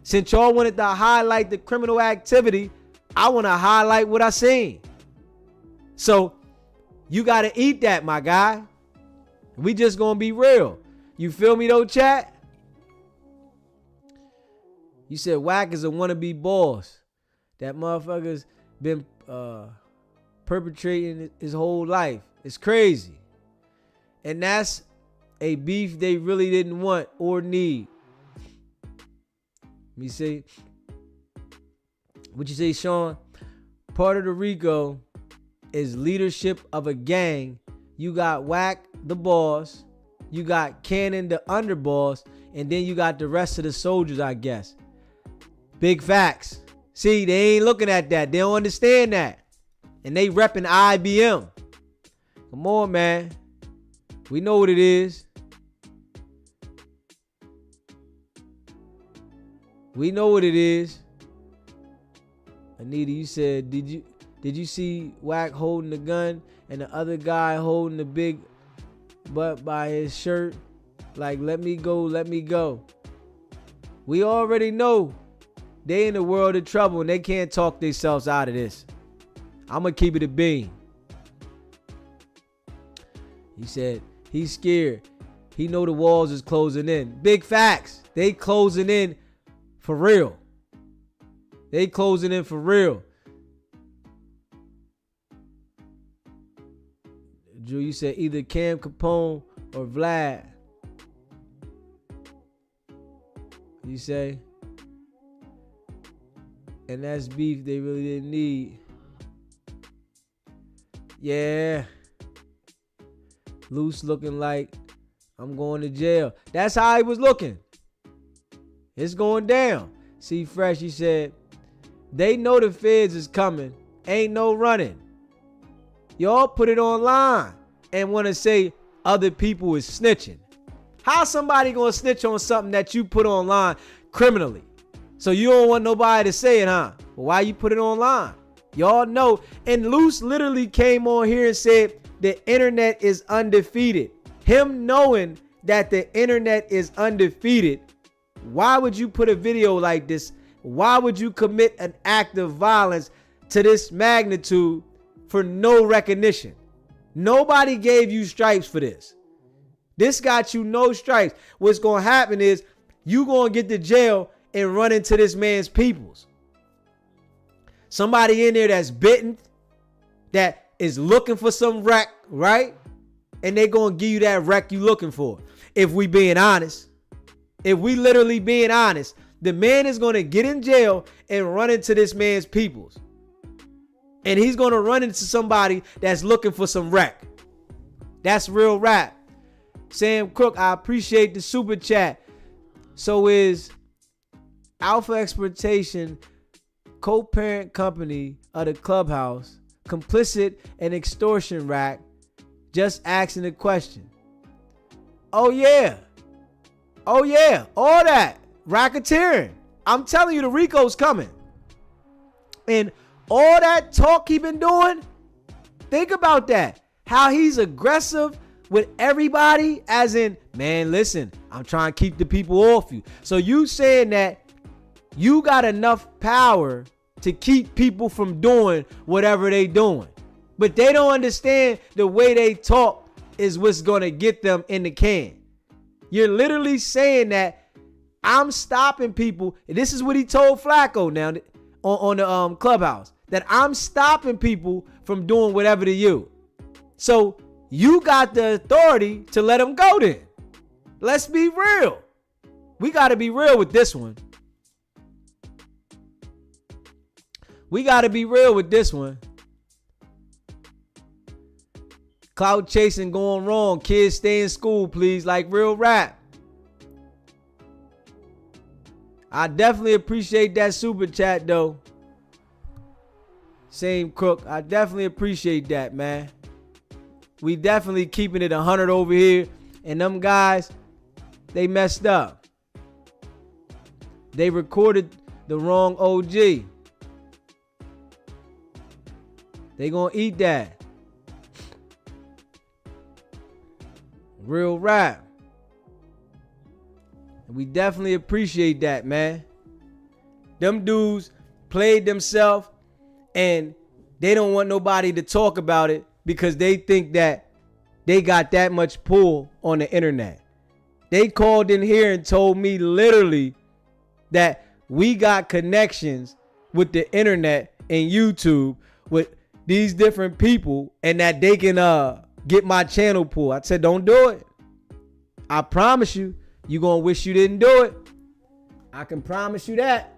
A: Since y'all wanted to highlight the criminal activity, I want to highlight what I seen. So you got to eat that, my guy. We just going to be real. You feel me though, chat? You said WACK is a wannabe boss. That motherfucker's been perpetrating his whole life. It's crazy. And that's a beef they really didn't want or need. Let me see. What you say, Sean? Part of the RICO is leadership of a gang. You got WACK, the boss. You got Cannon, the underboss. And then you got the rest of the soldiers, I guess. Big facts. See, they ain't looking at that. They don't understand that. And they repping IBM. Come on, man. We know what it is. We know what it is. Anita, you said, did you see WACK holding the gun and the other guy holding the big butt by his shirt? Like, let me go, let me go. We already know they in the world of trouble and they can't talk themselves out of this. I'm going to keep it a bean. He said he's scared. He know the walls is closing in. Big facts. They closing in for real. They closing in for real. Drew, you said either Cam Capone or Vlad. You say? And that's beef they really didn't need. Yeah. Luce looking like I'm going to jail. That's how he was looking. It's going down. See Fresh, he said, they know the feds is coming. Ain't no running. Y'all put it online and want to say other people is snitching. How somebody gonna snitch on something that you put online criminally? So you don't want nobody to say it, huh? Well, why you put it online? Y'all know. And Luce literally came on here and said the internet is undefeated. Him knowing that the internet is undefeated, why would you put a video like this? Why would you commit an act of violence to this magnitude for no recognition? Nobody gave you stripes for this. This got you no stripes. What's going to happen is you going to get to jail and run into this man's peoples. Somebody in there that's bitten, that is looking for some wreck, right? And they going to give you that wreck you looking for. If we being honest, if we literally being honest, the man is going to get in jail and run into this man's peoples. And he's going to run into somebody that's looking for some wreck. That's real rap. Sam Crook, I appreciate the super chat. So is Alpha Exploitation, co-parent company of the Clubhouse, complicit in extortion rack? Just asking a question. Oh yeah. Oh yeah. All that. Racketeering. I'm telling you, the RICO's coming. And all that talk he been doing, think about that. How he's aggressive with everybody, as in, man, listen, I'm trying to keep the people off you. So you saying that you got enough power to keep people from doing whatever they doing. But they don't understand the way they talk is what's going to get them in the can. You're literally saying that I'm stopping people. This is what he told Flacco now on the Clubhouse, that I'm stopping people from doing whatever to you. So you got the authority to let them go then. Let's be real. We got to be real with this one. We got to be real with this one. Cloud chasing going wrong. Kids stay in school, please. Like real rap. I definitely appreciate that super chat though. Same Crook. I definitely appreciate that, man. We definitely keeping it 100 over here. And them guys, they messed up. They recorded the wrong OG. They gonna eat that. Real rap. And we definitely appreciate that, man. Them dudes played themselves and they don't want nobody to talk about it because they think that they got that much pull on the internet. They called in here and told me literally that we got connections with the internet and YouTube with these different people and that they can get my channel pull. I said, don't do it. I promise you, you're going to wish you didn't do it. I can promise you that.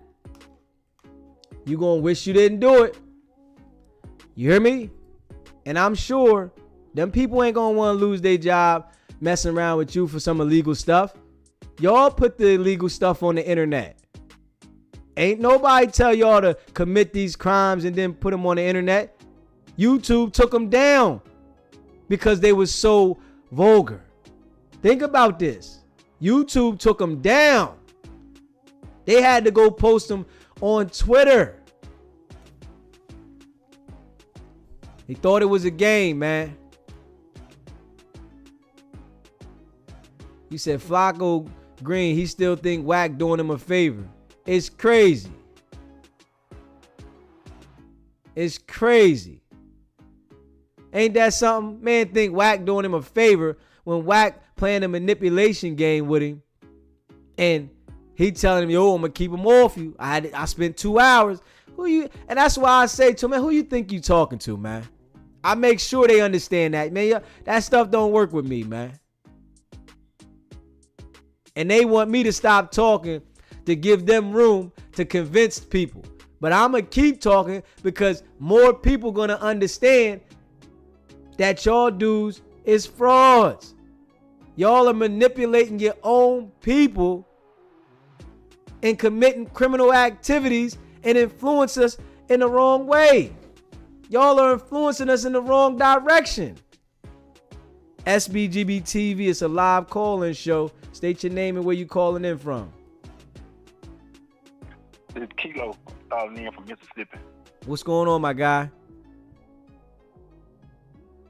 A: You're going to wish you didn't do it. You hear me? And I'm sure them people ain't going to want to lose their job messing around with you for some illegal stuff. Y'all put the illegal stuff on the internet. Ain't nobody tell y'all to commit these crimes and then put them on the internet. YouTube took them down because they was so vulgar. Think about this. YouTube took them down. They had to go post them on Twitter. They thought it was a game, man. You said Flacco Green, he still think WACK doing him a favor. It's crazy. It's crazy. Ain't that something? Man think WACK doing him a favor when WACK playing a manipulation game with him. And he telling him, yo, I'm going to keep him off you. I spent 2 hours. And that's why I say to him, man, who you think you talking to, man? I make sure they understand that, man. That stuff don't work with me, man. And they want me to stop talking to give them room to convince people. But I'm going to keep talking because more people going to understand that y'all dudes is frauds. Y'all are manipulating your own people and committing criminal activities and influence us in the wrong way. Y'all are influencing us in the wrong direction. SBGBTV is a live call-in show. State your name and where you calling in from.
M: It's Kilo calling in from Mississippi.
A: What's going on, my guy?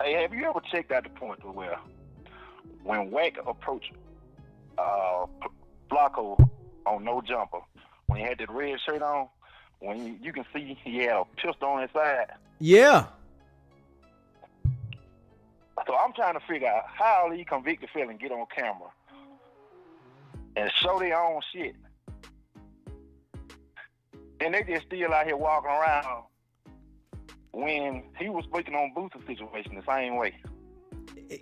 M: Hey, have you ever checked out the point where when WACK approached Flacco on No Jumper, when he had that red shirt on, when you can see he had a pistol on his side?
A: Yeah.
M: So I'm trying to figure out how these convicted felons get on camera and show their own shit. And they just still out here walking around when he was speaking on Booth's situation the same way.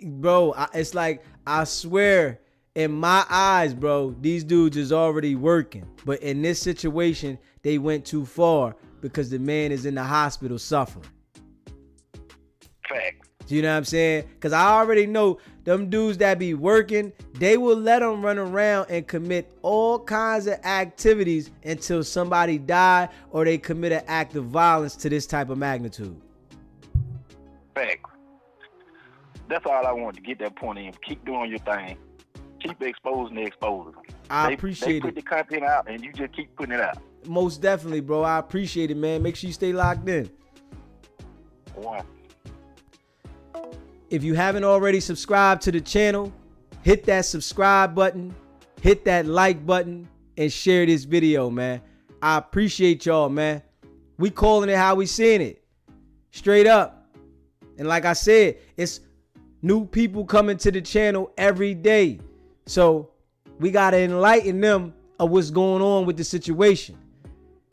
A: Bro, it's like, I swear, in my eyes, bro, these dudes is already working. But in this situation, they went too far because the man is in the hospital suffering.
M: Fact.
A: Do you know what I'm saying? Because I already know them dudes that be working, they will let them run around and commit all kinds of activities until somebody die or they commit an act of violence to this type of magnitude.
M: Fact. That's all I wanted to get that point in. Keep doing your thing. Keep exposing the exposers.
A: I appreciate
M: it. They put the content out and you just keep putting it out.
A: Most definitely, bro. I appreciate it, man. Make sure you stay locked in.
M: One.
A: If you haven't already subscribed to the channel, hit that subscribe button, hit that like button, and share this video, man. I appreciate y'all, man. We calling it how we seeing it. Straight up. And like I said, it's new people coming to the channel every day. So we got to enlighten them of what's going on with the situation.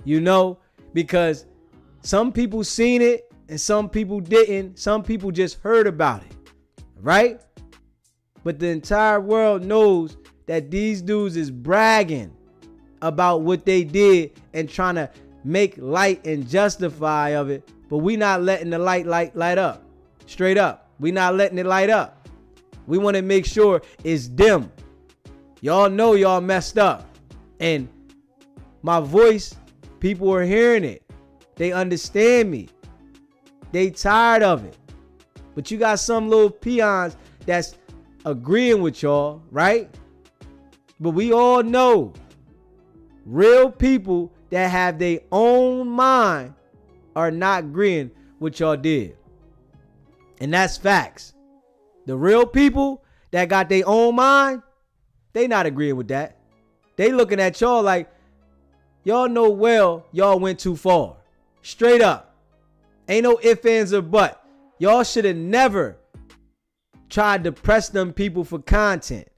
A: You know, because some people seen it and some people didn't. Some people just heard about it, right? But the entire world knows that these dudes is bragging about what they did and trying to make light and justify of it. But we not letting the light up. Straight up. We not letting it light up. We want to make sure it's dim. Y'all know y'all messed up. And my voice, people are hearing it. They understand me. They tired of it. But you got some little peons that's agreeing with y'all, right? But we all know real people that have their own mind are not agreeing with y'all did. And that's facts. The real people that got their own mind, they not agreeing with that. They looking at y'all like, y'all know well y'all went too far. Straight up. Ain't no ifs, ands, or buts. Y'all should have never tried to press them people for content.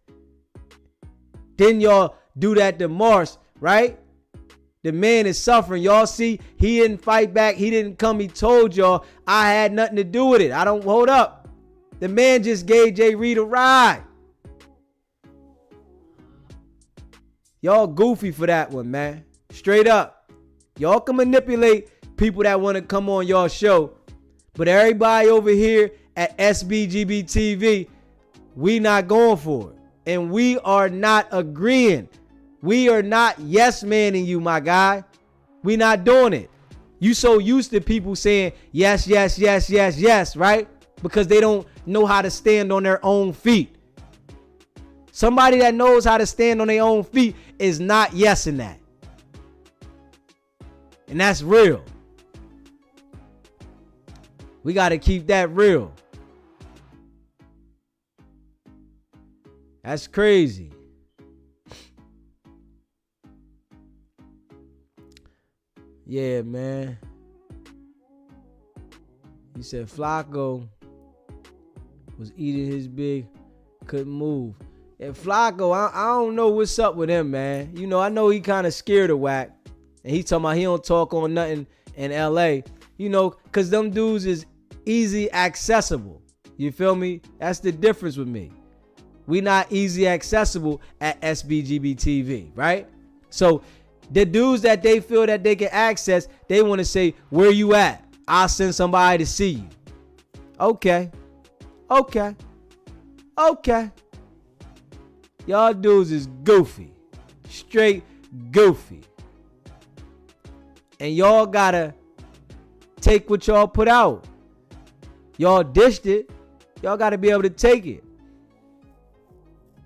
A: Then y'all do that to Mars, right? The man is suffering. Y'all see, he didn't fight back. He didn't come. He told y'all, I had nothing to do with it. I don't, hold up. The man just gave Jay Reed a ride. Y'all goofy for that one, man. Straight up. Y'all can manipulate people that want to come on y'all show. But everybody over here at SBGBTV, we not going for it. And we are not agreeing. We are not yes manning you, my guy. We not doing it. You so used to people saying yes, yes, yes, yes, yes, right? Because they don't know how to stand on their own feet. Somebody that knows how to stand on their own feet is not yesing that. And that's real. We got to keep that real. That's crazy. Yeah, man. He said Flacco was eating his big, couldn't move. And Flacco, I don't know what's up with him, man. You know, I know he kind of scared of WACK. And he talking about he don't talk on nothing in LA. You know, because them dudes is easy accessible. You feel me? That's the difference with me. We not easy accessible at SBGBTV, right? So the dudes that they feel that they can access, they want to say, where you at? I'll send somebody to see you. Okay. Y'all dudes is goofy. Straight goofy. And y'all gotta take what y'all put out. Y'all dished it. Y'all gotta be able to take it.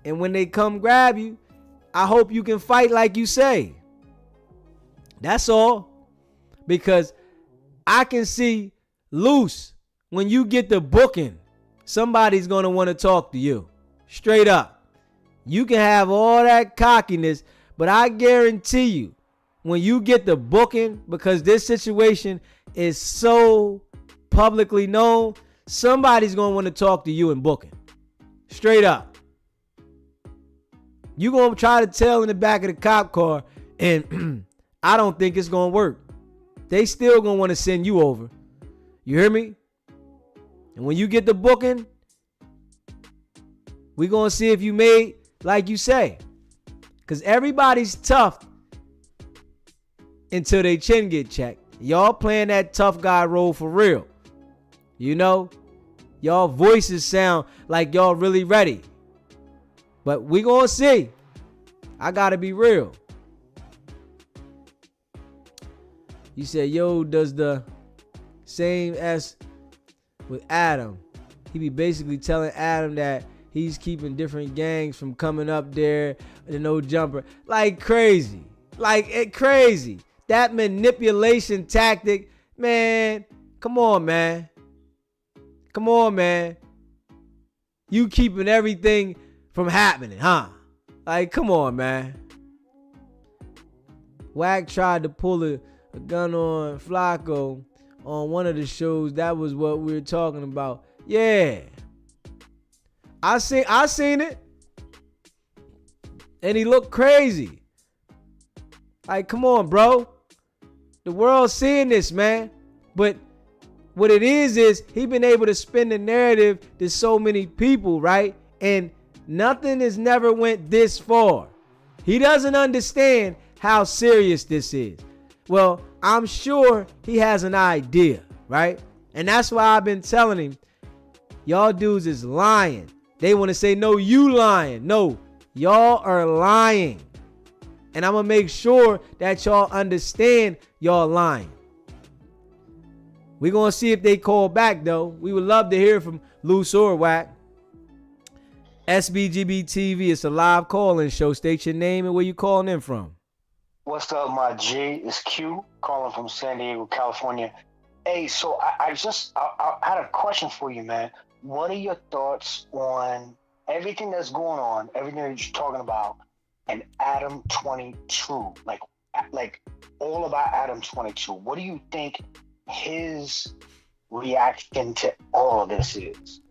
A: And when they come grab you, I hope you can fight like you say. That's all. Because I can see Luce, when you get the booking, somebody's going to want to talk to you. Straight up. You can have all that cockiness, but I guarantee you, when you get the booking, because this situation is so publicly known, somebody's going to want to talk to you in booking. Straight up. You're going to try to tell in the back of the cop car, and I don't think it's going to work. They still going to want to send you over. You hear me? And when you get the booking, we going to see if you made like you say. Because everybody's tough until they chin get checked. Y'all playing that tough guy role for real. You know? Y'all voices sound like y'all really ready. But we going to see. I got to be real. You said, yo, does the same as with Adam. He be basically telling Adam that he's keeping different gangs from coming up there and no jumper. Like crazy. Crazy. That manipulation tactic, man. Come on, man. You keeping everything from happening, huh? Like, come on, man. WACK tried to pull a gun on Flacco on one of the shows. That was what we were talking about. Yeah. I seen it. And he looked crazy. Like, come on, bro. The world's seeing this, man. But what it is he been able to spin the narrative to so many people, right? And nothing has never went this far. He doesn't understand how serious this is. Well, I'm sure he has an idea, right? And that's why I've been telling him, y'all dudes is lying. They want to say, no, you lying. No, y'all are lying. And I'm going to make sure that y'all understand y'all lying. We're going to see if they call back, though. We would love to hear from Luce or WACK. SBGBTV, it's a live call-in show. State your name and where you calling in from.
N: What's up, my G? It's Q, calling from San Diego, California. Hey, so I had a question for you, man. What are your thoughts on everything that's going on, everything that you're talking about, and Adam 22? Like all about Adam 22. What do you think his reaction to all of this is?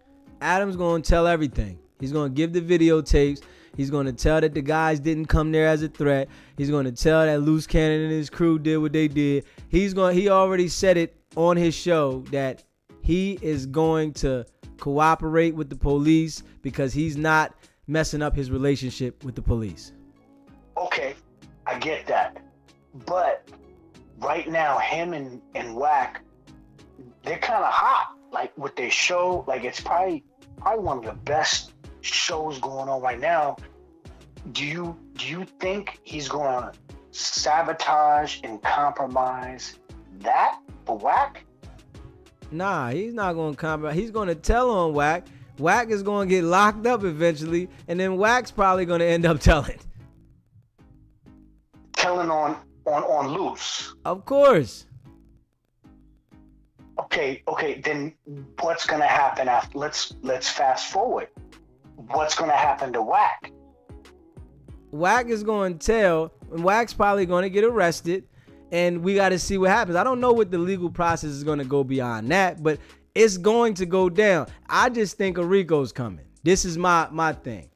A: Adam's going to tell everything. He's going to give the videotapes. He's going to tell that the guys didn't come there as a threat. He's going to tell that Luce Cannon and his crew did what they did. He already said it on his show that he is going to cooperate with the police because he's not messing up his relationship with the police.
N: Okay, I get that. But right now, him and WACK, they're kind of hot. Like with their show, like it's probably one of the best shows going on right now. Do you think he's going to sabotage and compromise that for WACK?
A: Nah, he's not going to compromise. He's going to tell on WACK. WACK is going to get locked up eventually, and then WACK's probably going to end up telling
N: on Luce.
A: Of course.
N: Okay. Then what's gonna happen after? Let's fast forward. What's gonna happen to WACK?
A: WACK is going to tell, and WACK's probably going to get arrested, and we got to see what happens. I don't know what the legal process is going to go beyond that, but it's going to go down. I just think a RICO's coming. This is my thing.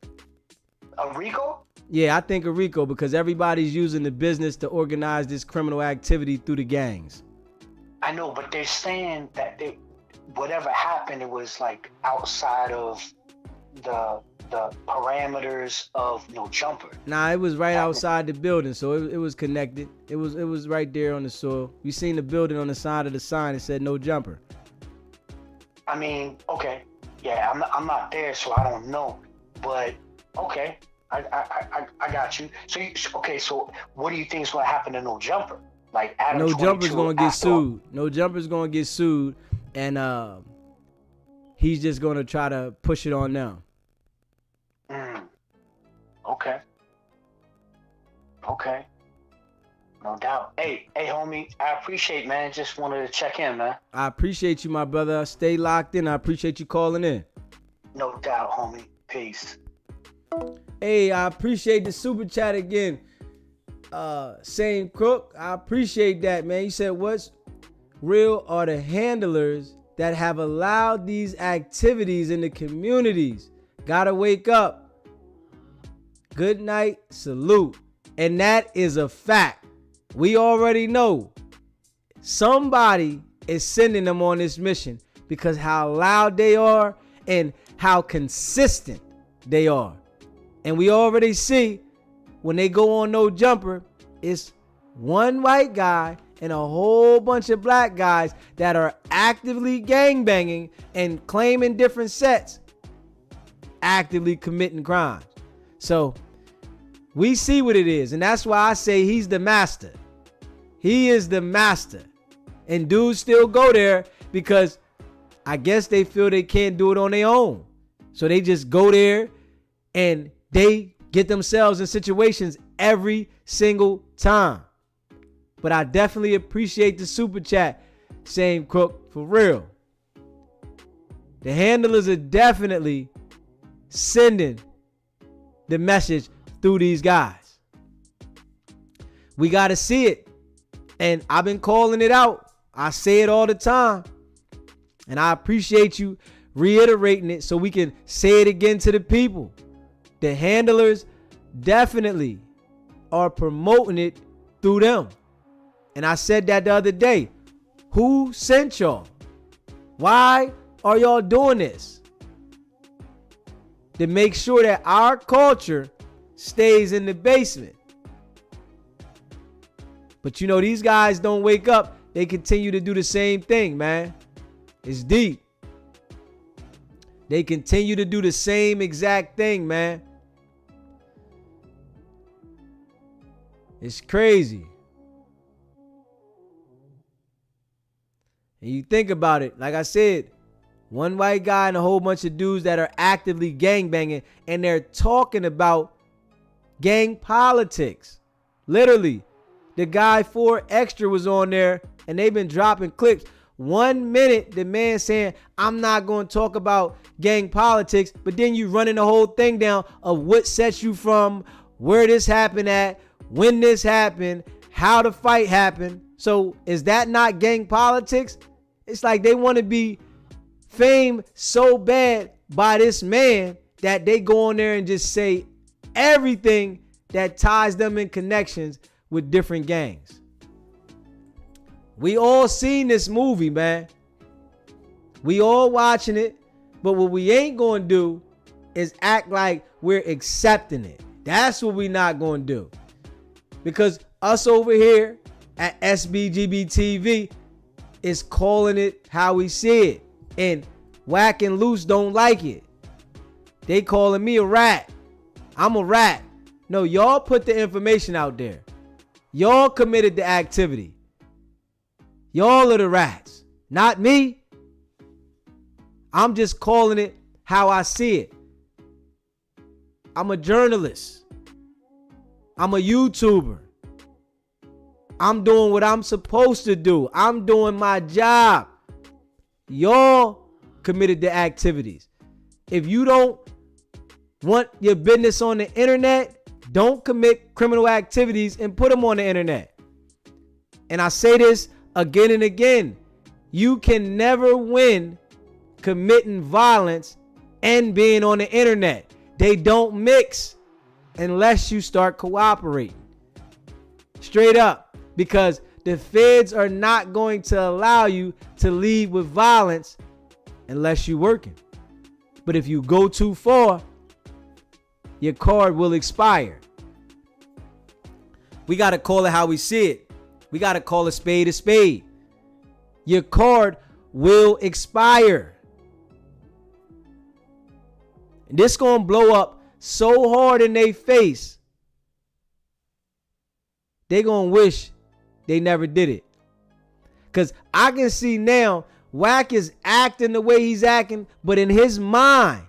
N: A RICO?
A: Yeah, I think a RICO, because everybody's using the business to organize this criminal activity through the gangs.
N: I know, but they're saying that whatever happened, it was like outside of the parameters of No Jumper.
A: Nah, it was right outside the building, so it was connected. It was right there on the soil. You seen the building on the side of the sign that said No Jumper.
N: I mean, okay, yeah, I'm not there, so I don't know, but okay, I got you. So what do you think is going to happen to No Jumper? Like Adam
A: No Jumper's
N: 22
A: going to get
N: after-
A: sued. No Jumper's going to get sued, and he's just going to try to push it on them.
N: Okay. No doubt. Hey, homie, I appreciate, man. Just wanted to check in, man.
A: I appreciate you, my brother. Stay locked in. I appreciate you calling in.
N: No doubt, homie. Peace.
A: Hey, I appreciate the super chat again. Same Crook, I appreciate that, man. You said what's real are the handlers that have allowed these activities in the communities. Gotta wake up. Good night, salute. And that is a fact. We already know somebody is sending them on this mission because how loud they are and how consistent they are. And we already see when they go on No Jumper, it's one white guy and a whole bunch of black guys that are actively gangbanging and claiming different sets, actively committing crimes. So we see what it is, and that's why I say he's the master. He is the master. And dudes still go there because I guess they feel they can't do it on their own. So they just go there and they get themselves in situations every single time. But I definitely appreciate the super chat, Same Crook, for real. The handlers are definitely sending the message through these guys. We got to see it. And I've been calling it out. I say it all the time. And I appreciate you reiterating it so we can say it again to the people. The handlers definitely are promoting it through them. And I said that the other day. Who sent y'all? Why are y'all doing this? To make sure that our culture stays in the basement. But you know, these guys don't wake up. They continue to do the same thing, man. It's deep. They continue to do the same exact thing, man. It's crazy. And you think about it, like I said, one white guy and a whole bunch of dudes that are actively gangbanging, and they're talking about gang politics. Literally, the guy 4 Extra was on there, and they've been dropping clips. 1 minute, the man saying, I'm not going to talk about gang politics, but then you running the whole thing down of what sets you from, where this happened at, when this happened, how the fight happened. So is that not gang politics? It's like they want to be famed so bad by this man that they go on there and just say everything that ties them in connections with different gangs. We all seen this movie, man. We all watching it, but what we ain't going to do is act like we're accepting it. That's what we not going to do. Because us over here at SBGBTV is calling it how we see it. And WACK and Luce don't like it. They calling me a rat. I'm a rat. No, y'all put the information out there. Y'all committed the activity. Y'all are the rats, not me. I'm just calling it how I see it. I'm a journalist. I'm a YouTuber. I'm doing what I'm supposed to do. I'm doing my job. Y'all committed the activities. If you don't want your business on the internet, don't commit criminal activities and put them on the internet. And I say this again and again. You can never win committing violence and being on the internet. They don't mix unless you start cooperating. Straight up. Because the feds are not going to allow you to lead with violence unless you're working. But if you go too far, your card will expire. We got to call it how we see it. We got to call a spade a spade. Your card will expire. And this going to blow up so hard in their face, they going to wish they never did it. Because I can see now, WACK is acting the way he's acting, but in his mind,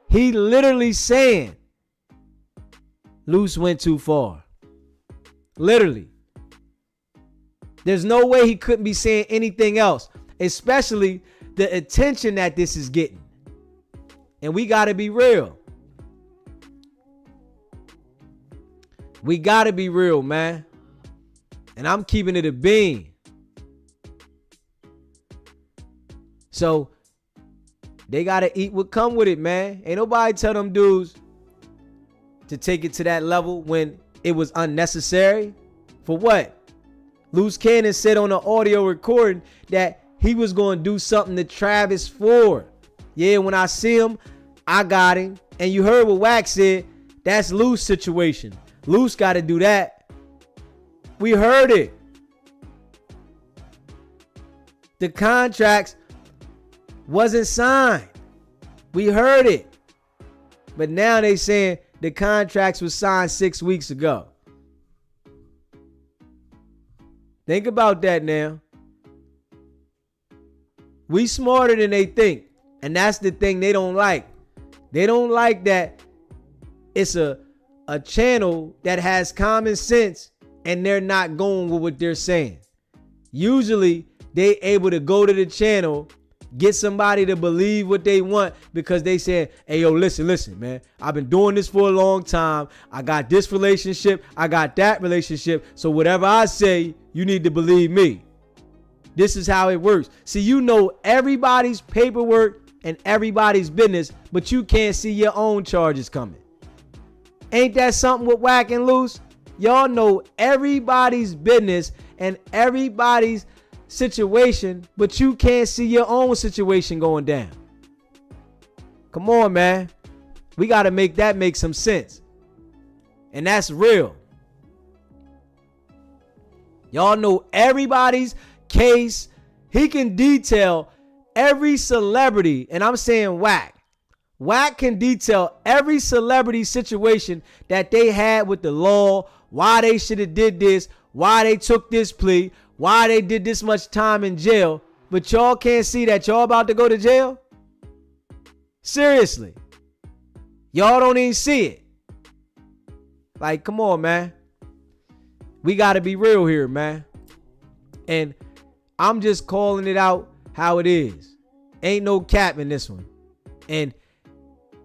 A: he literally saying, Luce went too far. Literally. There's no way he couldn't be saying anything else, especially the attention that this is getting. And we got to be real. We got to be real, man. And I'm keeping it a bean. So they got to eat what come with it, man. Ain't nobody tell them dudes to take it to that level when it was unnecessary. For what? Luce Cannon said on the audio recording that he was going to do something to Travis Ford. Yeah, when I see him, I got him. And you heard what WACK said. That's Luce situation. Luce got to do that. We heard it. The contracts wasn't signed. We heard it. But now they saying the contracts was signed 6 weeks ago. Think about that now. We smarter than they think. And that's the thing they don't like. They don't like that it's a channel that has common sense and they're not going with what they're saying. Usually they able to go to the channel, get somebody to believe what they want because they say, hey, yo, listen, man. I've been doing this for a long time. I got this relationship. I got that relationship. So whatever I say, you need to believe me. This is how it works. See, you know everybody's paperwork and everybody's business, but you can't see your own charges coming. Ain't that something with WACK and Luce? Y'all know everybody's business and everybody's situation, but you can't see your own situation going down. Come on, man. We got to make that make some sense. And that's real. Y'all know everybody's case. He can detail every celebrity, and I'm saying WACK. WACK can detail every celebrity situation that they had with the law, why they should have did this, why they took this plea, why they did this much time in jail, but y'all can't see that y'all about to go to jail? Seriously. Y'all don't even see it. Like, come on, man. We got to be real here, man. And I'm just calling it out how it is. Ain't no cap in this one. And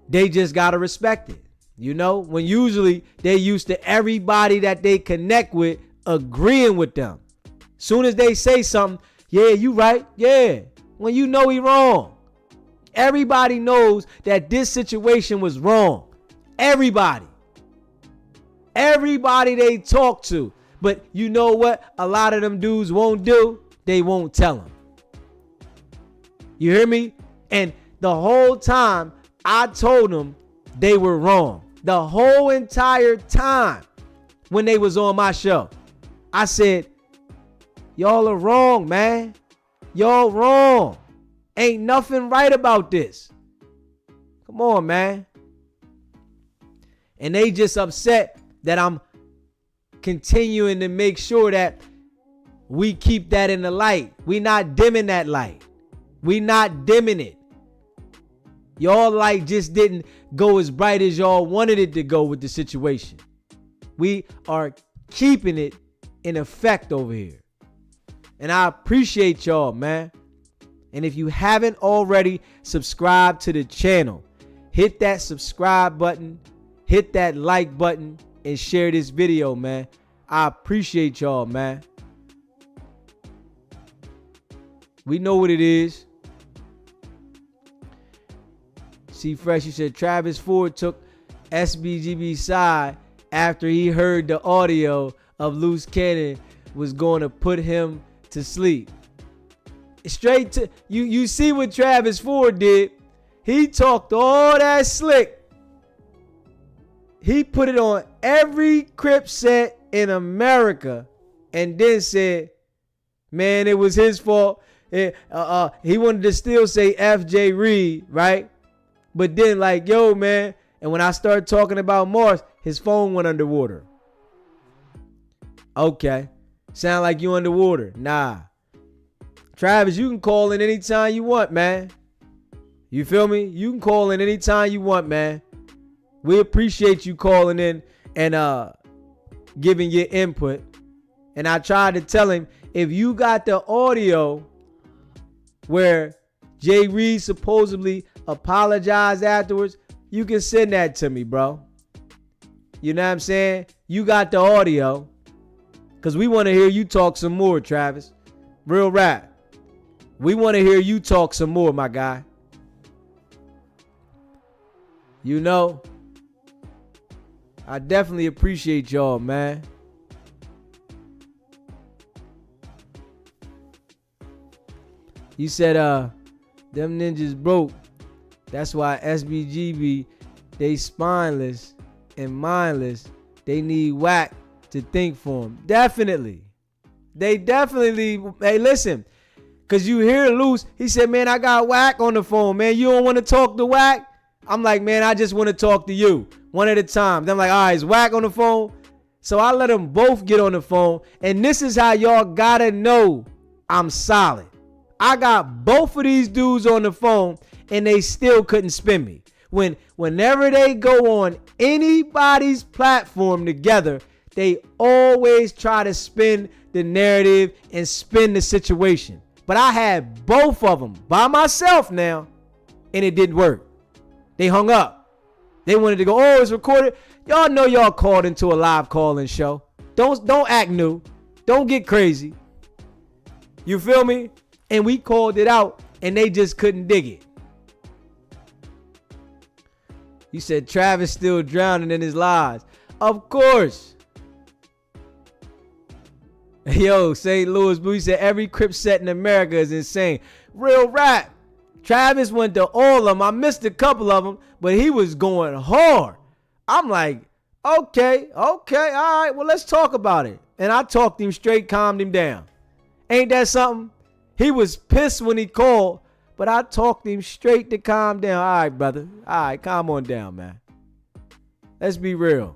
A: they just got to respect it. You know, when usually they used to everybody that they connect with agreeing with them. Soon as they say something, yeah, you right. Yeah. When you know he wrong. Everybody knows that this situation was wrong. Everybody. Everybody they talk to. But you know what a lot of them dudes won't do? They won't tell them. You hear me? And the whole time I told them they were wrong. The whole entire time when they was on my show. I said, y'all are wrong, man. Y'all wrong. Ain't nothing right about this. Come on, man. And they just upset that I'm continuing to make sure that we keep that in the light. We not dimming that light. We not dimming it. Y'all light just didn't go as bright as y'all wanted it to go with the situation. We are keeping it in effect over here. And I appreciate y'all, man. And if you haven't already, subscribe to the channel. Hit that subscribe button, hit that like button, and share this video, man. I appreciate y'all, man. We know what it is. See Fresh, you said Travis Ford took SBGB's side after he heard the audio of Luce Cannon was going to put him to sleep. Straight to you see what Travis Ford did. He talked all that slick. He put it on every Crip set in America and then said, man, it was his fault. He wanted to still say FJ Reed, right? But then like, yo, man. And when I started talking about Mars, his phone went underwater. Okay. Sound like you underwater. Nah. Travis, you can call in anytime you want, man. You feel me? You can call in anytime you want, man. We appreciate you calling in and giving your input. And I tried to tell him, if you got the audio where Jay Reed supposedly apologized afterwards, you can send that to me, bro. You know what I'm saying? You got the audio. Because we want to hear you talk some more, Travis. Real rap. We want to hear you talk some more, my guy. You know, I definitely appreciate y'all, man. You said, them ninjas broke. That's why SBGB, they spineless and mindless. They need WACK to think for them. Definitely. They definitely, hey, listen. Because you hear Luce, he said, man, I got WACK on the phone, man. You don't want to talk to WACK? I'm like, man, I just want to talk to you. One at a time. Then I'm like, all right, is WACK on the phone? So I let them both get on the phone. And this is how y'all gotta know I'm solid. I got both of these dudes on the phone and they still couldn't spin me. Whenever they go on anybody's platform together, they always try to spin the narrative and spin the situation. But I had both of them by myself now, and it didn't work. They hung up. They wanted to go, oh, it's recorded. Y'all know y'all called into a live call-in show. Don't act new. Don't get crazy. You feel me? And we called it out, and they just couldn't dig it. You said Travis still drowning in his lies. Of course. Yo, St. Louis Blue said every Crip set in America is insane. Real rap. Travis went to all of them. I missed a couple of them, but he was going hard. I'm like, okay, all right, well, let's talk about it. And I talked him straight, calmed him down. Ain't that something? He was pissed when he called, but I talked him straight to calm down. All right, brother. All right, calm on down, man. Let's be real.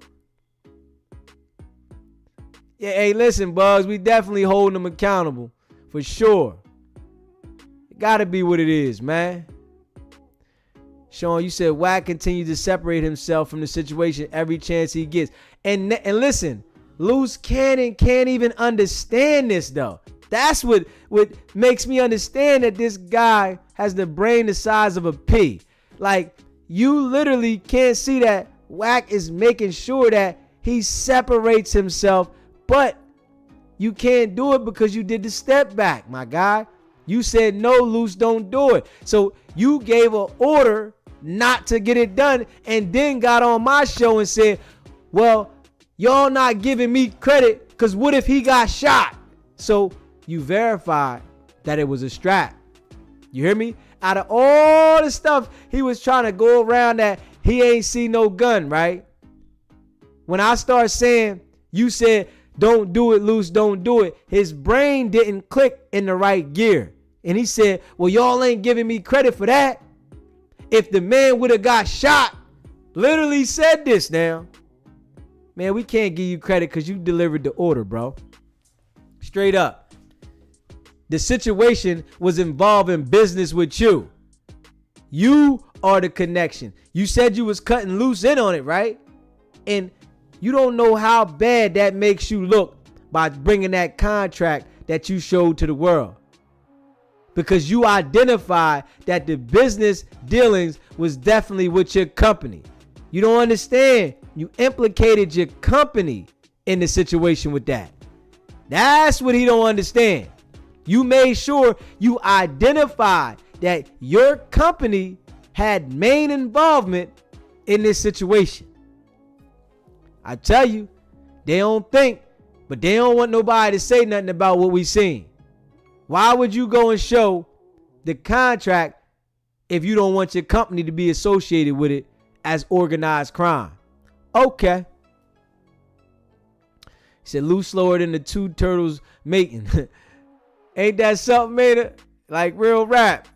A: Yeah, hey, listen, Bugs, we definitely holding them accountable for sure. It gotta be what it is, man. Sean, you said WACK continues to separate himself from the situation every chance he gets. And listen, Luce Cannon can't even understand this, though. That's what makes me understand that this guy has the brain the size of a pea. Like, you literally can't see that WACK is making sure that he separates himself, but you can't do it because you did the step back, my guy. You said, no, Luce, don't do it. So you gave an order not to get it done and then got on my show and said, well, y'all not giving me credit because what if he got shot? So you verified that it was a strap. You hear me? Out of all the stuff he was trying to go around that he ain't see no gun, right? When I start saying, you said, don't do it, Luce, don't do it. His brain didn't click in the right gear. And he said, well, y'all ain't giving me credit for that. If the man would have got shot, literally said this now. Man, we can't give you credit because you delivered the order, bro. Straight up. The situation was involving business with you. You are the connection. You said you was cutting Luce in on it, right? And you don't know how bad that makes you look by bringing that contract that you showed to the world. because you identified that the business dealings was definitely with your company. You don't understand. You implicated your company in the situation with that. That's what he don't understand. You made sure you identified that your company had main involvement in this situation. I tell you, they don't think, but they don't want nobody to say nothing about what we seen. Why would you go and show the contract if you don't want your company to be associated with it as organized crime? Okay. He said, Luce slower than the two turtles mating. Ain't that something, man? Like real rap.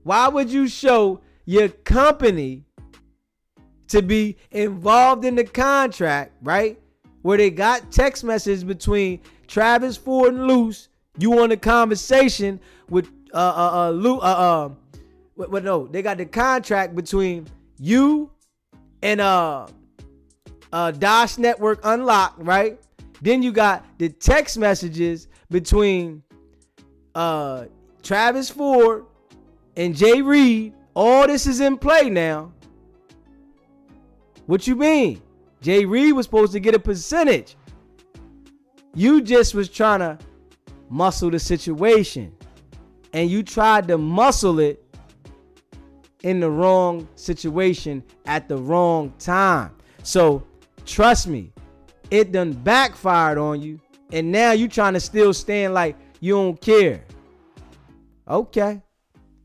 A: Why would you show your company to be involved in the contract, right? Where they got text messages between Travis Ford and Luce. You on a conversation with no, they got the contract between you and Dosh Network Unlocked, right? Then you got the text messages between Travis Ford and Jay Reed. All this is in play now. What you mean? Jay Reed was supposed to get a percentage. You just was trying to muscle the situation. And you tried to muscle it in the wrong situation at the wrong time. So trust me, it done backfired on you. And now you trying to still stand like you don't care. Okay.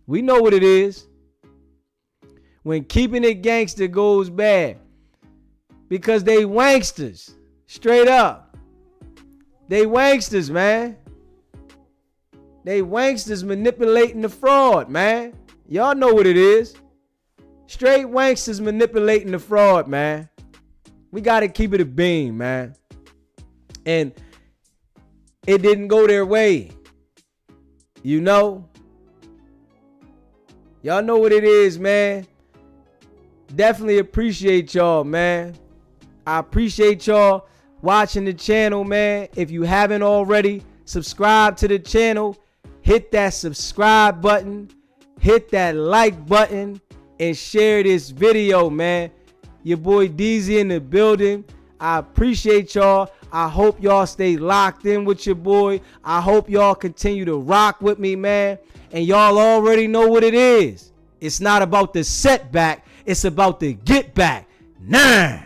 A: We know what it is. When keeping it gangster goes bad. Because they wanksters. Straight up. They wanksters, man. They wanksters manipulating the fraud, man. Y'all know what it is. Straight wanksters manipulating the fraud, man. We got to keep it a beam, man. And it didn't go their way. You know? Y'all know what it is, man. Definitely appreciate y'all, man. I appreciate y'all watching the channel, man. If you haven't already, subscribe to the channel. Hit that subscribe button. Hit that like button. And share this video, man. Your boy DZ in the building. I appreciate y'all. I hope y'all stay locked in with your boy. I hope y'all continue to rock with me, man. And y'all already know what it is. It's not about the setback. It's about the get back. Nah.